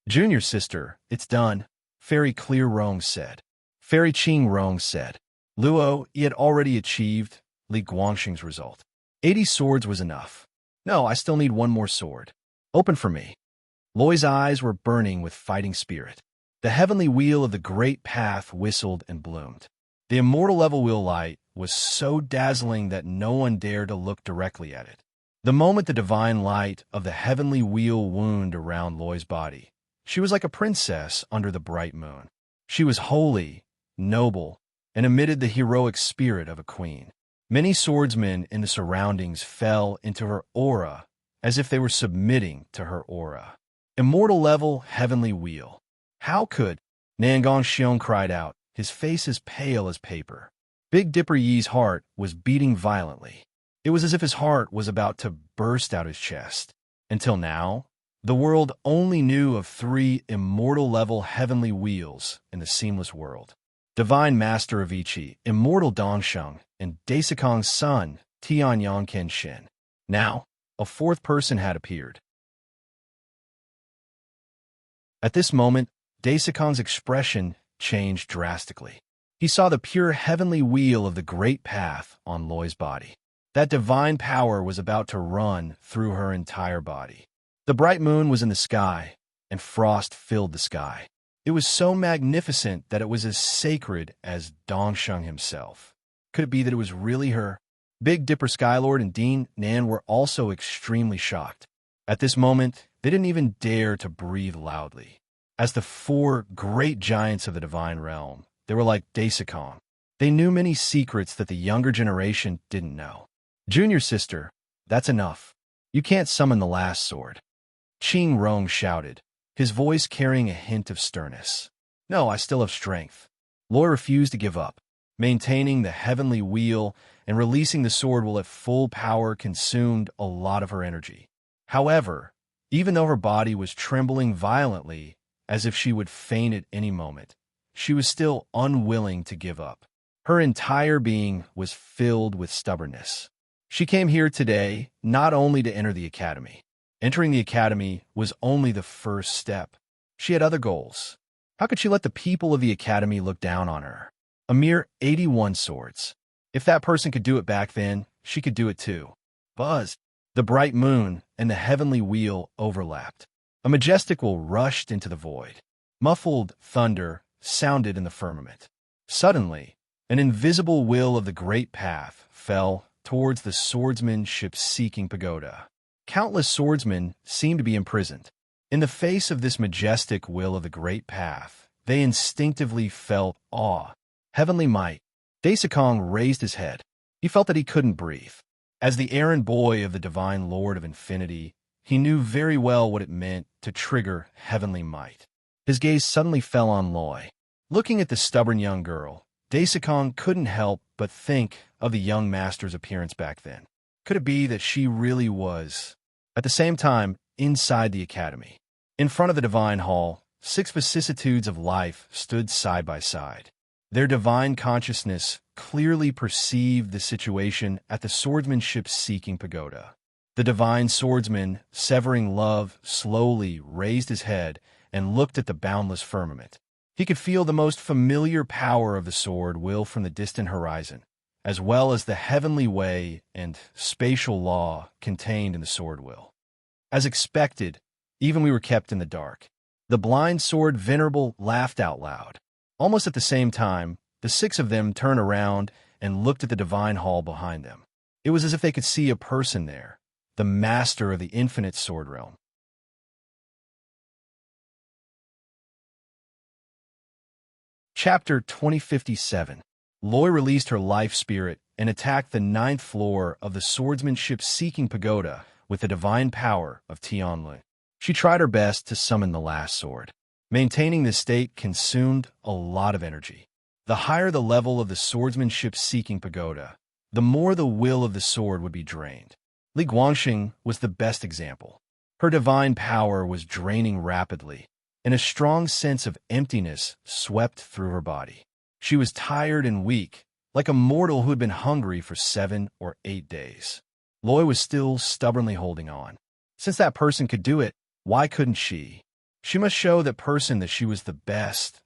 Junior sister, it's done, Fairy Clear Rong said. Fairy Qing Rong said. Luo, he had already achieved Li Guangxing's result. 80 swords was enough. No, I still need one more sword. Open for me. Loi's eyes were burning with fighting spirit. The heavenly wheel of the great path whistled and bloomed. The immortal level wheel light was so dazzling that no one dared to look directly at it. The moment the divine light of the heavenly wheel wound around Loi's body, she was like a princess under the bright moon. She was holy, noble, and emitted the heroic spirit of a queen. Many swordsmen in the surroundings fell into her aura as if they were submitting to her aura. Immortal level heavenly wheel. How could? Nangong Xiong cried out, his face as pale as paper. Big Dipper Yi's heart was beating violently. It was as if his heart was about to burst out his chest. Until now, the world only knew of 3 immortal-level heavenly wheels in the seamless world. Divine Master of Ichi, Immortal Dongsheng, and Daisakong's son, Tianyang Kenshin. Now, a 4th person had appeared. At this moment, Daisakong's expression changed drastically. He saw the pure heavenly wheel of the great path on Loi's body. That divine power was about to run through her entire body. The bright moon was in the sky, and frost filled the sky. It was so magnificent that it was as sacred as Dongsheng himself. Could it be that it was really her? Big Dipper Skylord and Dean Nan were also extremely shocked. At this moment, they didn't even dare to breathe loudly. As the 4 great giants of the divine realm, they were like Daisakong. They knew many secrets that the younger generation didn't know. Junior sister, that's enough. You can't summon the last sword. Qing Rong shouted, his voice carrying a hint of sternness. No, I still have strength. Loi refused to give up. Maintaining the heavenly wheel and releasing the sword will at full power consumed a lot of her energy. However, even though her body was trembling violently, as if she would faint at any moment, she was still unwilling to give up. Her entire being was filled with stubbornness. She came here today not only to enter the academy. Entering the academy was only the first step. She had other goals. How could she let the people of the academy look down on her? A mere 81 swords. If that person could do it back then, she could do it too. Buzz. The bright moon and the heavenly wheel overlapped. A majestic will rushed into the void. Muffled thunder sounded in the firmament. Suddenly, an invisible will of the great path fell towards the swordsmanship-seeking pagoda. Countless swordsmen seemed to be imprisoned. In the face of this majestic will of the great path, they instinctively felt awe. Heavenly might. Daisakong raised his head. He felt that he couldn't breathe. As the errand boy of the Divine Lord of Infinity, he knew very well what it meant to trigger heavenly might. His gaze suddenly fell on Loy. Looking at the stubborn young girl, Daisakong couldn't help but think of the young master's appearance back then. Could it be that she really was? At the same time, inside the academy, in front of the divine hall, 6 vicissitudes of life stood side by side. Their divine consciousness clearly perceived the situation at the swordsmanship-seeking pagoda. The divine swordsman, severing love, slowly raised his head and looked at the boundless firmament. He could feel the most familiar power of the sword will from the distant horizon, as well as the heavenly way and spatial law contained in the sword will. As expected, even we were kept in the dark. The blind sword venerable laughed out loud. Almost at the same time, the 6 of them turned around and looked at the divine hall behind them. It was as if they could see a person there, the master of the infinite sword realm. Chapter 2057. Loy released her life spirit and attacked the 9th floor of the swordsmanship-seeking pagoda with the divine power of Tianlun. She tried her best to summon the last sword. Maintaining this state consumed a lot of energy. The higher the level of the swordsmanship-seeking pagoda, the more the will of the sword would be drained. Li Guangxing was the best example. Her divine power was draining rapidly, and a strong sense of emptiness swept through her body. She was tired and weak, like a mortal who had been hungry for 7 or 8 days. Loy was still stubbornly holding on. Since that person could do it, why couldn't she? She must show that person that she was the best,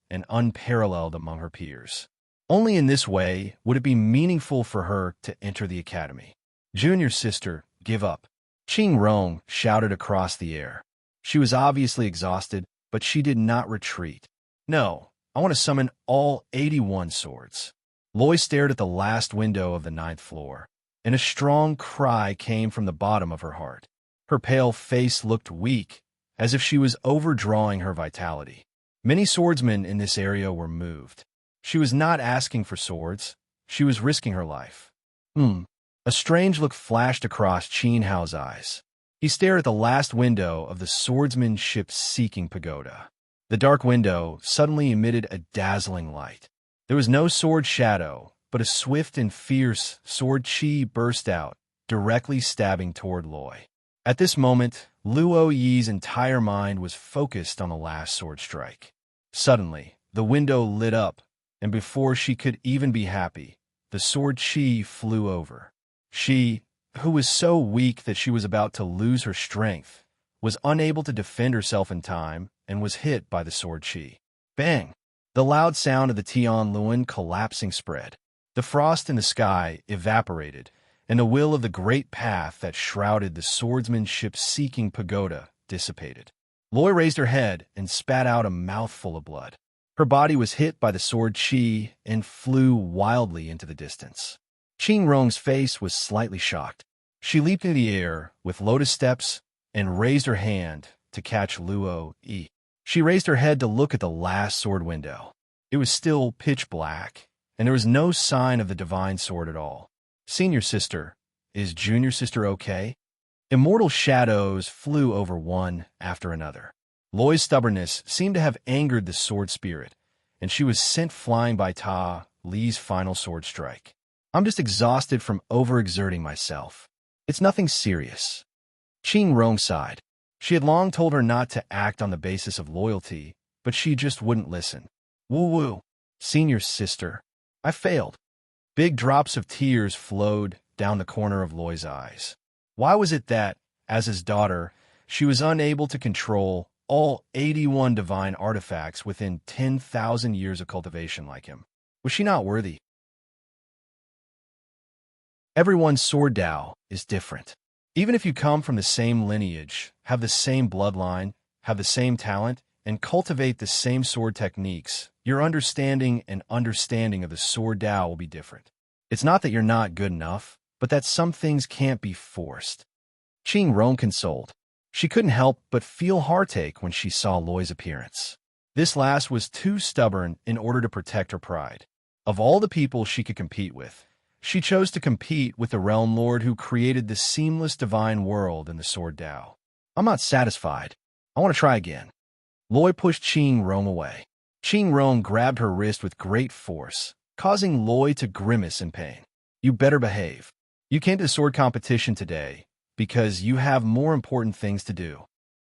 and unparalleled among her peers. Only in this way would it be meaningful for her to enter the academy. Junior sister, give up. Qing Rong shouted across the air. She was obviously exhausted, but she did not retreat. No, I want to summon all 81 swords. Loy stared at the last window of the 9th floor, and a strong cry came from the bottom of her heart. Her pale face looked weak, as if she was overdrawing her vitality. Many swordsmen in this area were moved. She was not asking for swords. She was risking her life. A strange look flashed across Qin Hao's eyes. He stared at the last window of the swordsmanship-seeking pagoda. The dark window suddenly emitted a dazzling light. There was no sword shadow, but a swift and fierce sword chi burst out, directly stabbing toward Loy. At this moment, Luo Yi's entire mind was focused on the last sword strike. Suddenly, the window lit up, and before she could even be happy, the sword chi flew over. She, who was so weak that she was about to lose her strength, was unable to defend herself in time and was hit by the sword chi. Bang! The loud sound of the Tianlun collapsing spread. The frost in the sky evaporated, and the will of the great path that shrouded the swordsmanship-seeking pagoda dissipated. Loy raised her head and spat out a mouthful of blood. Her body was hit by the sword chi and flew wildly into the distance. Qing Rong's face was slightly shocked. She leaped into the air with lotus steps and raised her hand to catch Luo Yi. She raised her head to look at the last sword window. It was still pitch black, and there was no sign of the divine sword at all. Senior sister, is junior sister okay? Immortal shadows flew over one after another. Loy's stubbornness seemed to have angered the sword spirit, and she was sent flying by Ta Li's final sword strike. I'm just exhausted from overexerting myself. It's nothing serious. Qing Rong sighed. She had long told her not to act on the basis of loyalty, but she just wouldn't listen. Woo-woo, senior sister. I failed. Big drops of tears flowed down the corner of Loy's eyes. Why was it that, as his daughter, she was unable to control all 81 divine artifacts within 10,000 years of cultivation like him? Was she not worthy? Everyone's sword Tao is different. Even if you come from the same lineage, have the same bloodline, have the same talent, and cultivate the same sword techniques, your understanding of the sword Tao will be different. It's not that you're not good enough, but that some things can't be forced. Qing Rong consoled. She couldn't help but feel heartache when she saw Loy's appearance. This lass was too stubborn in order to protect her pride. Of all the people she could compete with, She chose to compete with the Realm Lord who created the seamless divine world in the Sword Tao. I'm not satisfied. I want to try again. Loi pushed Qing Rong away. Qing Rong grabbed her wrist with great force, causing Loi to grimace in pain. You better behave. You came to the sword competition today because you have more important things to do.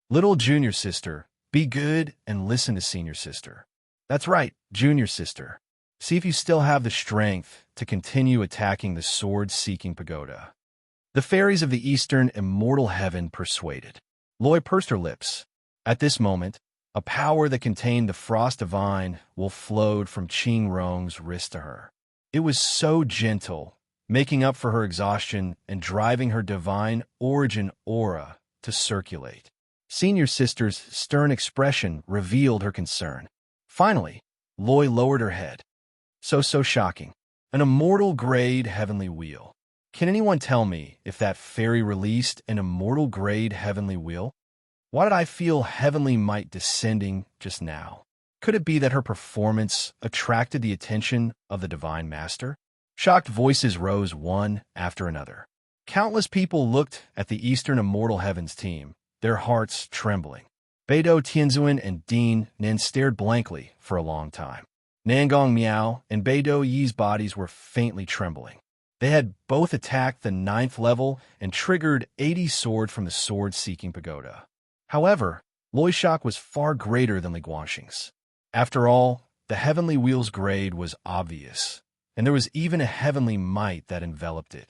Little junior sister, be good and listen to senior sister. That's right, junior sister. See if you still have the strength to continue attacking the sword-seeking pagoda. The fairies of the eastern immortal heaven persuaded. Loi pursed her lips. At this moment, a power that contained the frost divine will flowed from Qing Rong's wrist to her. It was so gentle, making up for her exhaustion and driving her divine origin aura to circulate. Senior sister's stern expression revealed her concern. Finally, Loi lowered her head. So shocking. An immortal grade heavenly wheel. Can anyone tell me if that fairy released an immortal grade heavenly wheel? Why did I feel heavenly might descending just now? Could it be that her performance attracted the attention of the Divine Master? Shocked voices rose one after another. Countless people looked at the Eastern Immortal Heavens team, their hearts trembling. Beidou Tianzuan and Dean Nin stared blankly for a long time. Nangong Miao and Beidou Yi's bodies were faintly trembling. They had both attacked the 9th level and triggered 80 sword from the sword-seeking pagoda. However, Loi's shock was far greater than Li Guangxing's. After all, the heavenly wheel's grade was obvious, and there was even a heavenly might that enveloped it.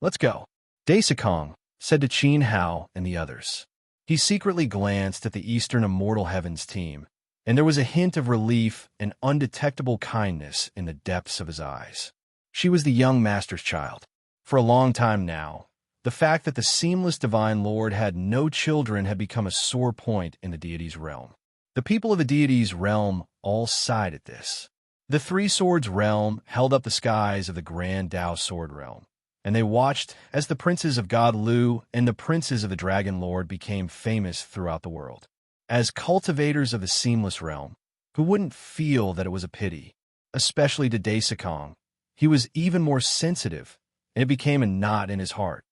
Let's go. Daisakong said to Qin Hao and the others. He secretly glanced at the Eastern Immortal Heavens team, and there was a hint of relief and undetectable kindness in the depths of his eyes. She was the young master's child. For a long time now, the fact that the seamless Divine Lord had no children had become a sore point in the deity's realm. The people of the deity's realm all sighed at this. The Three Swords realm held up the skies of the Grand Tao Sword realm, and they watched as the princes of God Lu and the princes of the Dragon Lord became famous throughout the world. As cultivators of the seamless realm, who wouldn't feel that it was a pity, especially to Daisakong, he was even more sensitive, and it became a knot in his heart.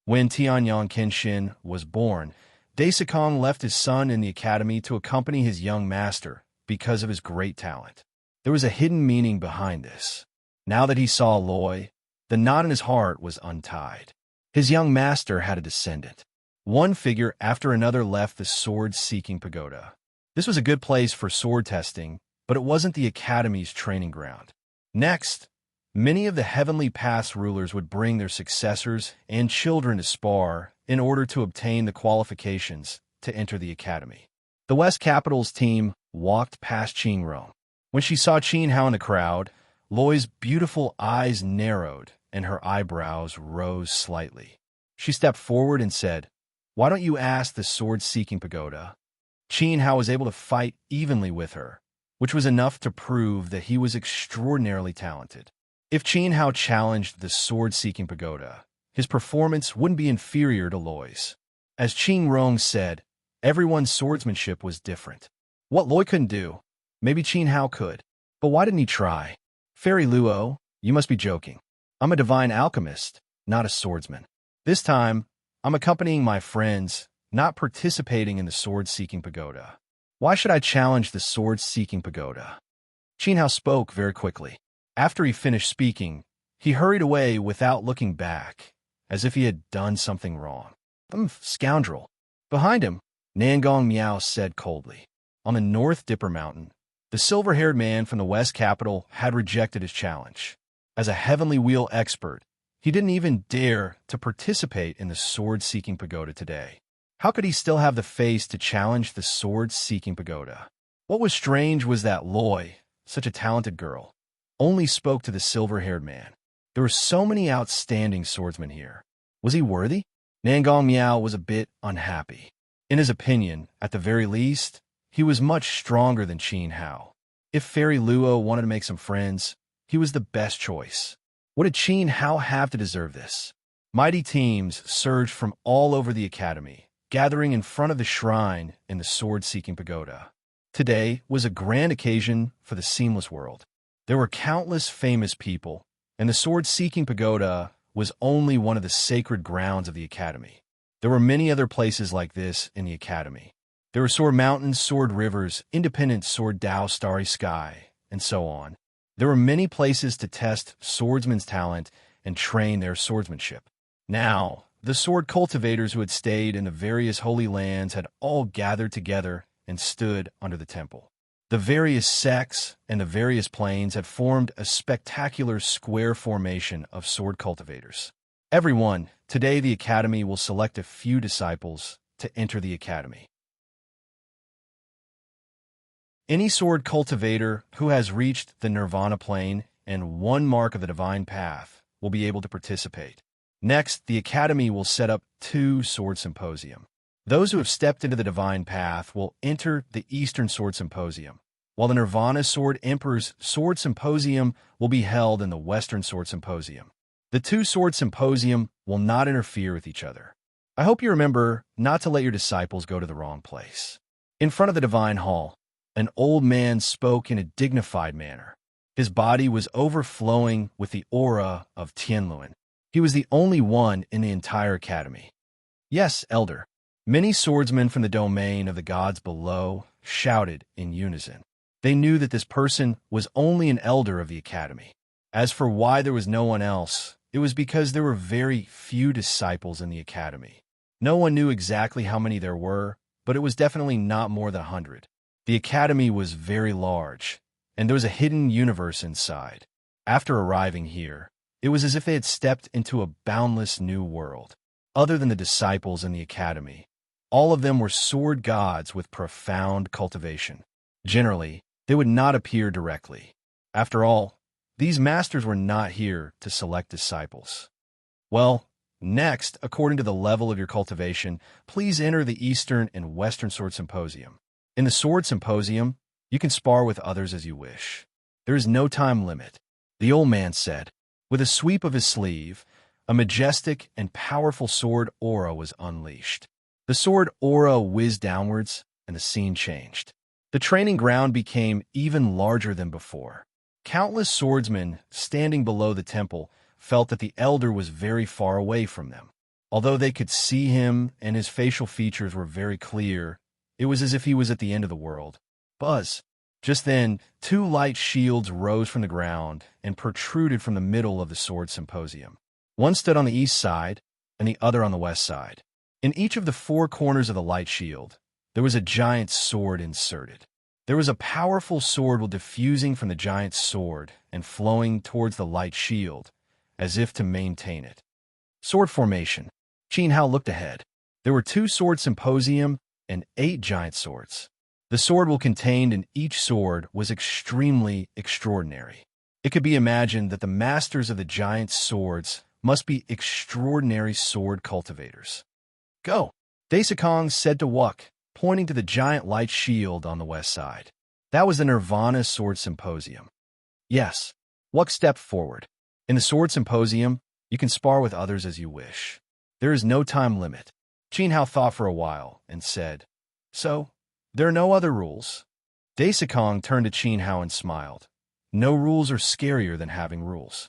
When Tianyang Kenshin was born, Daisakong left his son in the academy to accompany his young master because of his great talent. There was a hidden meaning behind this. Now that he saw Loi, the knot in his heart was untied. His young master had a descendant. One figure after another left the sword-seeking pagoda. This was a good place for sword testing, but it wasn't the academy's training ground. Next, many of the heavenly paths rulers would bring their successors and children to spar in order to obtain the qualifications to enter the academy. The West Capital's team walked past Qing Rong. When she saw Qin Hao in the crowd, Loi's beautiful eyes narrowed and her eyebrows rose slightly. She stepped forward and said, "Why don't you ask the sword-seeking pagoda?" Qin Hao was able to fight evenly with her, which was enough to prove that he was extraordinarily talented. If Qin Hao challenged the sword-seeking pagoda, his performance wouldn't be inferior to Loi's. As Qing Rong said, everyone's swordsmanship was different. What Loi couldn't do, maybe Qin Hao could. But why didn't he try? Fairy Luo, you must be joking. I'm a divine alchemist, not a swordsman. This time, I'm accompanying my friends, not participating in the sword-seeking pagoda. Why should I challenge the sword-seeking pagoda? Qin Hao spoke very quickly. After he finished speaking, he hurried away without looking back, as if he had done something wrong. Scoundrel. Behind him, Nangong Miao said coldly. On the North Dipper Mountain, the silver-haired man from the West Capital had rejected his challenge. As a heavenly wheel expert, he didn't even dare to participate in the sword-seeking pagoda today. How could he still have the face to challenge the sword-seeking pagoda? What was strange was that Loi, such a talented girl, only spoke to the silver-haired man. There were so many outstanding swordsmen here. Was he worthy? Nangong Miao was a bit unhappy. In his opinion, at the very least, he was much stronger than Qin Hao. If Fairy Luo wanted to make some friends, he was the best choice. What did Qin Hao have to deserve this? Mighty teams surged from all over the academy, gathering in front of the shrine in the sword-seeking pagoda. Today was a grand occasion for the seamless world. There were countless famous people, and the sword-seeking pagoda was only one of the sacred grounds of the academy. There were many other places like this in the academy. There were sword mountains, sword rivers, independent sword Tao, starry sky, and so on. There were many places to test swordsmen's talent and train their swordsmanship. Now, the sword cultivators who had stayed in the various holy lands had all gathered together and stood under the temple. The various sects and the various planes had formed a spectacular square formation of sword cultivators. Everyone, today the academy will select a few disciples to enter the academy. Any sword cultivator who has reached the nirvana plane and one mark of the divine path will be able to participate. Next, the academy will set up 2 sword symposium. Those who have stepped into the divine path will enter the Eastern Sword Symposium, while the Nirvana Sword Emperor's Sword Symposium will be held in the Western Sword Symposium. The 2 Sword Symposium will not interfere with each other. I hope you remember not to let your disciples go to the wrong place. In front of the divine hall, an old man spoke in a dignified manner. His body was overflowing with the aura of Tianluan. He was the only one in the entire academy. Yes, elder. Many swordsmen from the domain of the gods below shouted in unison. They knew that this person was only an elder of the academy. As for why there was no one else, it was because there were very few disciples in the academy. No one knew exactly how many there were, but it was definitely not more than 100. The academy was very large, and there was a hidden universe inside. After arriving here, it was as if they had stepped into a boundless new world. Other than the disciples in the academy, all of them were sword gods with profound cultivation. Generally, they would not appear directly. After all, these masters were not here to select disciples. Well, next, according to the level of your cultivation, please enter the Eastern and Western Sword Symposium. In the Sword Symposium, you can spar with others as you wish. There is no time limit, the old man said. With a sweep of his sleeve, a majestic and powerful sword aura was unleashed. The sword aura whizzed downwards, and the scene changed. The training ground became even larger than before. Countless swordsmen standing below the temple felt that the elder was very far away from them. Although they could see him and his facial features were very clear, it was as if he was at the end of the world. Buzz! Just then, 2 light shields rose from the ground and protruded from the middle of the sword symposium. One stood on the east side, and the other on the west side. In each of the 4 corners of the light shield, there was a giant sword inserted. There was a powerful sword diffusing from the giant sword and flowing towards the light shield, as if to maintain it. Sword formation. Qin Hao looked ahead. There were 2 sword symposium and 8 giant swords. The sword contained in each sword was extremely extraordinary. It could be imagined that the masters of the giant swords must be extraordinary sword cultivators. Go, Daisakong said to Wuk, pointing to the giant light shield on the west side. That was the Nirvana Sword Symposium. Yes, Wuk stepped forward. In the Sword Symposium, you can spar with others as you wish. There is no time limit. Qin Hao thought for a while and said, So, there are no other rules? Daisakong turned to Qin Hao and smiled. No rules are scarier than having rules.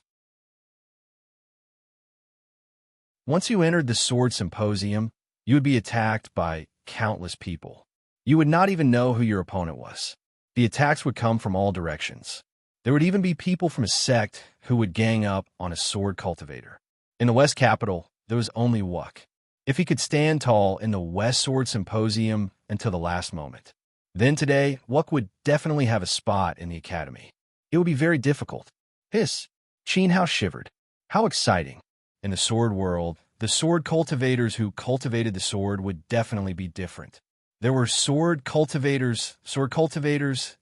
Once you entered the Sword Symposium, you would be attacked by countless people. You would not even know who your opponent was. The attacks would come from all directions. There would even be people from a sect who would gang up on a sword cultivator. In the West Capital, there was only Wuk. If he could stand tall in the West Sword Symposium until the last moment, then today, Wuk would definitely have a spot in the academy. It would be very difficult. Hiss! Qin Hao shivered. How exciting! In the sword world, the sword cultivators who cultivated the sword would definitely be different. There were sword cultivators,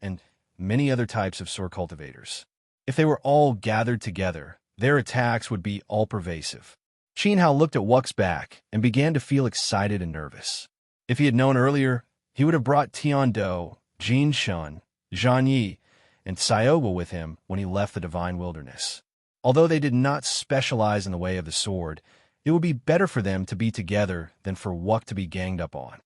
and many other types of sword cultivators. If they were all gathered together, their attacks would be all-pervasive. Qin Hao looked at Wuk's back and began to feel excited and nervous. If he had known earlier, he would have brought Tian Do, Jin Shun, Zhang Yi, and Xiaogu with him when he left the Divine Wilderness. Although they did not specialize in the way of the sword, it would be better for them to be together than for Wuk to be ganged up on.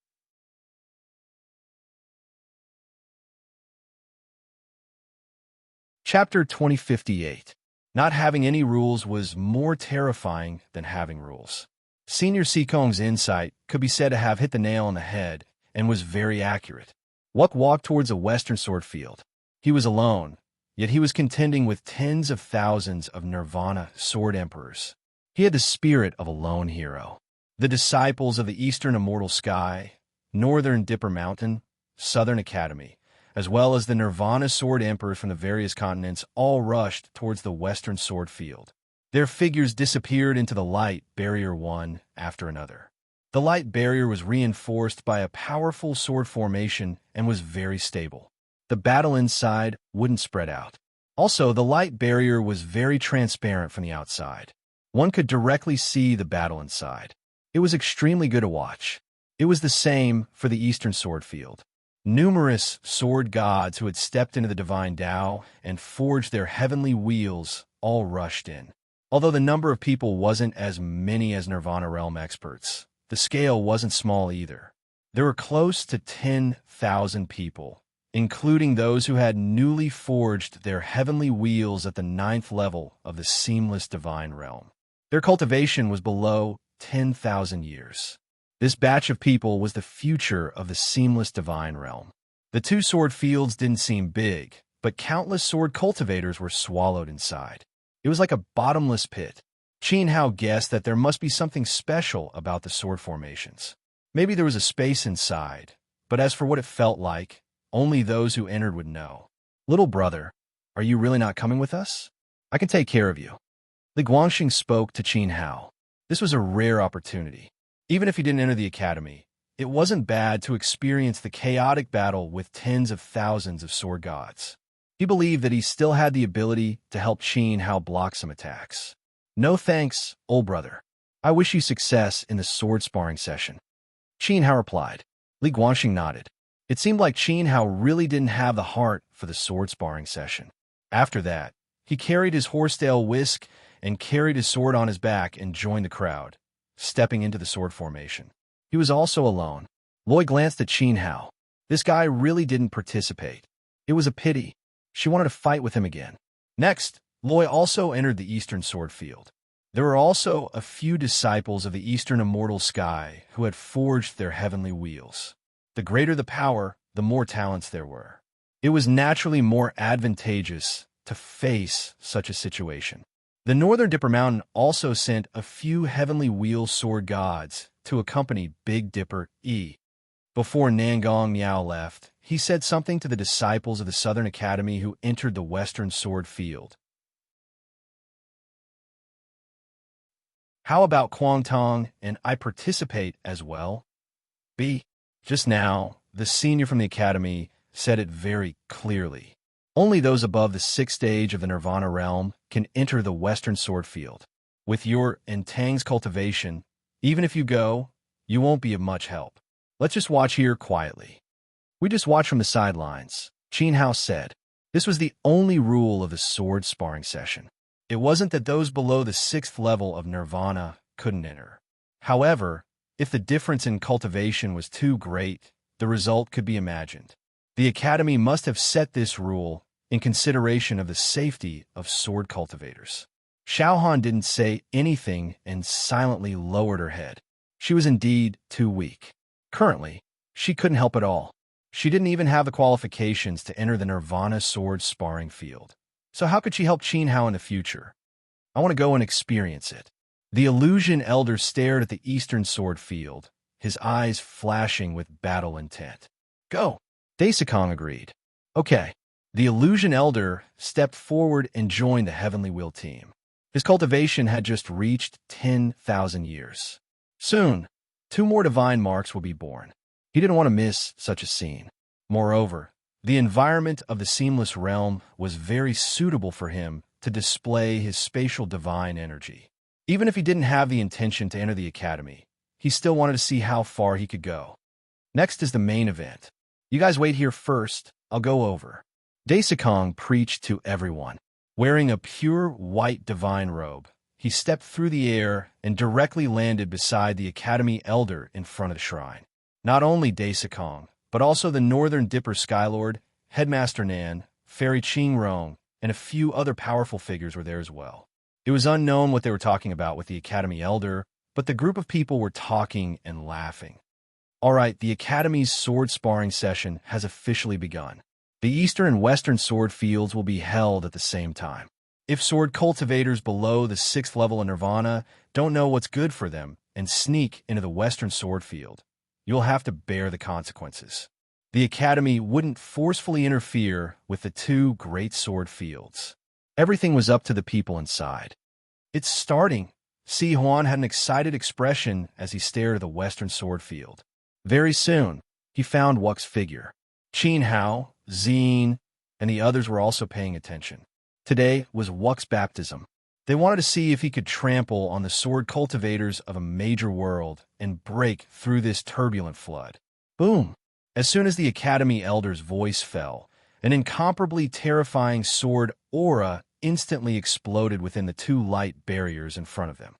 Chapter 2058. Not having any rules was more terrifying than having rules. Senior Seekong's insight could be said to have hit the nail on the head and was very accurate. Wuk walked towards a western sword field. He was alone, yet he was contending with tens of thousands of Nirvana sword emperors. He had the spirit of a lone hero. The disciples of the Eastern Immortal Sky, Northern Dipper Mountain, Southern Academy, as well as the Nirvana sword emperors from the various continents all rushed towards the western sword field. Their figures disappeared into the light barrier one after another. The light barrier was reinforced by a powerful sword formation and was very stable. The battle inside wouldn't spread out. Also, the light barrier was very transparent from the outside. One could directly see the battle inside. It was extremely good to watch. It was the same for the Eastern Sword Field. Numerous sword gods who had stepped into the divine Tao and forged their heavenly wheels all rushed in. Although the number of people wasn't as many as Nirvana Realm experts, the scale wasn't small either. There were close to 10,000 people, including those who had newly forged their heavenly wheels at the 9th level of the seamless divine realm. Their cultivation was below 10,000 years. This batch of people was the future of the seamless divine realm. The two sword fields didn't seem big, but countless sword cultivators were swallowed inside. It was like a bottomless pit. Qin Hao guessed that there must be something special about the sword formations. Maybe there was a space inside, but as for what it felt like, only those who entered would know. Little brother, are you really not coming with us? I can take care of you. Li Guangxing spoke to Qin Hao. This was a rare opportunity. Even if he didn't enter the academy, it wasn't bad to experience the chaotic battle with tens of thousands of sword gods. He believed that he still had the ability to help Qin Hao block some attacks. No thanks, old brother. I wish you success in the sword sparring session. Qin Hao replied. Li Guangxing nodded. It seemed like Qin Hao really didn't have the heart for the sword sparring session. After that, he carried his horsetail whisk and carried his sword on his back and joined the crowd, stepping into the sword formation. He was also alone. Loi glanced at Qin Hao. This guy really didn't participate. It was a pity. She wanted to fight with him again. Next, Loi also entered the Eastern Sword Field. There were also a few disciples of the Eastern Immortal Sky who had forged their heavenly wheels. The greater the power, the more talents there were. It was naturally more advantageous to face such a situation. The Northern Dipper Mountain also sent a few heavenly wheel sword gods to accompany Big Dipper E. Before Nangong Miao left, he said something to the disciples of the Southern Academy who entered the Western Sword Field. How about Kuang Tong and I participate as well? B. Just now, the senior from the Academy said it very clearly. Only those above the 6th stage of the Nirvana realm can enter the Western Sword Field. With your and Tang's cultivation, even if you go, you won't be of much help. Let's just watch here quietly. We just watch from the sidelines, Qin Hao said. This was the only rule of the sword sparring session. It wasn't that those below the 6th level of Nirvana couldn't enter. However, if the difference in cultivation was too great, the result could be imagined. The Academy must have set this rule in consideration of the safety of sword cultivators. Xiaohan didn't say anything and silently lowered her head. She was indeed too weak. Currently, she couldn't help at all. She didn't even have the qualifications to enter the Nirvana sword sparring field. So how could she help Qin Hao in the future? I want to go and experience it. The illusion elder stared at the Eastern sword field, his eyes flashing with battle intent. Go! Daisakong agreed. Okay. The illusion elder stepped forward and joined the Heavenly Will team. His cultivation had just reached 10,000 years. Soon, 2 more divine marks will be born. He didn't want to miss such a scene. Moreover, the environment of the Seamless Realm was very suitable for him to display his spatial divine energy. Even if he didn't have the intention to enter the Academy, he still wanted to see how far he could go. Next is the main event. You guys wait here first, I'll go over. Daisakong preached to everyone. Wearing a pure white divine robe, he stepped through the air and directly landed beside the Academy Elder in front of the shrine. Not only Daisakong, but also the Northern Dipper Skylord, Headmaster Nan, Fairy Qingrong, and a few other powerful figures were there as well. It was unknown what they were talking about with the Academy Elder, but the group of people were talking and laughing. All right, the Academy's sword sparring session has officially begun. The Eastern and Western sword fields will be held at the same time. If sword cultivators below the 6th level of Nirvana don't know what's good for them and sneak into the Western sword field, you'll have to bear the consequences. The Academy wouldn't forcefully interfere with the two great sword fields. Everything was up to the people inside. It's starting. Si Huan had an excited expression as he stared at the Western sword field. Very soon, he found Wuck's figure. Qin Hao, Zine, and the others were also paying attention. Today was Wuck's baptism. They wanted to see if he could trample on the sword cultivators of a major world and break through this turbulent flood. Boom! As soon as the Academy Elder's voice fell, an incomparably terrifying sword aura instantly exploded within the two light barriers in front of them.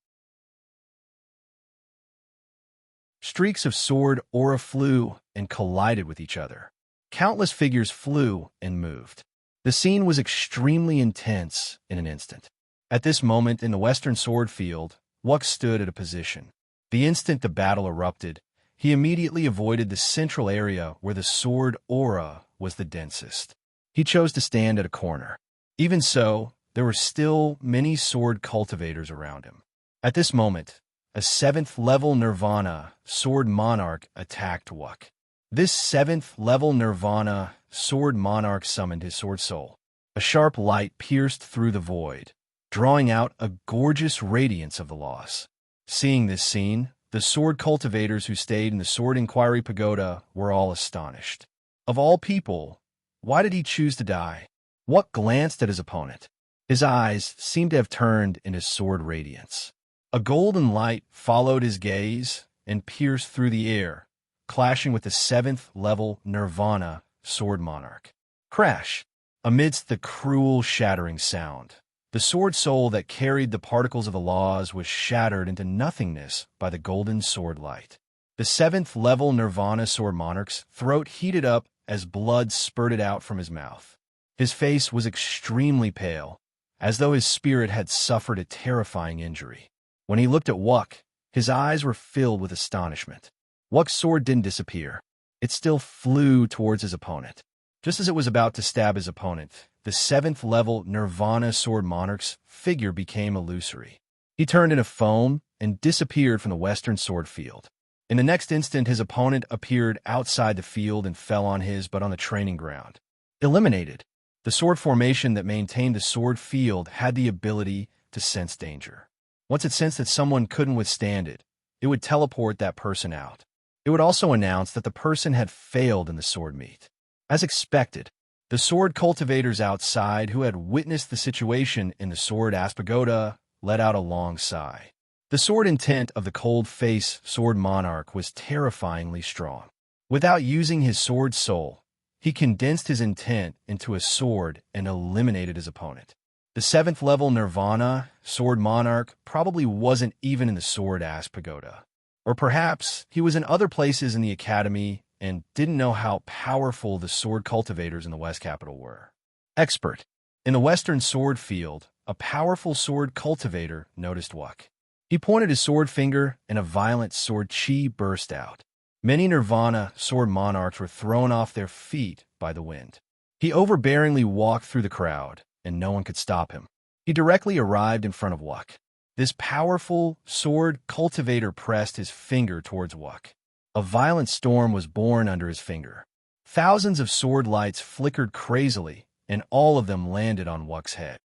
Streaks of sword aura flew and collided with each other. Countless figures flew and moved. The scene was extremely intense in an instant. At this moment in the Western sword field, Wuck stood at a position. The instant the battle erupted, he immediately avoided the central area where the sword aura was the densest. He chose to stand at a corner. Even so, there were still many sword cultivators around him. At this moment, a 7th level Nirvana sword Monarch attacked Wuck. This 7th level Nirvana sword Monarch summoned his sword soul. A sharp light pierced through the void, drawing out a gorgeous radiance of the loss. Seeing this scene, the sword cultivators who stayed in the Sword Inquiry Pagoda were all astonished. Of all people, why did he choose to die? Wuck glanced at his opponent. His eyes seemed to have turned into sword radiance. A golden light followed his gaze and pierced through the air, clashing with the 7th level Nirvana sword Monarch. Crash! Amidst the cruel shattering sound, the sword soul that carried the particles of the laws was shattered into nothingness by the golden sword light. The 7th level Nirvana sword Monarch's throat heated up as blood spurted out from his mouth. His face was extremely pale, as though his spirit had suffered a terrifying injury. When he looked at Wuck, his eyes were filled with astonishment. Wuck's sword didn't disappear. It still flew towards his opponent. Just as it was about to stab his opponent, the 7th level Nirvana sword Monarch's figure became illusory. He turned into foam and disappeared from the Western sword field. In the next instant, his opponent appeared outside the field and fell on his but on the training ground. Eliminated. The sword formation that maintained the sword field had the ability to sense danger. Once it sensed that someone couldn't withstand it, it would teleport that person out. It would also announce that the person had failed in the sword meet. As expected, the sword cultivators outside who had witnessed the situation in the sword Pagoda let out a long sigh. The sword intent of the cold-face sword Monarch was terrifyingly strong. Without using his sword soul, he condensed his intent into a sword and eliminated his opponent. The 7th level Nirvana sword Monarch probably wasn't even in the sword Pagoda. Or perhaps he was in other places in the Academy and didn't know how powerful the sword cultivators in the West Capital were. Expert. In the Western sword field, a powerful sword cultivator noticed Wuck. He pointed his sword finger and a violent sword chi burst out. Many Nirvana sword Monarchs were thrown off their feet by the wind. He overbearingly walked through the crowd, and no one could stop him. He directly arrived in front of Wuck. This powerful sword cultivator pressed his finger towards Wuck. A violent storm was born under his finger. Thousands of sword lights flickered crazily, and all of them landed on Wuck's head.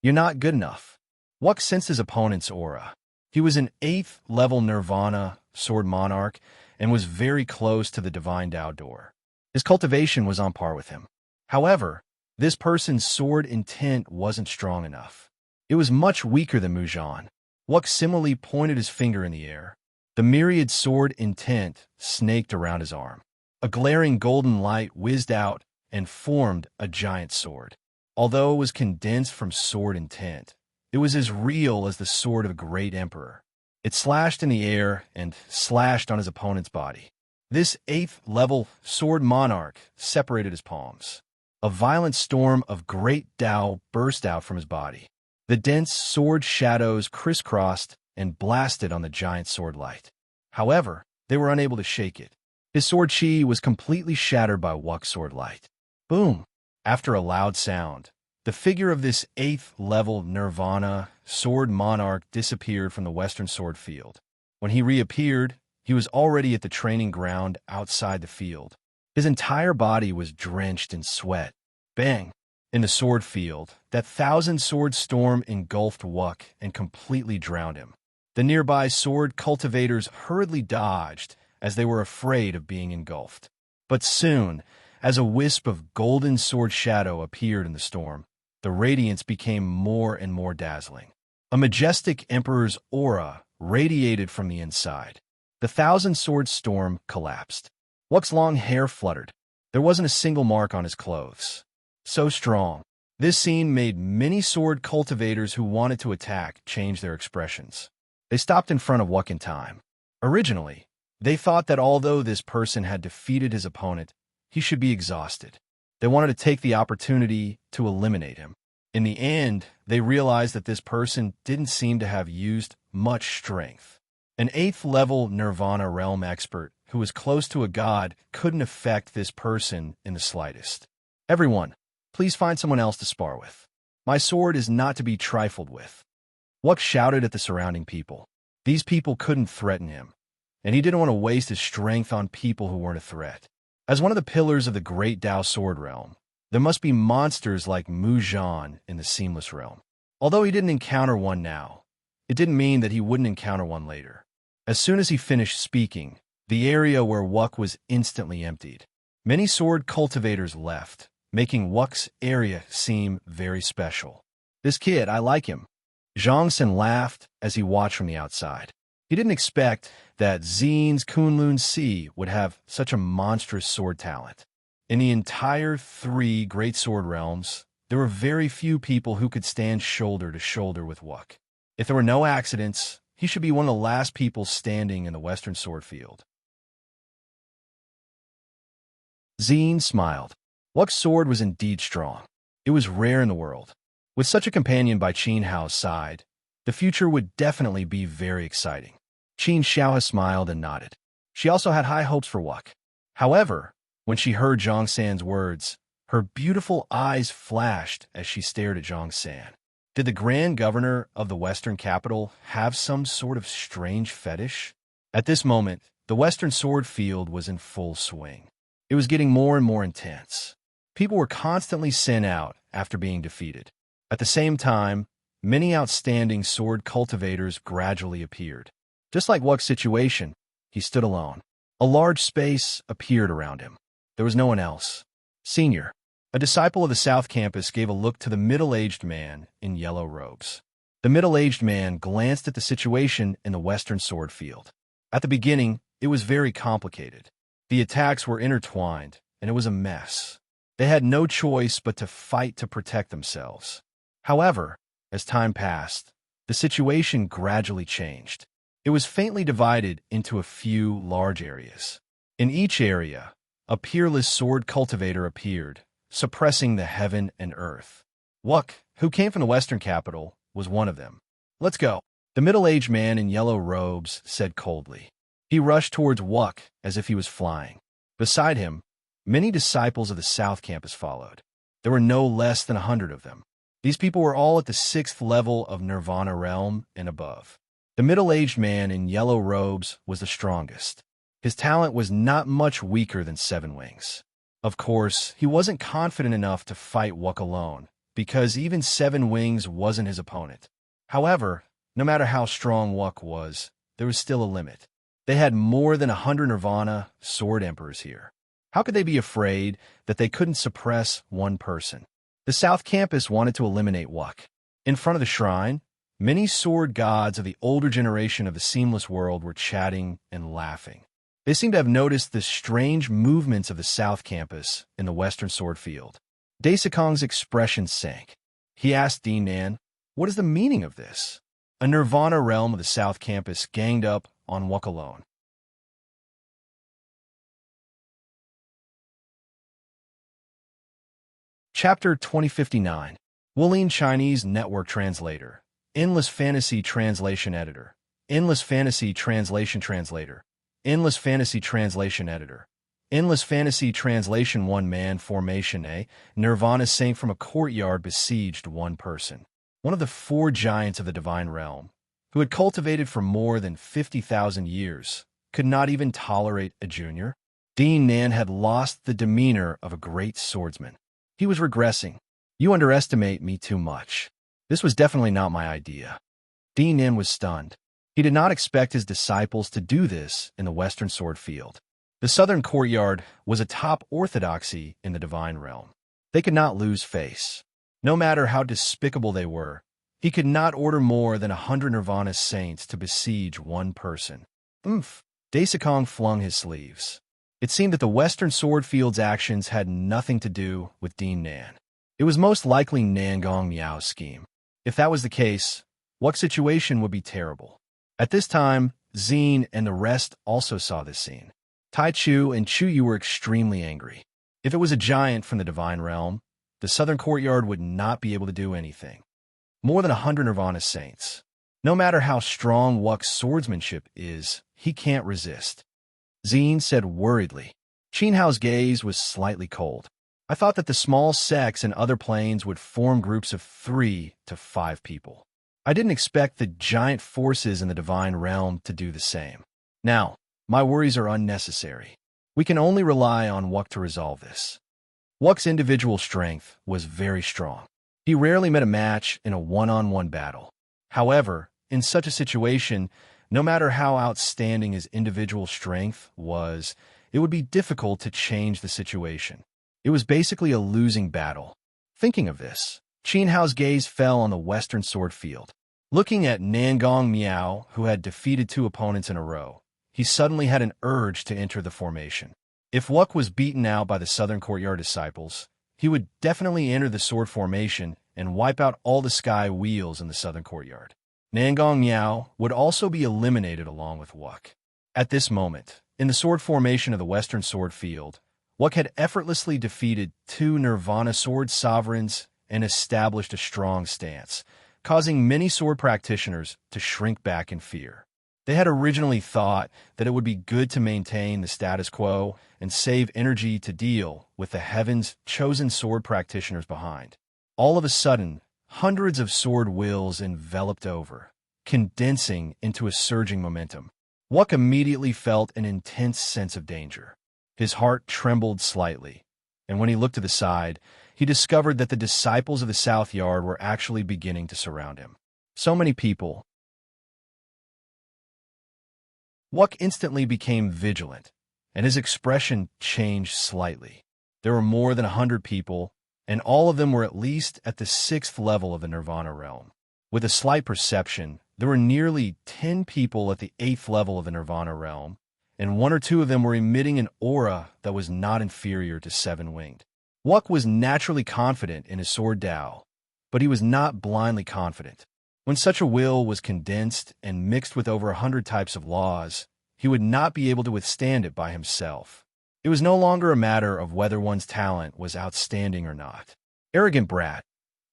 You're not good enough. Wuck sensed his opponent's aura. He was an 8th level Nirvana sword Monarch and was very close to the divine Tao door. His cultivation was on par with him. However, this person's sword intent wasn't strong enough. It was much weaker than Mujan. Wuck similarly pointed his finger in the air. The myriad sword intent snaked around his arm. A glaring golden light whizzed out and formed a giant sword. Although it was condensed from sword intent, it was as real as the sword of a great emperor. It slashed in the air and slashed on his opponent's body. This 8th level sword Monarch separated his palms. a violent storm of great Tao burst out from his body. The dense sword shadows crisscrossed and blasted on the giant sword light. However, they were unable to shake it. His sword chi was completely shattered by Wuck's sword light. Boom! After a loud sound, the figure of this 8th level Nirvana sword monarch disappeared from the western sword field. When he reappeared, he was already at the training ground outside the field. His entire body was drenched in sweat. Bang! In the sword field, that 1,000-sword storm engulfed Wuck and completely drowned him. The nearby sword cultivators hurriedly dodged as they were afraid of being engulfed. But soon, as a wisp of golden sword shadow appeared in the storm, the radiance became more and more dazzling. A majestic emperor's aura radiated from the inside. The 1,000-sword storm collapsed. Wuck's long hair fluttered. There wasn't a single mark on his clothes. So strong. This scene made many sword cultivators who wanted to attack change their expressions. They stopped in front of Wuck in time. Originally, they thought that although this person had defeated his opponent, he should be exhausted. They wanted to take the opportunity to eliminate him. In the end, they realized that this person didn't seem to have used much strength. An 8th level Nirvana realm expert who was close to a god couldn't affect this person in the slightest. Everyone, please find someone else to spar with. My sword is not to be trifled with. Wuck shouted at the surrounding people. These people couldn't threaten him, and he didn't want to waste his strength on people who weren't a threat. As one of the pillars of the Great Tao Sword Realm, there must be monsters like Mu Zhan in the Seamless Realm. Although he didn't encounter one now, it didn't mean that he wouldn't encounter one later. As soon as he finished speaking, the area where Wuck was instantly emptied. Many sword cultivators left, making Wuck's area seem very special. This kid, I like him. Zhongsen laughed as he watched from the outside. He didn't expect that Xian's Kunlun Si would have such a monstrous sword talent. In the entire 3 great sword realms, there were very few people who could stand shoulder to shoulder with Wuck. If there were no accidents, he should be one of the last people standing in the western sword field. Xian smiled. Wuck's sword was indeed strong. It was rare in the world. With such a companion by Qin Hao's side, the future would definitely be very exciting. Qin Xiao smiled and nodded. She also had high hopes for Wuck. However, when she heard Zhang San's words, her beautiful eyes flashed as she stared at Zhang San. Did the Grand Governor of the Western capital have some sort of strange fetish? At this moment, the Western sword field was in full swing. It was getting more and more intense. People were constantly sent out after being defeated. At the same time, many outstanding sword cultivators gradually appeared. Just like Wuck's situation, he stood alone. A large space appeared around him. There was no one else. Senior, a disciple of the South Campus, gave a look to the middle-aged man in yellow robes. The middle-aged man glanced at the situation in the Western sword field. At the beginning, it was very complicated. The attacks were intertwined, and it was a mess. They had no choice but to fight to protect themselves. However, as time passed, the situation gradually changed. It was faintly divided into a few large areas. In each area, a peerless sword cultivator appeared, suppressing the heaven and earth. Wuck, who came from the Western capital, was one of them. Let's go. The middle-aged man in yellow robes said coldly. He rushed towards Wuck as if he was flying. Beside him, many disciples of the South Campus followed. There were no less than 100 of them. These people were all at the 6th level of Nirvana realm and above. The middle-aged man in yellow robes was the strongest. His talent was not much weaker than 7 Wings. Of course, he wasn't confident enough to fight Wuck alone, because even 7 Wings wasn't his opponent. However, no matter how strong Wuck was, there was still a limit. They had more than 100 Nirvana sword emperors here. How could they be afraid that they couldn't suppress one person? The South Campus wanted to eliminate Wuck. In front of the shrine, many sword gods of the older generation of the Seamless world were chatting and laughing. They seemed to have noticed the strange movements of the South Campus in the Western sword field. Daisakong's expression sank. He asked Dean Nan, "What is the meaning of this?" A Nirvana realm of the South Campus ganged up on Wuck alone. Chapter 2059. Wooling Chinese Network Translator. Endless Fantasy Translation Editor. Endless Fantasy Translation Translator. Endless Fantasy Translation Editor. Endless Fantasy Translation. One-man formation. A Nirvana sank from a courtyard besieged one person. One of the four giants of the divine realm, who had cultivated for more than 50,000 years, could not even tolerate a junior. Dean Nan had lost the demeanor of a great swordsman. He was regressing. You underestimate me too much. This was definitely not my idea. Dean Nan was stunned. He did not expect his disciples to do this in the Western Sword Field. The Southern Courtyard was a top orthodoxy in the divine realm. They could not lose face. No matter how despicable they were, he could not order more than 100 Nirvana saints to besiege one person. Daisakong flung his sleeves. It seemed that the Western Sword Field's actions had nothing to do with Dean Nan. It was most likely Nangong Miao's scheme. If that was the case, Wuk's situation would be terrible. At this time, Zine and the rest also saw this scene. Tai Chu and Chu Yu were extremely angry. If it was a giant from the divine realm, the Southern Courtyard would not be able to do anything. More than 100 Nirvana saints. No matter how strong Wuk's swordsmanship is, he can't resist. Zine said worriedly. Qin Hao's gaze was slightly cold. I thought that the small sects in other planes would form groups of 3 to 5 people. I didn't expect the giant forces in the divine realm to do the same. Now, my worries are unnecessary. We can only rely on Wuk to resolve this. Wuk's individual strength was very strong. He rarely met a match in a one-on-one battle. However, in such a situation, no matter how outstanding his individual strength was, it would be difficult to change the situation. It was basically a losing battle. Thinking of this, Qin Hao's gaze fell on the Western Sword Field. Looking at Nangong Miao, who had defeated 2 opponents in a row, he suddenly had an urge to enter the formation. If Wuk was beaten out by the Southern Courtyard disciples, he would definitely enter the sword formation and wipe out all the sky wheels in the Southern Courtyard. Nangong Miao would also be eliminated along with Wuk. At this moment, in the sword formation of the Western Sword Field, Wuk had effortlessly defeated 2 Nirvana sword sovereigns and established a strong stance, causing many sword practitioners to shrink back in fear. They had originally thought that it would be good to maintain the status quo and save energy to deal with the heaven's chosen sword practitioners behind. All of a sudden, hundreds of sword wills enveloped over, condensing into a surging momentum. Wuk immediately felt an intense sense of danger. His heart trembled slightly, and when he looked to the side, he discovered that the disciples of the South Yard were actually beginning to surround him. So many people. Wuk instantly became vigilant, and his expression changed slightly. There were more than 100 people, and all of them were at least at the 6th level of the Nirvana realm. With a slight perception, there were nearly 10 people at the 8th level of the Nirvana realm, and 1 or 2 of them were emitting an aura that was not inferior to 7-winged. Wuk was naturally confident in his sword Dao, but he was not blindly confident. When such a will was condensed and mixed with over 100 types of laws, he would not be able to withstand it by himself. It was no longer a matter of whether one's talent was outstanding or not. Arrogant brat,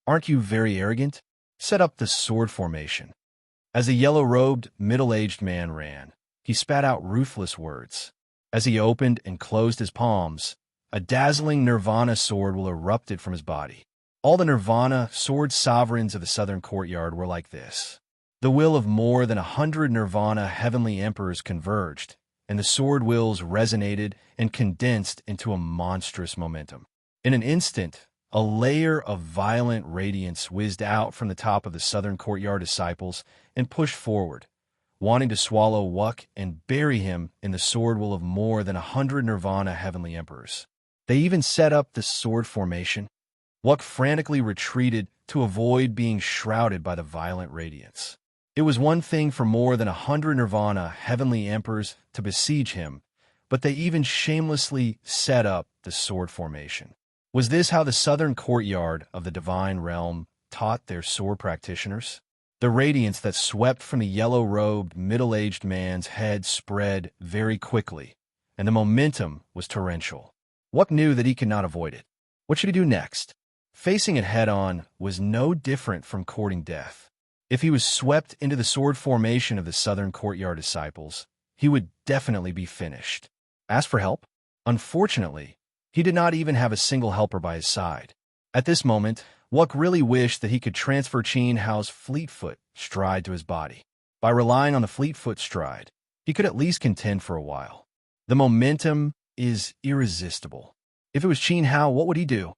aren't you very arrogant? Set up the sword formation. As a yellow-robed, middle-aged man ran, he spat out ruthless words. As he opened and closed his palms, a dazzling Nirvana sword will erupted from his body. All the Nirvana sword sovereigns of the Southern Courtyard were like this. The will of more than 100 Nirvana heavenly emperors converged, and the sword wills resonated and condensed into a monstrous momentum. In an instant, a layer of violent radiance whizzed out from the top of the Southern Courtyard disciples and pushed forward, wanting to swallow Wuk and bury him in the sword will of more than 100 Nirvana heavenly emperors. They even set up the sword formation. Wuk frantically retreated to avoid being shrouded by the violent radiance. It was one thing for more than 100 Nirvana heavenly emperors to besiege him, but they even shamelessly set up the sword formation. Was this how the Southern Courtyard of the divine realm taught their sword practitioners? The radiance that swept from the yellow-robed, middle-aged man's head spread very quickly, and the momentum was torrential. Wuk knew that he could not avoid it. What should he do next? Facing it head-on was no different from courting death. If he was swept into the sword formation of the southern courtyard disciples, he would definitely be finished. Ask for help? Unfortunately, he did not even have a single helper by his side. At this moment, Wuck really wished that he could transfer Qin Hao's fleet-foot stride to his body. By relying on the fleet-foot stride, he could at least contend for a while. The momentum is irresistible. If it was Qin Hao, what would he do?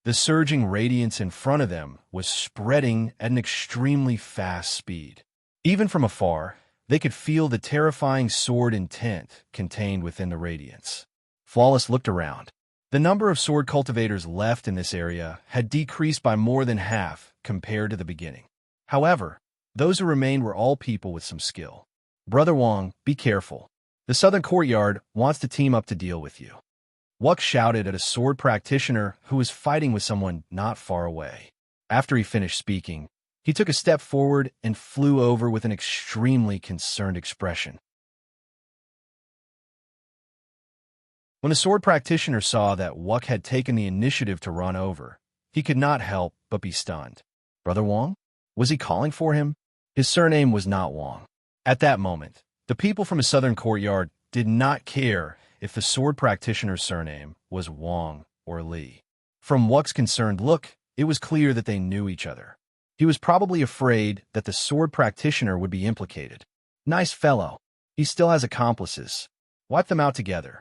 The surging radiance in front of them was spreading at an extremely fast speed. Even from afar, they could feel the terrifying sword intent contained within the radiance. Flawless looked around. The number of sword cultivators left in this area had decreased by more than half compared to the beginning. However, those who remained were all people with some skill. Brother Wang, be careful. The southern courtyard wants to team up to deal with you. Wuck shouted at a sword practitioner who was fighting with someone not far away. After he finished speaking, he took a step forward and flew over with an extremely concerned expression. When the sword practitioner saw that Wuck had taken the initiative to run over, he could not help but be stunned. Brother Wang? Was he calling for him? His surname was not Wang. At that moment, the people from the southern courtyard did not care if the sword practitioner's surname was Wang or Li. From Wuck's concerned look, it was clear that they knew each other. He was probably afraid that the sword practitioner would be implicated. Nice fellow. He still has accomplices. Wipe them out together.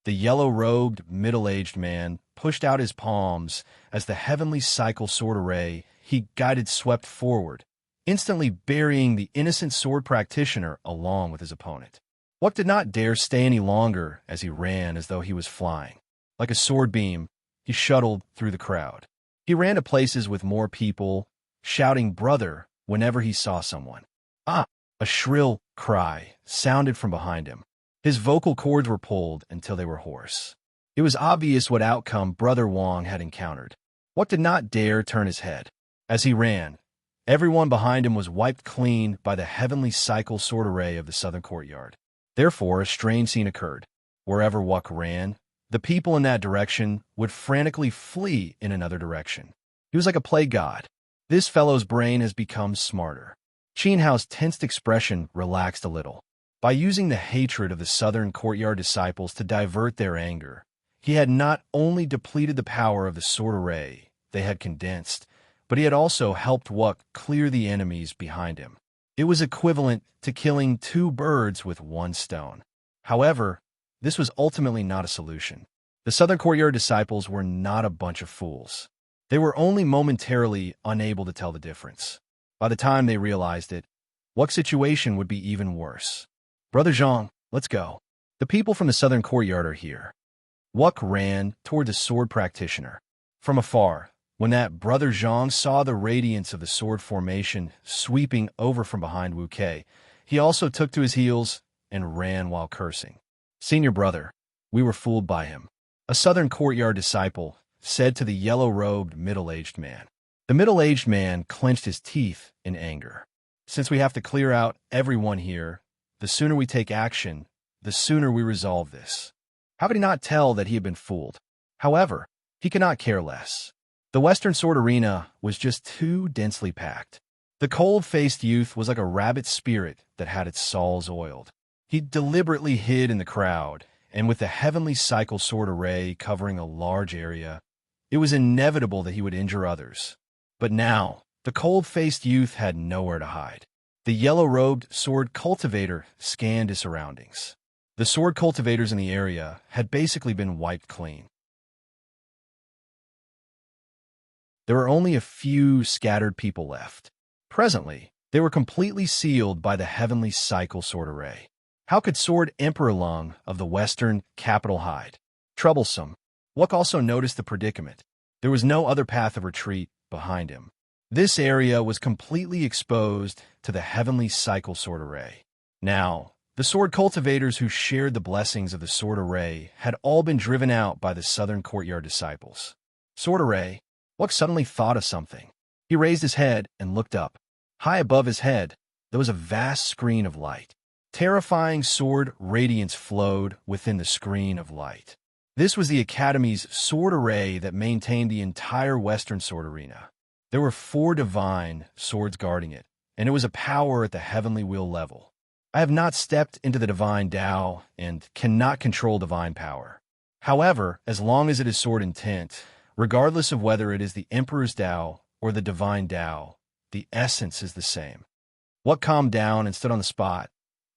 The yellow-robed, middle-aged man pushed out his palms as the heavenly cycle sword array he guided swept forward, instantly burying the innocent sword practitioner along with his opponent. Wuck did not dare stay any longer as he ran as though he was flying. Like a sword beam, he shuttled through the crowd. He ran to places with more people, shouting "brother" whenever he saw someone. Ah! A shrill cry sounded from behind him. His vocal cords were pulled until they were hoarse. It was obvious what outcome Brother Wang had encountered. Wuck did not dare turn his head. As he ran, everyone behind him was wiped clean by the heavenly cycle sword array of the southern courtyard. Therefore, a strange scene occurred. Wherever Wuck ran, the people in that direction would frantically flee in another direction. He was like a play god. This fellow's brain has become smarter. Qin Hao's tensed expression relaxed a little. By using the hatred of the southern courtyard disciples to divert their anger, he had not only depleted the power of the sword array they had condensed, but he had also helped Wuck clear the enemies behind him. It was equivalent to killing two birds with one stone. However, this was ultimately not a solution. The southern courtyard disciples were not a bunch of fools. They were only momentarily unable to tell the difference. By the time they realized it, Wuck's situation would be even worse. Brother Zhang, let's go. The people from the southern courtyard are here. Wuck ran toward the sword practitioner. From afar, when that Brother Zhang saw the radiance of the sword formation sweeping over from behind Wu Kei, he also took to his heels and ran while cursing. Senior brother, we were fooled by him. A southern courtyard disciple said to the yellow-robed middle-aged man. The middle-aged man clenched his teeth in anger. Since we have to clear out everyone here, the sooner we take action, the sooner we resolve this. How could he not tell that he had been fooled? However, he could not care less. The Western Sword Arena was just too densely packed. The cold-faced youth was like a rabbit spirit that had its soles oiled. He deliberately hid in the crowd, and with the heavenly cycle sword array covering a large area, it was inevitable that he would injure others. But now, the cold-faced youth had nowhere to hide. The yellow-robed sword cultivator scanned his surroundings. The sword cultivators in the area had basically been wiped clean. There were only a few scattered people left. Presently, they were completely sealed by the heavenly cycle sword array. How could Sword Emperor Lung of the Western capital hide? Troublesome. Wuck also noticed the predicament. There was no other path of retreat behind him. This area was completely exposed to the heavenly cycle sword array. Now, the sword cultivators who shared the blessings of the sword array had all been driven out by the southern courtyard disciples. Sword array, Wuck suddenly thought of something. He raised his head and looked up. High above his head, there was a vast screen of light. Terrifying sword radiance flowed within the screen of light. This was the Academy's sword array that maintained the entire Western sword arena. There were 4 divine swords guarding it, and it was a power at the heavenly wheel level. I have not stepped into the divine Tao and cannot control divine power. However, as long as it is sword intent, regardless of whether it is the Emperor's Tao or the divine Tao, the essence is the same. What calmed down and stood on the spot,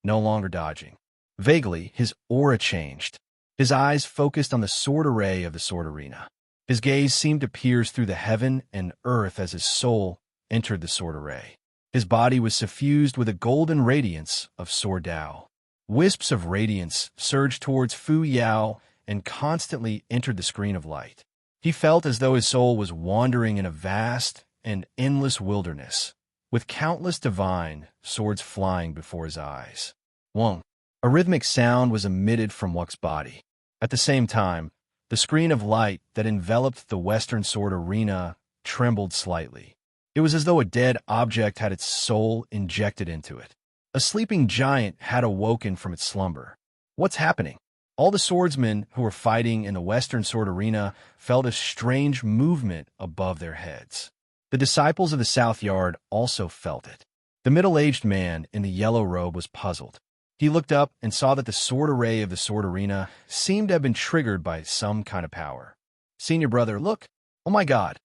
no longer dodging. Vaguely, his aura changed. His eyes focused on the sword array of the sword arena. His gaze seemed to pierce through the heaven and earth as his soul entered the sword array. His body was suffused with a golden radiance of sword Tao. Wisps of radiance surged towards Fu Yao and constantly entered the screen of light. He felt as though his soul was wandering in a vast and endless wilderness, with countless divine swords flying before his eyes. Wong. A rhythmic sound was emitted from Wuk's body. At the same time, the screen of light that enveloped the Western sword arena trembled slightly. It was as though a dead object had its soul injected into it. A sleeping giant had awoken from its slumber. What's happening? All the swordsmen who were fighting in the Western sword arena felt a strange movement above their heads. The disciples of the South Yard also felt it. The middle-aged man in the yellow robe was puzzled. He looked up and saw that the sword array of the sword arena seemed to have been triggered by some kind of power. "Senior brother, look! Oh my God!"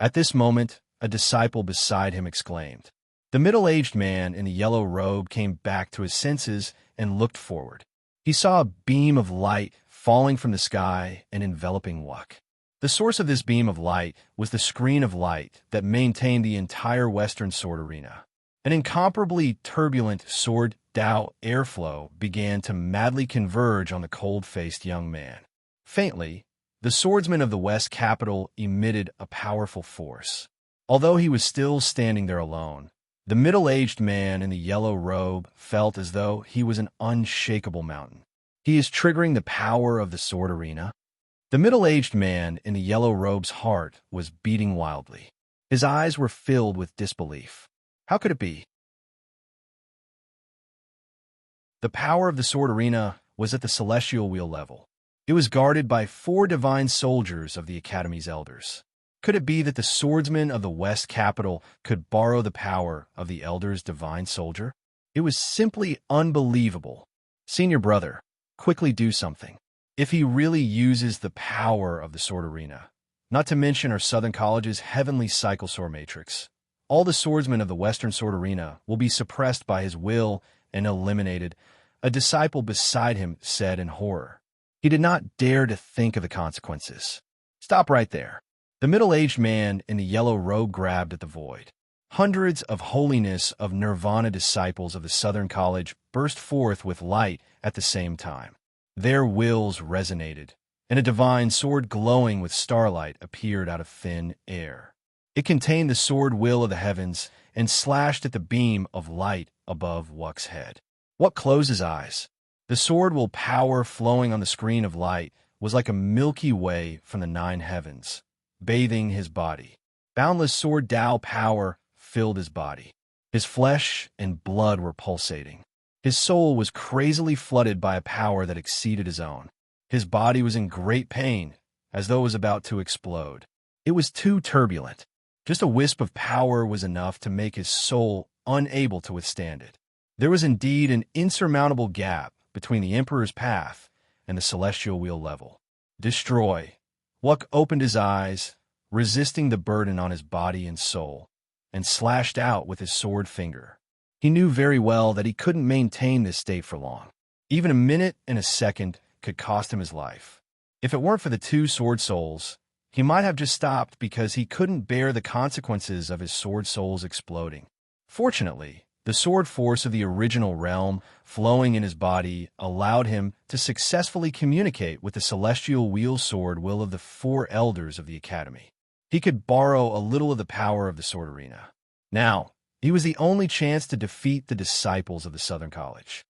At this moment, a disciple beside him exclaimed. The middle-aged man in the yellow robe came back to his senses and looked forward. He saw a beam of light falling from the sky and enveloping Wuk. The source of this beam of light was the screen of light that maintained the entire Western sword arena. An incomparably turbulent sword Tao airflow began to madly converge on the cold-faced young man. Faintly, the swordsman of the West capital emitted a powerful force. Although he was still standing there alone, the middle-aged man in the yellow robe felt as though he was an unshakable mountain. He is triggering the power of the sword arena. The middle-aged man in the yellow robe's heart was beating wildly. His eyes were filled with disbelief. How could it be? The power of the sword arena was at the celestial wheel level. It was guarded by 4 divine soldiers of the Academy's elders. Could it be that the swordsman of the West capital could borrow the power of the elder's divine soldier? It was simply unbelievable. Senior brother, quickly do something. If he really uses the power of the sword arena, not to mention our Southern College's heavenly cycle sword matrix, all the swordsmen of the Western sword arena will be suppressed by his will and eliminated, a disciple beside him said in horror. He did not dare to think of the consequences. Stop right there. The middle-aged man in the yellow robe grabbed at the void. Hundreds of holiness of nirvana disciples of the Southern College burst forth with light at the same time. Their wills resonated, and a divine sword glowing with starlight appeared out of thin air. It contained the sword will of the heavens and slashed at the beam of light above Wuk's head. Wuk closed his eyes. The sword will power flowing on the screen of light was like a milky way from the 9 heavens, bathing his body. Boundless sword Tao power filled his body. His flesh and blood were pulsating. His soul was crazily flooded by a power that exceeded his own. His body was in great pain, as though it was about to explode. It was too turbulent. Just a wisp of power was enough to make his soul unable to withstand it. There was indeed an insurmountable gap between the Emperor's path and the celestial wheel level. Destroy. Wuk opened his eyes, resisting the burden on his body and soul, and slashed out with his sword finger. He knew very well that he couldn't maintain this state for long. Even a minute and a second could cost him his life. If it weren't for the 2 sword souls, he might have just stopped because he couldn't bear the consequences of his sword souls exploding. Fortunately, the sword force of the original realm flowing in his body allowed him to successfully communicate with the celestial wheel sword will of the 4 elders of the Academy. He could borrow a little of the power of the sword arena. Now, he was the only chance to defeat the disciples of the Southern College.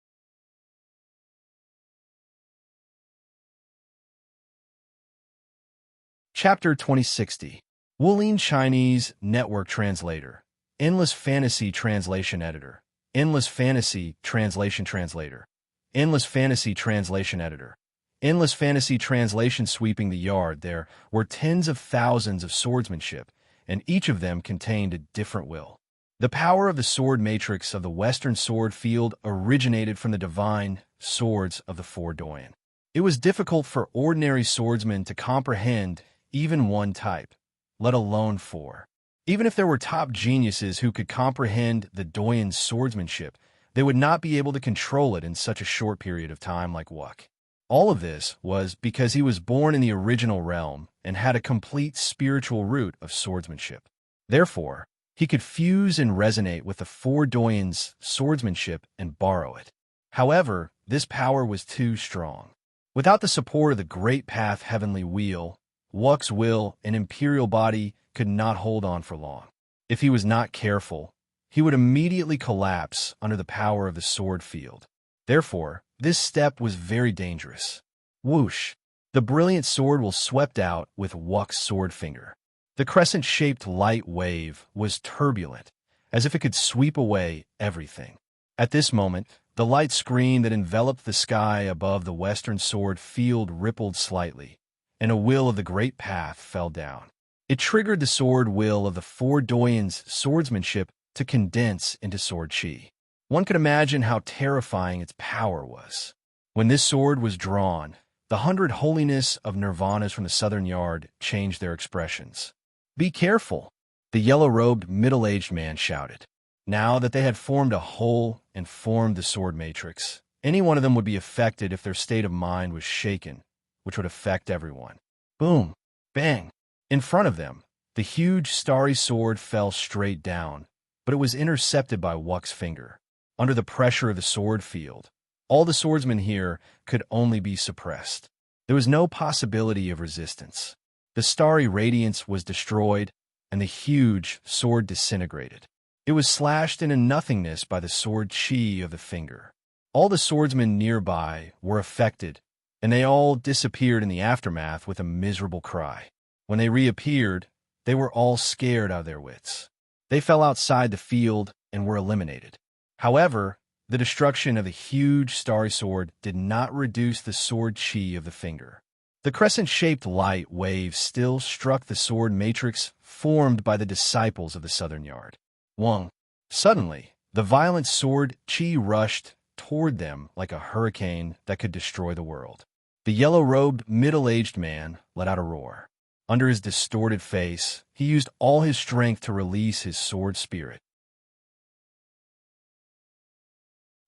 Chapter 2060. Wooling Chinese Network Translator. Endless Fantasy Translation Editor. Endless Fantasy Translation Translator. Endless Fantasy Translation Editor. Endless fantasy translations sweeping the yard, there were tens of thousands of swordsmanship, and each of them contained a different will. The power of the sword matrix of the Western sword field originated from the divine swords of the four Doyen. It was difficult for ordinary swordsmen to comprehend even one type, let alone four. Even if there were top geniuses who could comprehend the Doyen's swordsmanship, they would not be able to control it in such a short period of time like Wuck. All of this was because he was born in the original realm and had a complete spiritual root of swordsmanship. Therefore, he could fuse and resonate with the four Doyen's swordsmanship and borrow it. However, this power was too strong. Without the support of the Great Path Heavenly Wheel, Wuck's will and imperial body could not hold on for long. If he was not careful, he would immediately collapse under the power of the sword field. Therefore, this step was very dangerous. Whoosh! The brilliant sword will swept out with Wuck's sword finger. The crescent-shaped light wave was turbulent, as if it could sweep away everything. At this moment, the light screen that enveloped the sky above the western sword field rippled slightly, and a will of the Great Path fell down. It triggered the sword will of the four Doyen's swordsmanship to condense into sword chi. One could imagine how terrifying its power was. When this sword was drawn, the 100 holiness of nirvanas from the southern yard changed their expressions. "Be careful," the yellow-robed middle-aged man shouted. Now that they had formed a whole and formed the sword matrix, any one of them would be affected if their state of mind was shaken, which would affect everyone. Boom! Bang! In front of them, the huge starry sword fell straight down, but it was intercepted by Wuck's finger. Under the pressure of the sword field, all the swordsmen here could only be suppressed. There was no possibility of resistance. The starry radiance was destroyed, and the huge sword disintegrated. It was slashed into nothingness by the sword chi of the finger. All the swordsmen nearby were affected, and they all disappeared in the aftermath with a miserable cry. When they reappeared, they were all scared out of their wits. They fell outside the field and were eliminated. However, the destruction of the huge starry sword did not reduce the sword chi of the finger. The crescent-shaped light wave still struck the sword matrix formed by the disciples of the southern yard. Wong. Suddenly, the violent sword chi rushed toward them like a hurricane that could destroy the world. The yellow-robed, middle-aged man let out a roar. Under his distorted face, he used all his strength to release his sword spirit.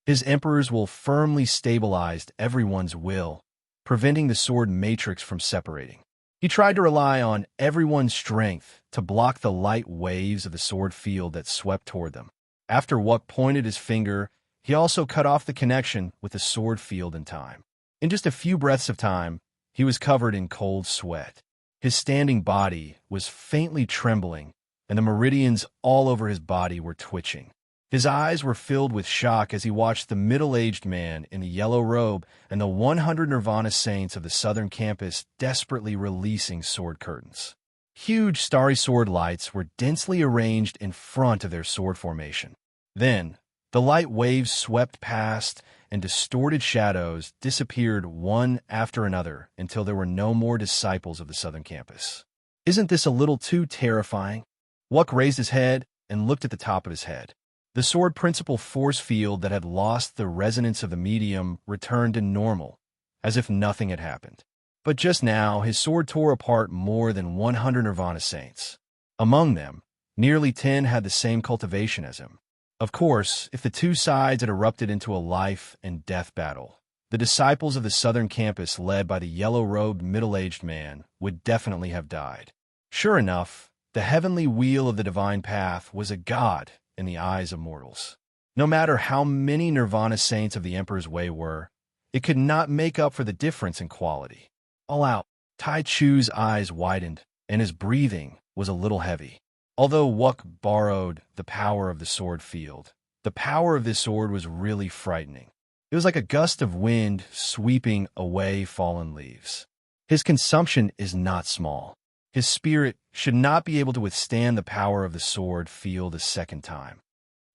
His emperor's will firmly stabilized everyone's will, preventing the sword matrix from separating. He tried to rely on everyone's strength to block the light waves of the sword field that swept toward them. After Wuck pointed his finger, he also cut off the connection with the sword field in time. In just a few breaths of time, he was covered in cold sweat. His standing body was faintly trembling, and the meridians all over his body were twitching. His eyes were filled with shock as he watched the middle-aged man in the yellow robe and the 100 Nirvana saints of the southern campus desperately releasing sword curtains. Huge starry sword lights were densely arranged in front of their sword formation. Then, the light waves swept past, and distorted shadows disappeared one after another until there were no more disciples of the southern campus. Isn't this a little too terrifying? Wuck raised his head and looked at the top of his head. The sword principle force field that had lost the resonance of the medium returned to normal, as if nothing had happened. But just now, his sword tore apart more than 100 Nirvana saints. Among them, nearly 10 had the same cultivation as him. Of course, if the two sides had erupted into a life and death battle, the disciples of the southern campus led by the yellow-robed middle-aged man would definitely have died. Sure enough, the heavenly wheel of the divine path was a god in the eyes of mortals. No matter how many Nirvana saints of the Emperor's Way were, it could not make up for the difference in quality. All out, Tai Chu's eyes widened, and his breathing was a little heavy. Although Wuck borrowed the power of the sword field, the power of this sword was really frightening. It was like a gust of wind sweeping away fallen leaves. His consumption is not small. His spirit should not be able to withstand the power of the sword field a second time.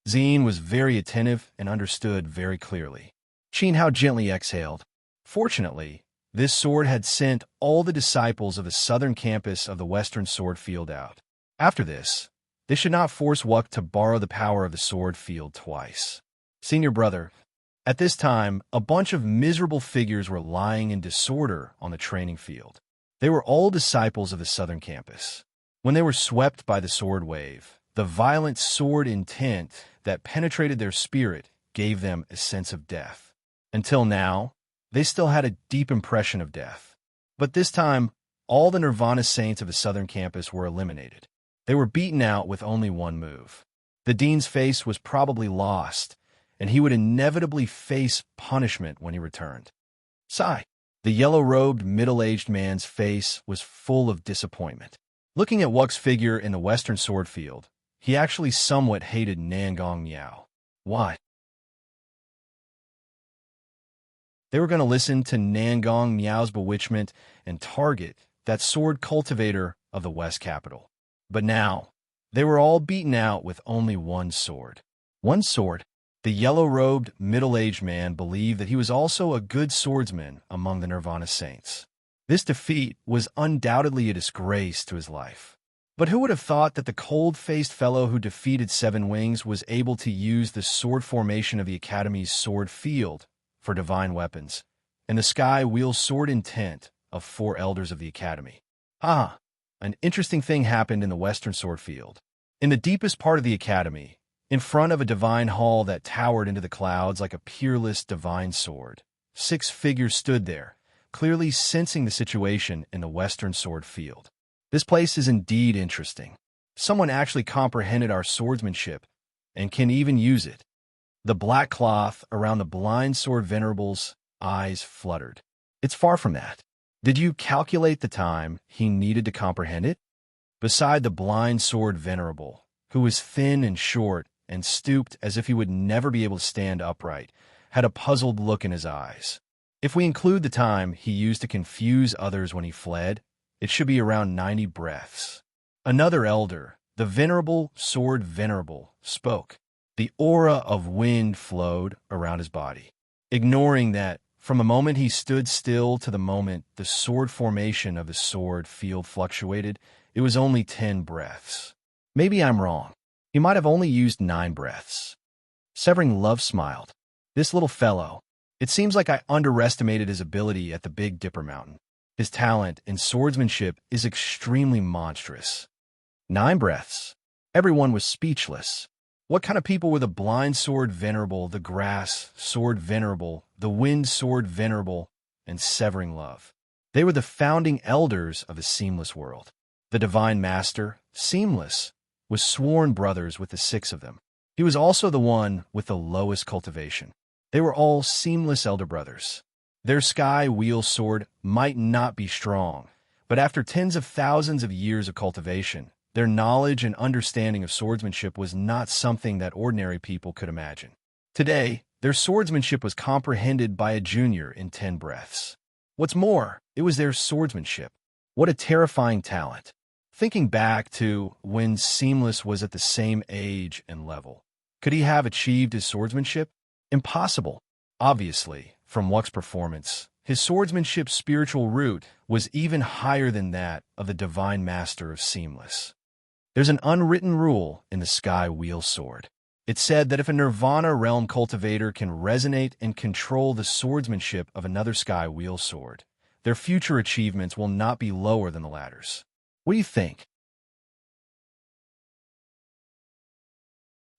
Zine was very attentive and understood very clearly. Qin Hao gently exhaled. Fortunately, This sword had sent all the disciples of the southern campus of the Western Sword Field out. After this, they should not force Wuck to borrow the power of the sword field twice. Senior brother, at this time, a bunch of miserable figures were lying in disorder on the training field. They were all disciples of the southern campus. When they were swept by the sword wave, the violent sword intent that penetrated their spirit gave them a sense of death. Until now, they still had a deep impression of death. But this time, all the Nirvana saints of the southern campus were eliminated. They were beaten out with only one move. The dean's face was probably lost, and he would inevitably face punishment when he returned. Sigh. The yellow-robed, middle-aged man's face was full of disappointment. Looking at Wuck's figure in the Western Sword Field, he actually somewhat hated Nangong Miao. Why? They were going to listen to Nangong Miao's bewitchment and target that sword cultivator of the West Capital. But now, they were all beaten out with only one sword. One sword? The yellow-robed, middle-aged man believed that he was also a good swordsman among the Nirvana saints. This defeat was undoubtedly a disgrace to his life. But who would have thought that the cold-faced fellow who defeated Seven Wings was able to use the sword formation of the Academy's sword field for divine weapons, and the sky wheel sword intent of 4 elders of the Academy? An interesting thing happened in the Western Sword Field. In the deepest part of the Academy, in front of a divine hall that towered into the clouds like a peerless divine sword, 6 figures stood there, clearly sensing the situation in the Western Sword Field. This place is indeed interesting. Someone actually comprehended our swordsmanship and can even use it. The black cloth around the blind sword venerable's eyes fluttered. It's far from that. Did you calculate the time he needed to comprehend it? Beside the blind sword venerable, who was thin and short and stooped as if he would never be able to stand upright, had a puzzled look in his eyes. If we include the time he used to confuse others when he fled, it should be around 90 breaths. Another elder, the venerable sword venerable, spoke. The aura of wind flowed around his body. Ignoring that, from the moment he stood still to the moment the sword formation of the sword field fluctuated, it was only 10 breaths. Maybe I'm wrong. He might have only used 9 breaths. Severing Love smiled. This little fellow. It seems like I underestimated his ability at the Big Dipper Mountain. His talent in swordsmanship is extremely monstrous. 9 breaths. Everyone was speechless. What kind of people were the blind sword venerable, the grass sword venerable, the wind sword venerable, and Severing Love? They were the founding elders of the Seamless world. The divine master, Seamless, was sworn brothers with the 6 of them. He was also the one with the lowest cultivation. They were all Seamless elder brothers. Their sky wheel sword might not be strong, but after tens of thousands of years of cultivation, their knowledge and understanding of swordsmanship was not something that ordinary people could imagine. Today, their swordsmanship was comprehended by a junior in 10 breaths. What's more, it was their swordsmanship. What a terrifying talent. Thinking back to when Seamless was at the same age and level, could he have achieved his swordsmanship? Impossible. Obviously, from Wuck's performance, his swordsmanship's spiritual root was even higher than that of the divine master of Seamless. There's an unwritten rule in the Sky Wheel Sword. It said that if a Nirvana realm cultivator can resonate and control the swordsmanship of another Sky Wheel Sword, their future achievements will not be lower than the latter's. What do you think?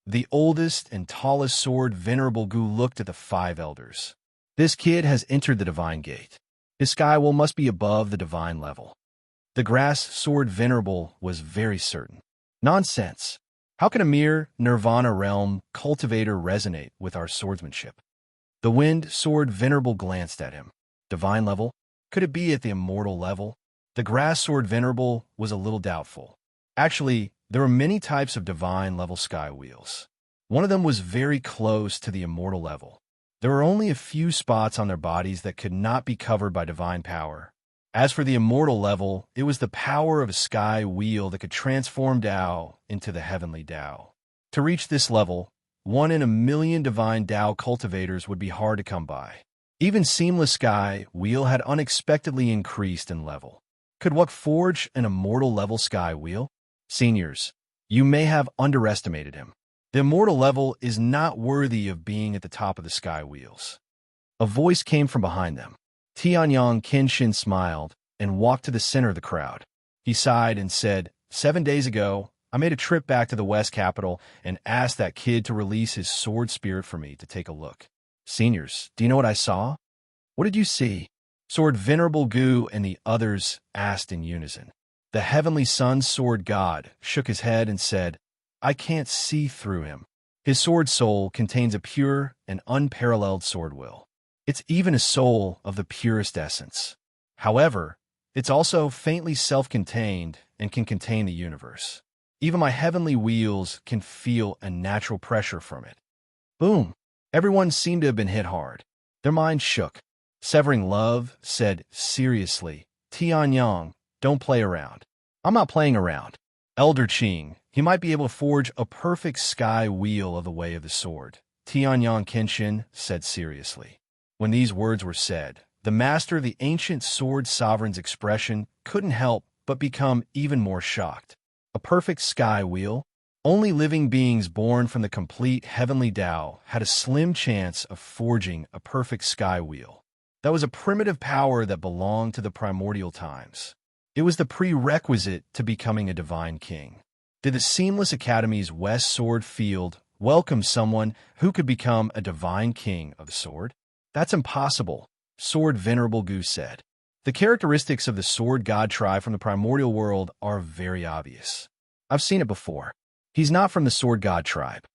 The oldest and tallest sword Venerable Gu looked at the 5 elders. This kid has entered the divine gate. His sky will must be above the divine level. The grass sword Venerable was very certain. Nonsense. How can a mere Nirvana realm cultivator resonate with our swordsmanship? The wind sword Venerable glanced at him. Divine level? Could it be at the immortal level? The grass sword Venerable was a little doubtful. Actually, there were many types of divine level sky wheels. One of them was very close to the immortal level. There were only a few spots on their bodies that could not be covered by divine power. As for the immortal level, it was the power of a sky wheel that could transform Tao into the heavenly Tao. To reach this level, 1 in a million divine Tao cultivators would be hard to come by. Even Seamless Sky Wheel had unexpectedly increased in level. Could Wuk forge an immortal level Sky Wheel? Seniors, you may have underestimated him. The immortal level is not worthy of being at the top of the Sky Wheels. A voice came from behind them. Tianyang Kenshin smiled and walked to the center of the crowd. He sighed and said, 7 days ago, I made a trip back to the West Capital and asked that kid to release his sword spirit for me to take a look. Seniors, do you know what I saw? What did you see? Sword Venerable Gu and the others asked in unison. The Heavenly Sun Sword God shook his head and said, I can't see through him. His sword soul contains a pure and unparalleled sword will. It's even a soul of the purest essence. However, it's also faintly self-contained and can contain the universe. Even my heavenly wheels can feel a natural pressure from it. Boom! Everyone seemed to have been hit hard. Their minds shook. Severing Love said seriously, Tianyang, don't play around. I'm not playing around. Elder Qing, he might be able to forge a perfect sky wheel of the way of the sword. Tianyang Kenshin said seriously. When these words were said, the master of the ancient sword sovereign's expression couldn't help but become even more shocked. A perfect sky wheel? Only living beings born from the complete heavenly Tao had a slim chance of forging a perfect sky wheel. That was a primitive power that belonged to the primordial times. It was the prerequisite to becoming a divine king. Did the Seamless Academy's West Sword Field welcome someone who could become a divine king of the sword? That's impossible, Sword Venerable Gu said. The characteristics of the sword god tribe from the primordial world are very obvious. I've seen it before. He's not from the sword god tribe.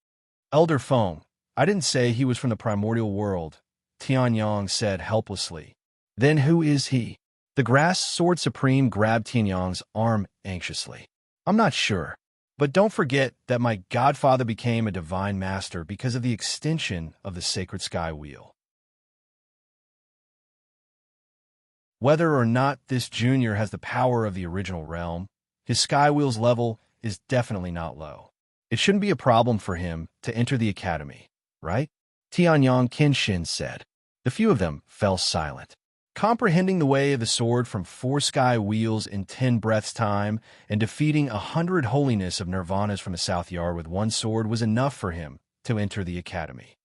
Elder Feng, I didn't say he was from the primordial world, Tianyang said helplessly. Then who is he? The Grass Sword Supreme grabbed Tianyang's arm anxiously. I'm not sure, but don't forget that my godfather became a divine master because of the extension of the sacred sky wheel. Whether or not this junior has the power of the original realm, his sky wheel's level is definitely not low. It shouldn't be a problem for him to enter the academy, right? Tianyang Kenshin said. The few of them fell silent. Comprehending the way of the sword from 4 sky wheels in 10 breaths' time and defeating 100 holiness of nirvanas from the South Yard with 1 sword was enough for him to enter the academy.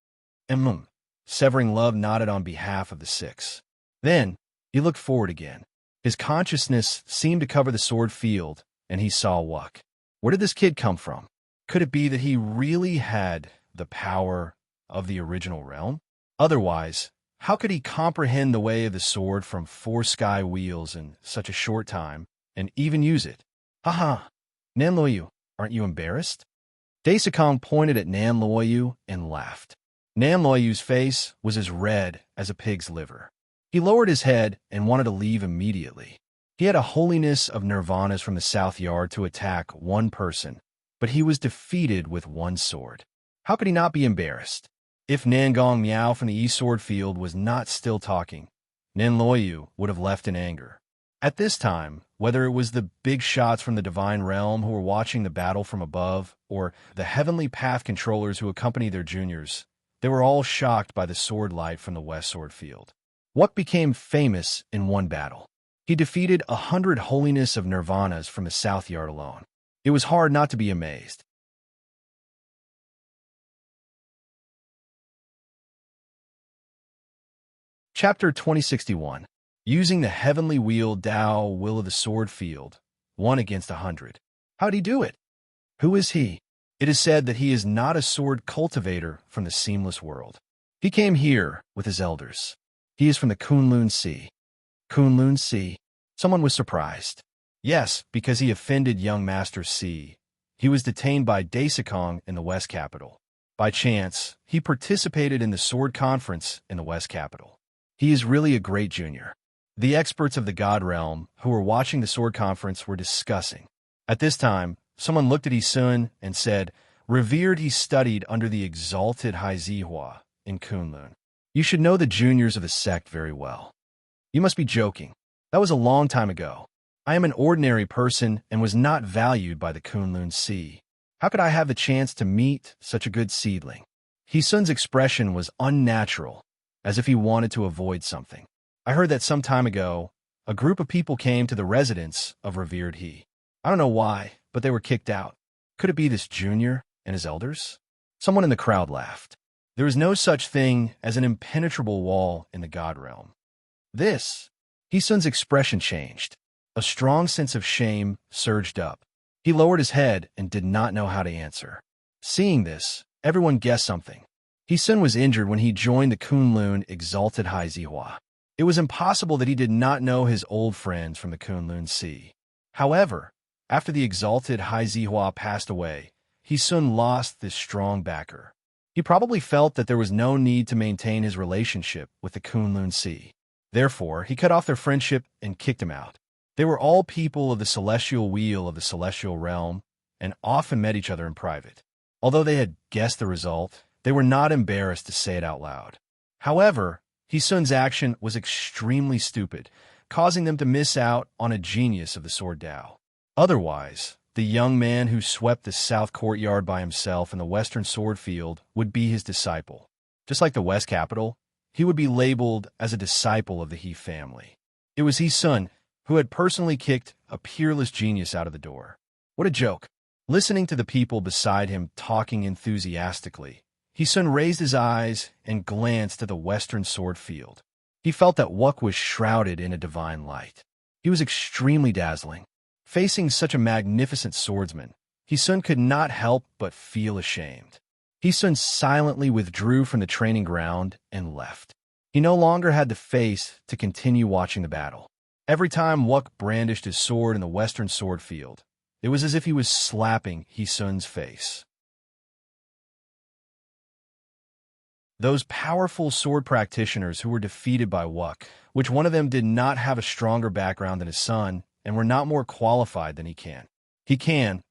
Severing Love nodded on behalf of the 6. Then, he looked forward again. His consciousness seemed to cover the sword field, and he saw Wuk. Where did this kid come from? Could it be that he really had the power of the original realm? Otherwise, how could he comprehend the way of the sword from 4 sky wheels in such a short time, and even use it? Haha, Nanloyu, aren't you embarrassed? Daisakong pointed at Nanloyu and laughed. Nanloyu's face was as red as a pig's liver. He lowered his head and wanted to leave immediately. He had a holiness of nirvanas from the South Yard to attack 1 person, but he was defeated with 1 sword. How could he not be embarrassed? If Nangong Miao from the East Sword Field was not still talking, Nanloyu would have left in anger. At this time, whether it was the big shots from the Divine Realm who were watching the battle from above, or the Heavenly Path controllers who accompanied their juniors, they were all shocked by the sword light from the West Sword Field. Wuk became famous in 1 battle. He defeated 100 holiness of nirvanas from the South Yard alone. It was hard not to be amazed. Chapter 2061. Using the Heavenly Wheel Tao Will of the Sword Field, 1 against 100. How'd he do it? Who is he? It is said that he is not a sword cultivator from the Seamless World. He came here with his elders. He is from the Kunlun Sea. Kunlun Sea? Someone was surprised. Yes, because he offended young Master C. He was detained by Daisakong in the West Capital. By chance, he participated in the Sword Conference in the West Capital. He is really a great junior. The experts of the God Realm who were watching the Sword Conference were discussing. At this time, someone looked at Isun and said, Revered, he studied under the exalted Haizihua in Kunlun. You should know the juniors of the sect very well. You must be joking. That was a long time ago. I am an ordinary person and was not valued by the Kunlun Sea. How could I have the chance to meet such a good seedling? Hisun's expression was unnatural. as if he wanted to avoid something. I heard that some time ago, a group of people came to the residence of revered he. I don't know why, but they were kicked out. Could it be this junior and his elders? Someone in the crowd laughed. There is no such thing as an impenetrable wall in the god realm. This, Hisun's expression changed. A strong sense of shame surged up. He lowered his head and did not know how to answer. Seeing this, everyone guessed something. Hisun was injured when he joined the Kunlun Exalted High Zihua. It was impossible that he did not know his old friends from the Kunlun Sea. However, after the Exalted High Zihua passed away, Hisun lost this strong backer. He probably felt that there was no need to maintain his relationship with the Kunlun Sea. Therefore, he cut off their friendship and kicked him out. They were all people of the celestial wheel of the celestial realm and often met each other in private. Although they had guessed the result, they were not embarrassed to say it out loud. However, Hisun's action was extremely stupid, causing them to miss out on a genius of the Sword Tao. Otherwise, the young man who swept the south courtyard by himself in the western sword field would be his disciple. Just like the West Capital, he would be labeled as a disciple of the He family. It was Hisun who had personally kicked a peerless genius out of the door. What a joke. Listening to the people beside him talking enthusiastically, Hisun raised his eyes and glanced at the western sword field. He felt that Wuk was shrouded in a divine light. He was extremely dazzling. Facing such a magnificent swordsman, Hisun could not help but feel ashamed. Hisun silently withdrew from the training ground and left. He no longer had the face to continue watching the battle. Every time Wuk brandished his sword in the western sword field, it was as if he was slapping Hisun's face. Those powerful sword practitioners who were defeated by Wuk, which one of them did not have a stronger background than his son and were not more qualified than he can. He can,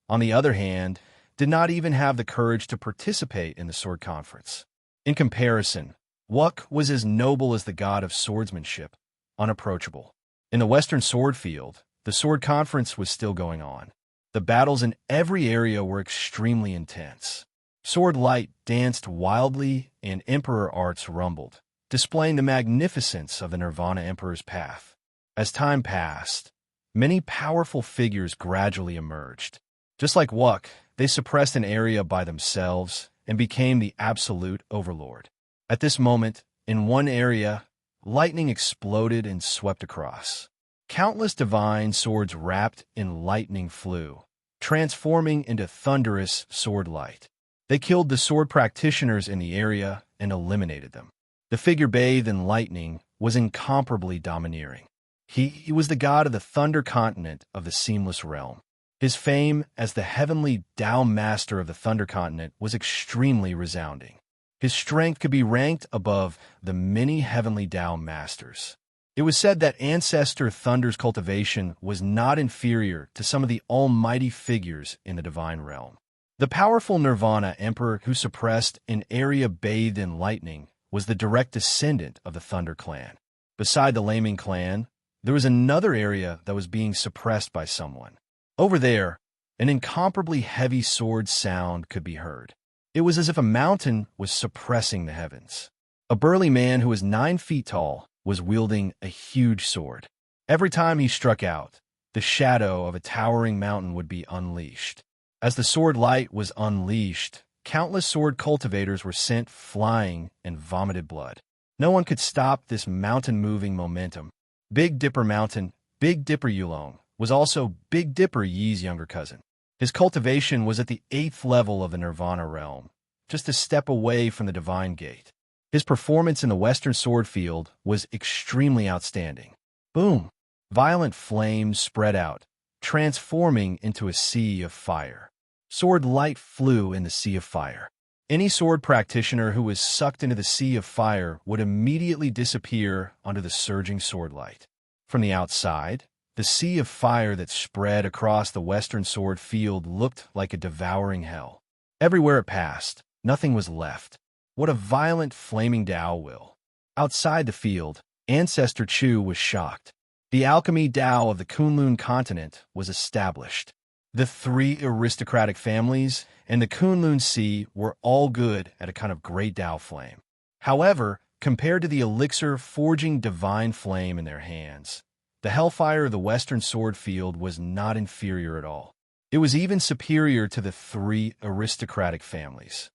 on the other hand, did not even have the courage to participate in the sword conference. In comparison, Wuk was as noble as the god of swordsmanship, unapproachable. In the western sword field, the sword conference was still going on. The battles in every area were extremely intense. Sword light danced wildly and Emperor arts rumbled, displaying the magnificence of the Nirvana Emperor's path. As time passed, many powerful figures gradually emerged. Just like Wuk, they suppressed an area by themselves and became the absolute overlord. At this moment, in one area, lightning exploded and swept across. Countless divine swords wrapped in lightning flew, transforming into thunderous sword light. They killed the sword practitioners in the area and eliminated them. The figure bathed in lightning was incomparably domineering. He was the god of the thunder continent of the seamless realm. His fame as the heavenly Tao master of the thunder continent was extremely resounding. His strength could be ranked above the many heavenly Tao masters. It was said that Ancestor Thunder's cultivation was not inferior to some of the almighty figures in the divine realm. The powerful Nirvana Emperor who suppressed an area bathed in lightning was the direct descendant of the Thunder clan. Beside the Laming clan, there was another area that was being suppressed by someone. Over there, an incomparably heavy sword sound could be heard. It was as if a mountain was suppressing the heavens. A burly man who was 9 feet tall was wielding a huge sword. Every time he struck out, the shadow of a towering mountain would be unleashed. As the sword light was unleashed, countless sword cultivators were sent flying and vomited blood. No one could stop this mountain-moving momentum. Big Dipper Mountain, Big Dipper Yulong, was also Big Dipper Yi's younger cousin. His cultivation was at the 8th level of the Nirvana realm, just a step away from the Divine Gate. His performance in the Western Sword Field was extremely outstanding. Boom! Violent flames spread out, transforming into a sea of fire. Sword light flew in the sea of fire. Any sword practitioner who was sucked into the sea of fire would immediately disappear under the surging sword light. From the outside, the sea of fire that spread across the western sword field looked like a devouring hell. Everywhere it passed, nothing was left. What a violent flaming Tao will. Outside the field, Ancestor Chu was shocked. The Alchemy Tao of the Kunlun continent was established. The 3 aristocratic families and the Kunlun Sea were all good at a kind of great Tao flame. However, Compared to the elixir forging divine flame in their hands, the hellfire of the Western sword field was not inferior at all. It was even superior to the three aristocratic families.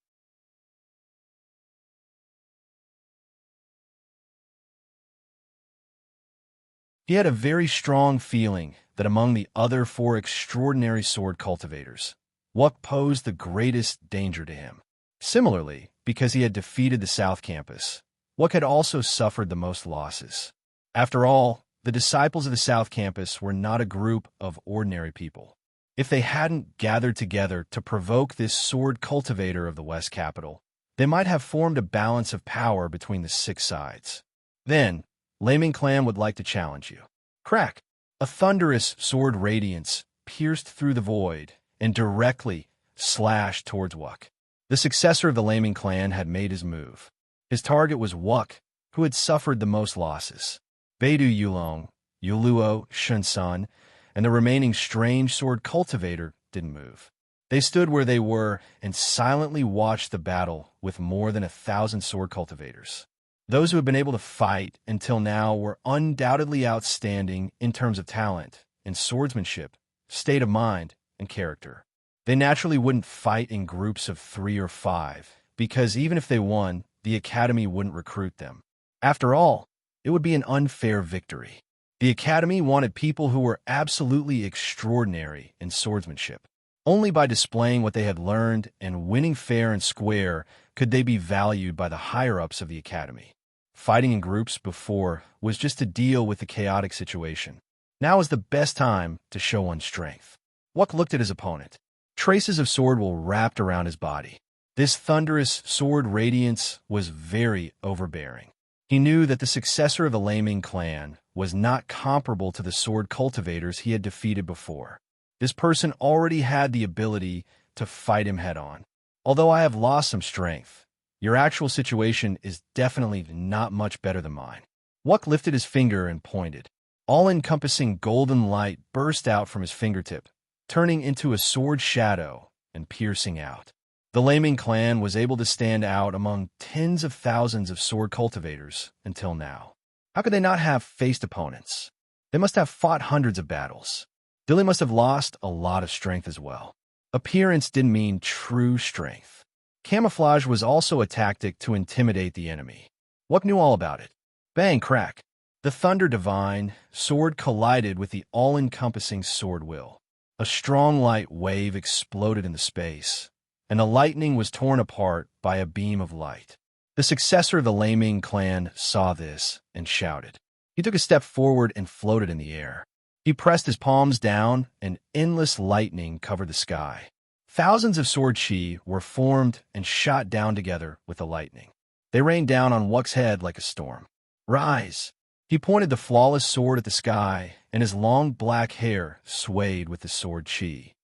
He had a very strong feeling that among the other four extraordinary sword cultivators, Wuck posed the greatest danger to him. Similarly, because he had defeated the South Campus, Wuck had also suffered the most losses. After all, the disciples of the South Campus were not a group of ordinary people. If they hadn't gathered together to provoke this sword cultivator of the West Capital, they might have formed a balance of power between the six sides. Then, Laming Clan would like to challenge you. Crack! A thunderous sword radiance pierced through the void and directly slashed towards Wuck. The successor of the Laming Clan had made his move. His target was Wuck, who had suffered the most losses. Beidou Yulong, Yuluo Shunsun, and the remaining strange sword cultivator didn't move. They stood where they were and silently watched the battle with more than 1,000 sword cultivators. Those who had been able to fight until now were undoubtedly outstanding in terms of talent and swordsmanship, state of mind, and character. They naturally wouldn't fight in groups of 3 or 5, because even if they won, the Academy wouldn't recruit them. After all, it would be an unfair victory. The Academy wanted people who were absolutely extraordinary in swordsmanship. Only by displaying what they had learned and winning fair and square could they be valued by the higher-ups of the Academy. Fighting in groups before was just to deal with the chaotic situation. Now is the best time to show one's strength. Wuck looked at his opponent. Traces of sword were wrapped around his body. This thunderous sword radiance was very overbearing. He knew that the successor of the Laming clan was not comparable to the sword cultivators he had defeated before. This person already had the ability to fight him head-on. Although I have lost some strength, your actual situation is definitely not much better than mine. Wuck lifted his finger and pointed. All-encompassing golden light burst out from his fingertip, turning into a sword shadow and piercing out. The Laming clan was able to stand out among tens of thousands of sword cultivators until now. How could they not have faced opponents? They must have fought hundreds of battles. Dilly must have lost a lot of strength as well. Appearance didn't mean true strength. Camouflage was also a tactic to intimidate the enemy. Wuck knew all about it. Bang, crack. The Thunder Divine sword collided with the all-encompassing sword will. A strong light wave exploded into space, and the lightning was torn apart by a beam of light. The successor of the Laming clan saw this and shouted. He took a step forward and floated in the air. He pressed his palms down, and endless lightning covered the sky. Thousands of sword chi were formed and shot down together with the lightning. They rained down on Wuck's head like a storm. Rise! He pointed the flawless sword at the sky, and his long black hair swayed with the sword chi.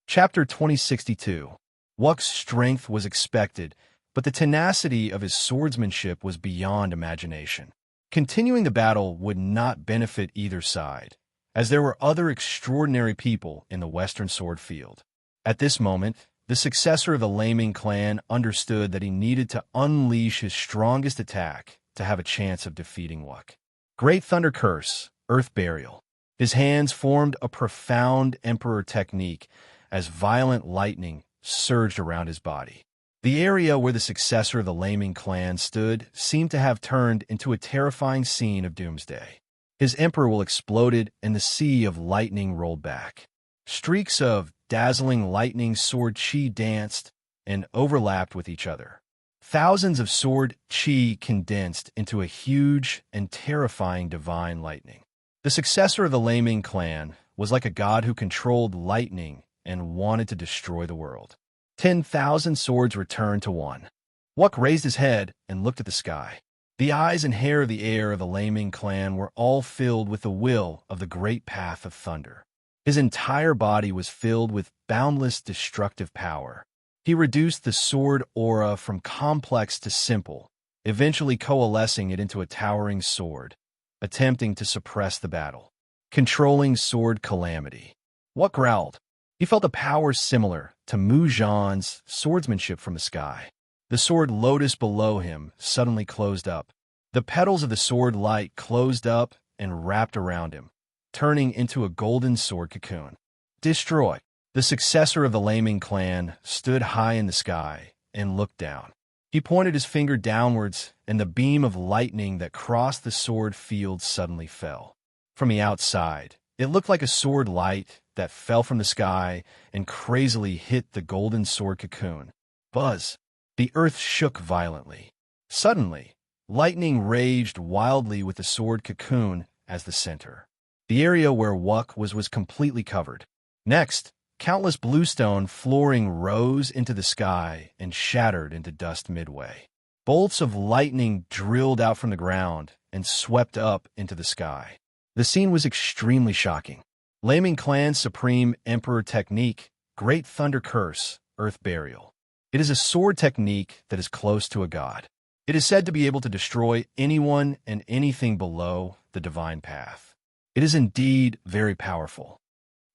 Chapter 2062. Wuck's strength was expected, but the tenacity of his swordsmanship was beyond imagination. Continuing the battle would not benefit either side, as there were other extraordinary people in the Western sword field. At this moment, the successor of the Laming clan understood that he needed to unleash his strongest attack to have a chance of defeating Wuck. Great Thunder Curse, Earth Burial. His hands formed a profound Emperor technique as violent lightning surged around his body. The area where the successor of the Laming clan stood seemed to have turned into a terrifying scene of doomsday. His emperor will exploded and the sea of lightning rolled back. Streaks of dazzling lightning sword chi danced and overlapped with each other. Thousands of sword chi condensed into a huge and terrifying divine lightning. The successor of the Laming clan was like a god who controlled lightning and wanted to destroy the world. 10,000 swords returned to one. Wuck raised his head and looked at the sky. The eyes and hair of the heir of the Laming clan were all filled with the will of the great path of thunder. His entire body was filled with boundless destructive power. He reduced the sword aura from complex to simple, eventually coalescing it into a towering sword, attempting to suppress the battle. controlling sword calamity. Wuk growled. He felt a power similar to Mu Zhan's swordsmanship from the sky. The sword lotus below him suddenly closed up. The petals of the sword light closed up and wrapped around him, turning into a golden sword cocoon. Destroy. The successor of the Laming clan stood high in the sky and looked down. He pointed his finger downwards, and the beam of lightning that crossed the sword field suddenly fell. From the outside, it looked like a sword light that fell from the sky and crazily hit the golden sword cocoon. Buzz! The earth shook violently. Suddenly, lightning raged wildly with the sword cocoon as the center. The area where Wuk was completely covered. Next, countless bluestone flooring rose into the sky and shattered into dust midway. Bolts of lightning drilled out from the ground and swept up into the sky. The scene was extremely shocking. Laming clan's supreme emperor technique, Great Thunder Curse, Earth Burial. It is a sword technique that is close to a god. It is said to be able to destroy anyone and anything below the divine path. It is indeed very powerful.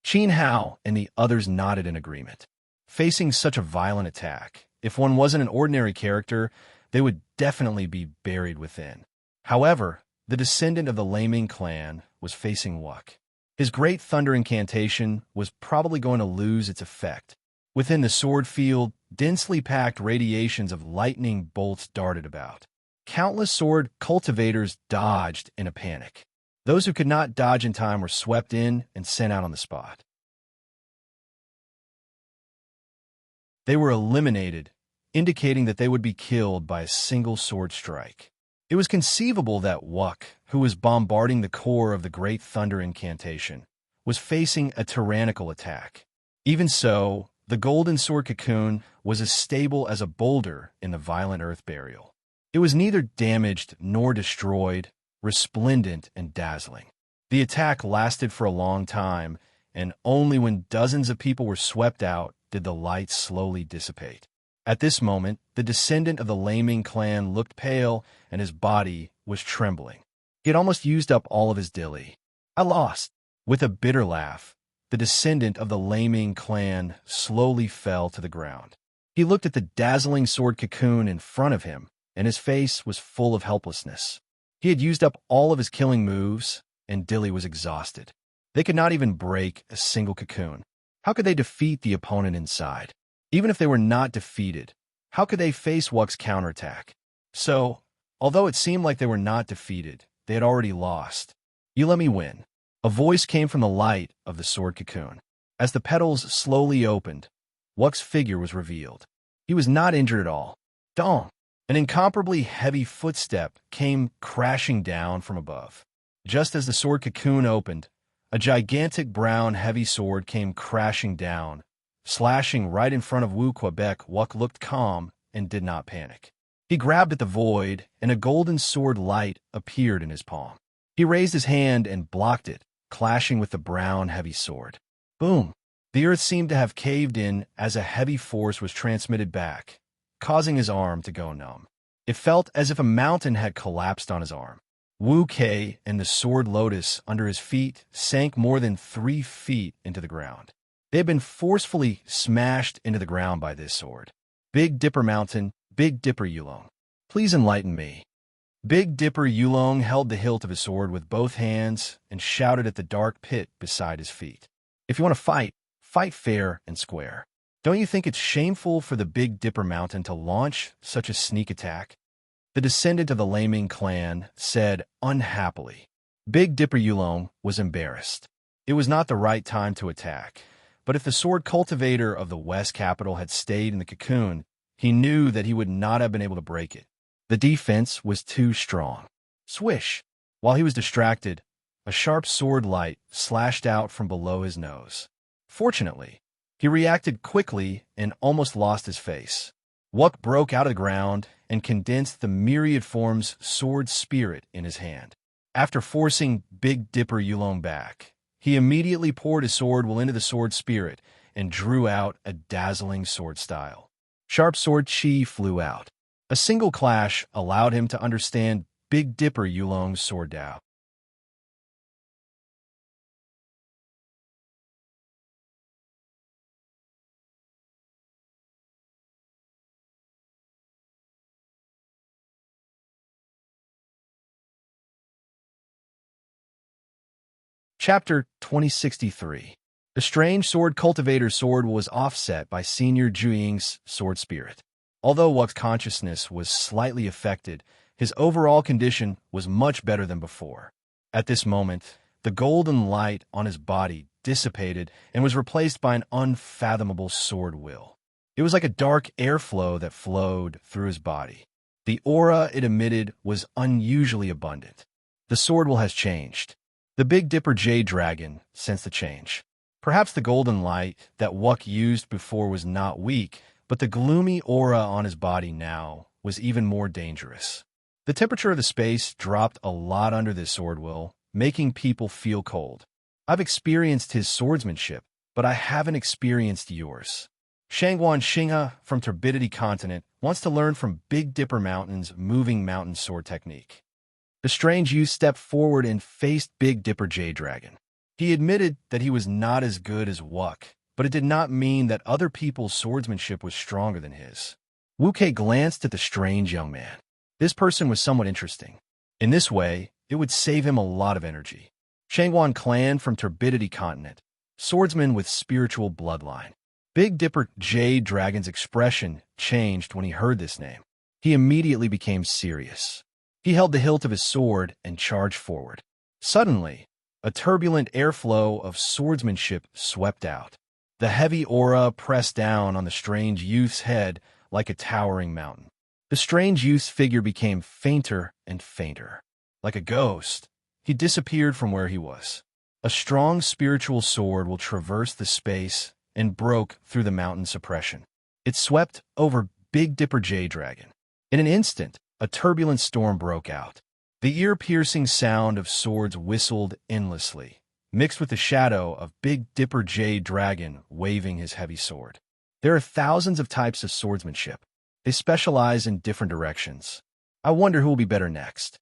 Qin Hao and the others nodded in agreement. Facing such a violent attack, if one wasn't an ordinary character, they would definitely be buried within. However, the descendant of the Laming clan was facing Wuk. His Great Thunder incantation was probably going to lose its effect. Within the sword field, densely packed radiations of lightning bolts darted about. Countless sword cultivators dodged in a panic. Those who could not dodge in time were swept in and sent out on the spot. They were eliminated, indicating that they would be killed by a single sword strike. It was conceivable that Wuk, who was bombarding the core of the Great Thunder incantation, was facing a tyrannical attack. Even so, the golden sword cocoon was as stable as a boulder in the violent earth burial. It was neither damaged nor destroyed, resplendent and dazzling. The attack lasted for a long time, and only when dozens of people were swept out did the light slowly dissipate. At this moment, the descendant of the Laming clan looked pale, and his body was trembling. He had almost used up all of his dilly. I lost. With a bitter laugh, the descendant of the Laming clan slowly fell to the ground. He looked at the dazzling sword cocoon in front of him, and his face was full of helplessness. He had used up all of his killing moves, and Dilly was exhausted. They could not even break a single cocoon. How could they defeat the opponent inside? Even if they were not defeated, how could they face Wuk's counterattack? So, although it seemed like they were not defeated, they had already lost. You let me win. A voice came from the light of the sword cocoon. As the petals slowly opened, Wuk's figure was revealed. He was not injured at all. Dong! An incomparably heavy footstep came crashing down from above. Just as the sword cocoon opened, a gigantic brown heavy sword came crashing down, slashing right in front of Wu Quebec. Wuk looked calm and did not panic. He grabbed at the void, and a golden sword light appeared in his palm. He raised his hand and blocked it, clashing with the brown heavy sword. Boom! The earth seemed to have caved in as a heavy force was transmitted back, causing his arm to go numb. It felt as if a mountain had collapsed on his arm. Wu Kei and the sword lotus under his feet sank more than 3 feet into the ground. They had been forcefully smashed into the ground by this sword. Big Dipper Mountain, Big Dipper Yulong. Please enlighten me. Big Dipper Yulong held the hilt of his sword with both hands and shouted at the dark pit beside his feet. If you want to fight, fight fair and square. Don't you think it's shameful for the Big Dipper Mountain to launch such a sneak attack? The descendant of the Laming clan said unhappily. Big Dipper Yulong was embarrassed. It was not the right time to attack, but if the sword cultivator of the West Capital had stayed in the cocoon, he knew that he would not have been able to break it. The defense was too strong. Swish! While he was distracted, a sharp sword light slashed out from below his nose. Fortunately, he reacted quickly and almost lost his face. Wuk broke out of the ground and condensed the myriad forms sword spirit in his hand. After forcing Big Dipper Yulong back, he immediately poured his sword will into the sword spirit and drew out a dazzling sword style. Sharp sword chi flew out. A single clash allowed him to understand Big Dipper Yulong's sword Dao. Chapter 2063. The strange sword cultivator's sword was offset by Senior Juying's sword spirit. Although Wuk's consciousness was slightly affected, his overall condition was much better than before. At this moment, the golden light on his body dissipated and was replaced by an unfathomable sword will. It was like a dark airflow that flowed through his body. The aura it emitted was unusually abundant. The sword will has changed. The Big Dipper Jade Dragon sensed the change. Perhaps the golden light that Wuk used before was not weak, but the gloomy aura on his body now was even more dangerous. The temperature of the space dropped a lot under this sword will, making people feel cold. I've experienced his swordsmanship, but I haven't experienced yours. Shangguan Xinghe from Turbidity Continent wants to learn from Big Dipper Mountain's moving mountain sword technique. The strange youth stepped forward and faced Big Dipper Jade Dragon. He admitted that he was not as good as Wuk, but it did not mean that other people's swordsmanship was stronger than his. Wu Kei glanced at the strange young man. This person was somewhat interesting. In this way, it would save him a lot of energy. Shangguan Clan from Turbidity Continent, swordsman with spiritual bloodline. Big Dipper Jade Dragon's expression changed when he heard this name. He immediately became serious. He held the hilt of his sword and charged forward. Suddenly, a turbulent airflow of swordsmanship swept out. The heavy aura pressed down on the strange youth's head like a towering mountain. The strange youth's figure became fainter and fainter. Like a ghost, he disappeared from where he was. A strong spiritual sword will traverse the space and broke through the mountain suppression. It swept over Big Dipper Jade Dragon. In an instant, a turbulent storm broke out. The ear-piercing sound of swords whistled endlessly, mixed with the shadow of Big Dipper Jade Dragon waving his heavy sword. There are thousands of types of swordsmanship. They specialize in different directions. I wonder who will be better next.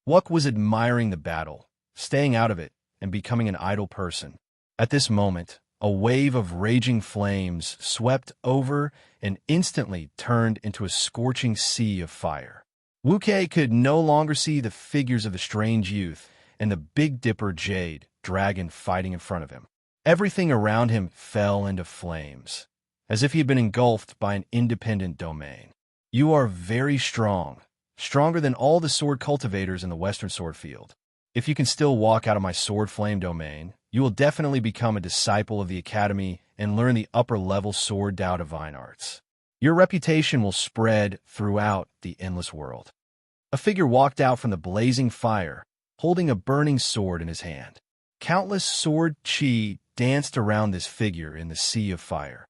Wuk was admiring the battle, staying out of it, and becoming an idle person. At this moment, a wave of raging flames swept over and instantly turned into a scorching sea of fire. Wu Kei could no longer see the figures of the strange youth and the Big Dipper Jade Dragon fighting in front of him. Everything around him fell into flames, as if he had been engulfed by an independent domain. You are very strong, stronger than all the sword cultivators in the Western Sword Field. If you can still walk out of my sword flame domain, you will definitely become a disciple of the Academy and learn the upper-level sword Dao divine arts. Your reputation will spread throughout the endless world. A figure walked out from the blazing fire, holding a burning sword in his hand. Countless sword chi danced around this figure in the sea of fire.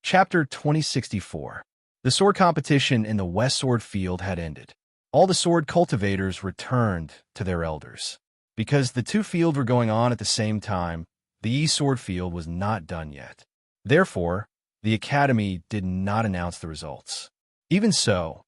Chapter 2064. The sword competition in the West Sword Field had ended. All the sword cultivators returned to their elders. Because the two fields were going on at the same time, the East Sword Field was not done yet. Therefore, the Academy did not announce the results. Even so,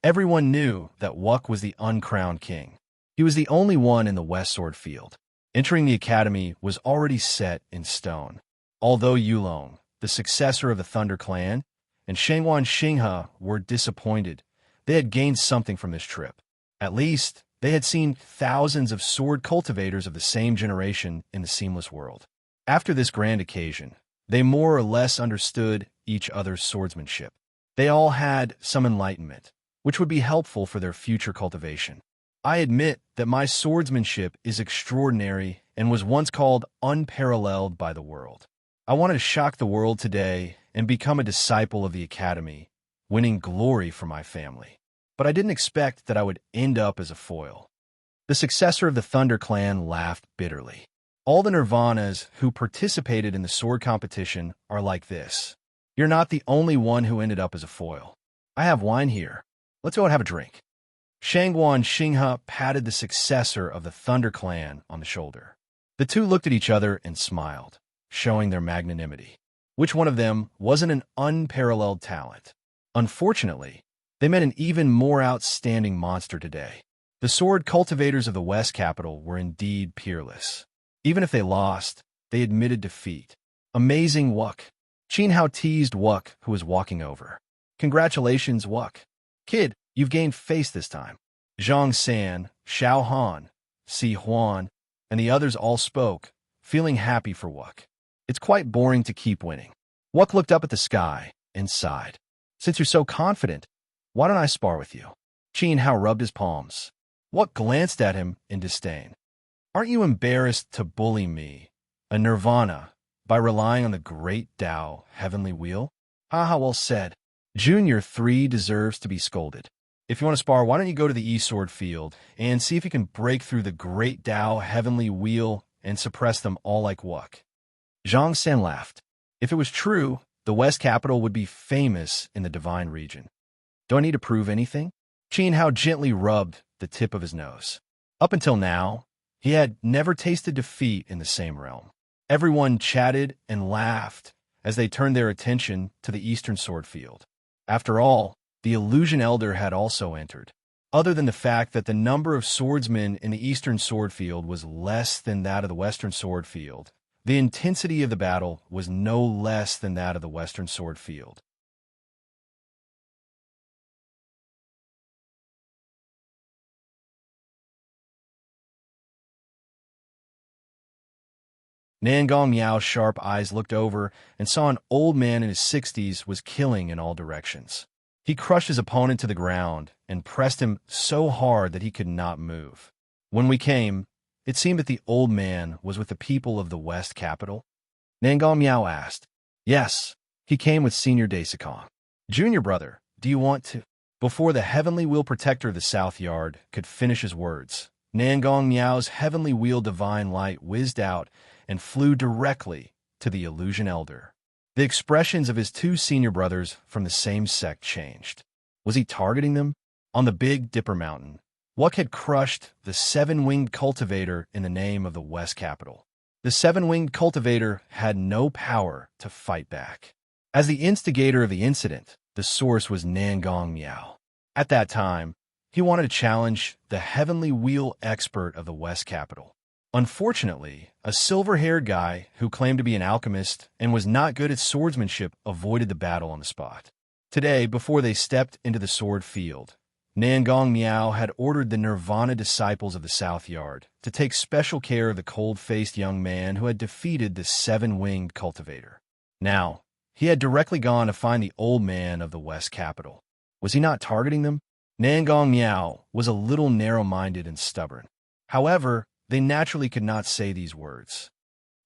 everyone knew that Wuk was the uncrowned king. He was the only one in the West Sword Field. Entering the Academy was already set in stone. Although Yulong, the successor of the Thunder Clan, and Shangguan Xinghe were disappointed. They had gained something from this trip. At least, they had seen thousands of sword cultivators of the same generation in the Seamless World. After this grand occasion, they more or less understood each other's swordsmanship. They all had some enlightenment, which would be helpful for their future cultivation. I admit that my swordsmanship is extraordinary and was once called unparalleled by the world. I wanted to shock the world today and become a disciple of the Academy, winning glory for my family. But I didn't expect that I would end up as a foil. The successor of the Thunder Clan laughed bitterly. All the Nirvanas who participated in the sword competition are like this. You're not the only one who ended up as a foil. I have wine here. Let's go and have a drink. Shangguan Xinghe patted the successor of the Thunder Clan on the shoulder. The two looked at each other and smiled, showing their magnanimity. Which one of them wasn't an unparalleled talent? Unfortunately, They met an even more outstanding monster today. The sword cultivators of the West Capital were indeed peerless. Even if they lost, they admitted defeat. Amazing Wuk. Qin Hao teased Wuk, who was walking over. Congratulations, Wuk. Kid, you've gained face this time. Zhang San, Xiao Han, Si Huan, and the others all spoke, feeling happy for Wuk. It's quite boring to keep winning. Wuk looked up at the sky and sighed. Since you're so confident, why don't I spar with you? Qin Hao rubbed his palms. Wuk glanced at him in disdain. Aren't you embarrassed to bully me, a nirvana, by relying on the great Tao heavenly wheel? Haha, well said. Junior 3 deserves to be scolded. If you want to spar, why don't you go to the E-Sword field and see if you can break through the great Tao heavenly wheel and suppress them all like Wuk. Zhang San laughed. If it was true, the West Capital would be famous in the divine region. Do I need to prove anything? Qin Hao gently rubbed the tip of his nose. Up until now, he had never tasted defeat in the same realm. Everyone chatted and laughed as they turned their attention to the Eastern Sword field. After all, the Illusion Elder had also entered. Other than the fact that the number of swordsmen in the Eastern Sword field was less than that of the Western Sword field, the intensity of the battle was no less than that of the Western Sword field. Nangong Miao's sharp eyes looked over and saw an old man in his 60s was killing in all directions. He crushed his opponent to the ground and pressed him so hard that he could not move. When we came, it seemed that the old man was with the people of the West Capital. Nangong Miao asked. Yes, he came with Senior Daisakong. Junior brother, do you want to? Before the Heavenly Wheel Protector of the South Yard could finish his words, Nangong Miao's Heavenly Wheel Divine Light whizzed out and flew directly to the Illusion Elder. The expressions of his two senior brothers from the same sect changed. Was he targeting them? On the Big Dipper Mountain, Wuk had crushed the seven-winged cultivator in the name of the West Capital. The seven-winged cultivator had no power to fight back. As the instigator of the incident, the source was Nangong Miao. At that time, he wanted to challenge the Heavenly Wheel expert of the West Capital. Unfortunately, a silver-haired guy who claimed to be an alchemist and was not good at swordsmanship avoided the battle on the spot. Today, before they stepped into the sword field, Nangong Miao had ordered the Nirvana disciples of the South Yard to take special care of the cold-faced young man who had defeated the seven-winged cultivator. Now, he had directly gone to find the old man of the West Capital. Was he not targeting them? Nangong Miao was a little narrow-minded and stubborn. However, they naturally could not say these words.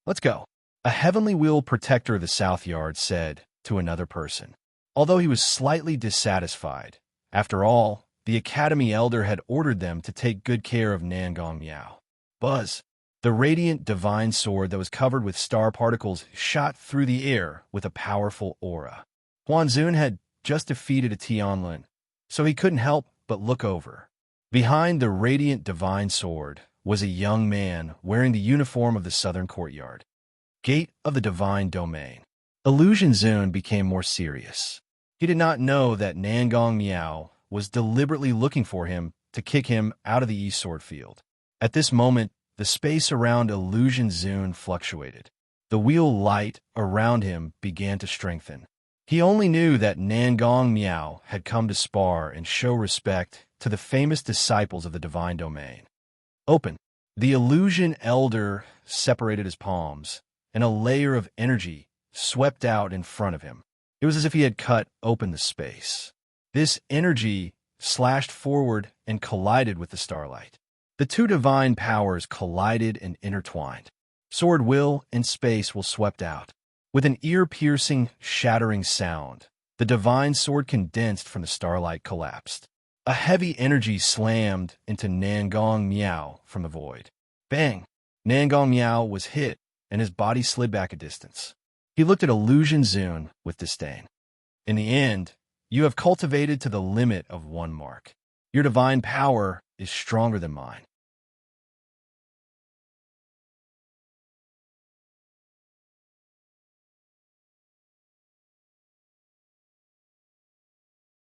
Let's go. A Heavenly Wheel Protector of the South Yard said to another person. Although he was slightly dissatisfied, after all, the Academy Elder had ordered them to take good care of Nangong Miao. Buzz. The radiant divine sword that was covered with star particles shot through the air with a powerful aura. Huanzun had just defeated a Tianlin, so he couldn't help but look over. Behind the radiant divine sword was a young man wearing the uniform of the Southern Courtyard. Gate of the Divine Domain. Illusion Zun became more serious. He did not know that Nangong Miao was deliberately looking for him to kick him out of the East Sword field. At this moment, the space around Illusion Zun fluctuated. The wheel light around him began to strengthen. He only knew that Nangong Miao had come to spar and show respect to the famous disciples of the Divine Domain. Open. The Illusion Elder separated his palms, and a layer of energy swept out in front of him. It was as if he had cut open the space. This energy slashed forward and collided with the starlight. The two divine powers collided and intertwined. Sword will and space will swept out. With an ear-piercing, shattering sound, the divine sword condensed from the starlight collapsed. A heavy energy slammed into Nangong Miao from the void. Bang! Nangong Miao was hit, and his body slid back a distance. He looked at Illusion Zun with disdain. In the end, you have cultivated to the limit of one mark. Your divine power is stronger than mine.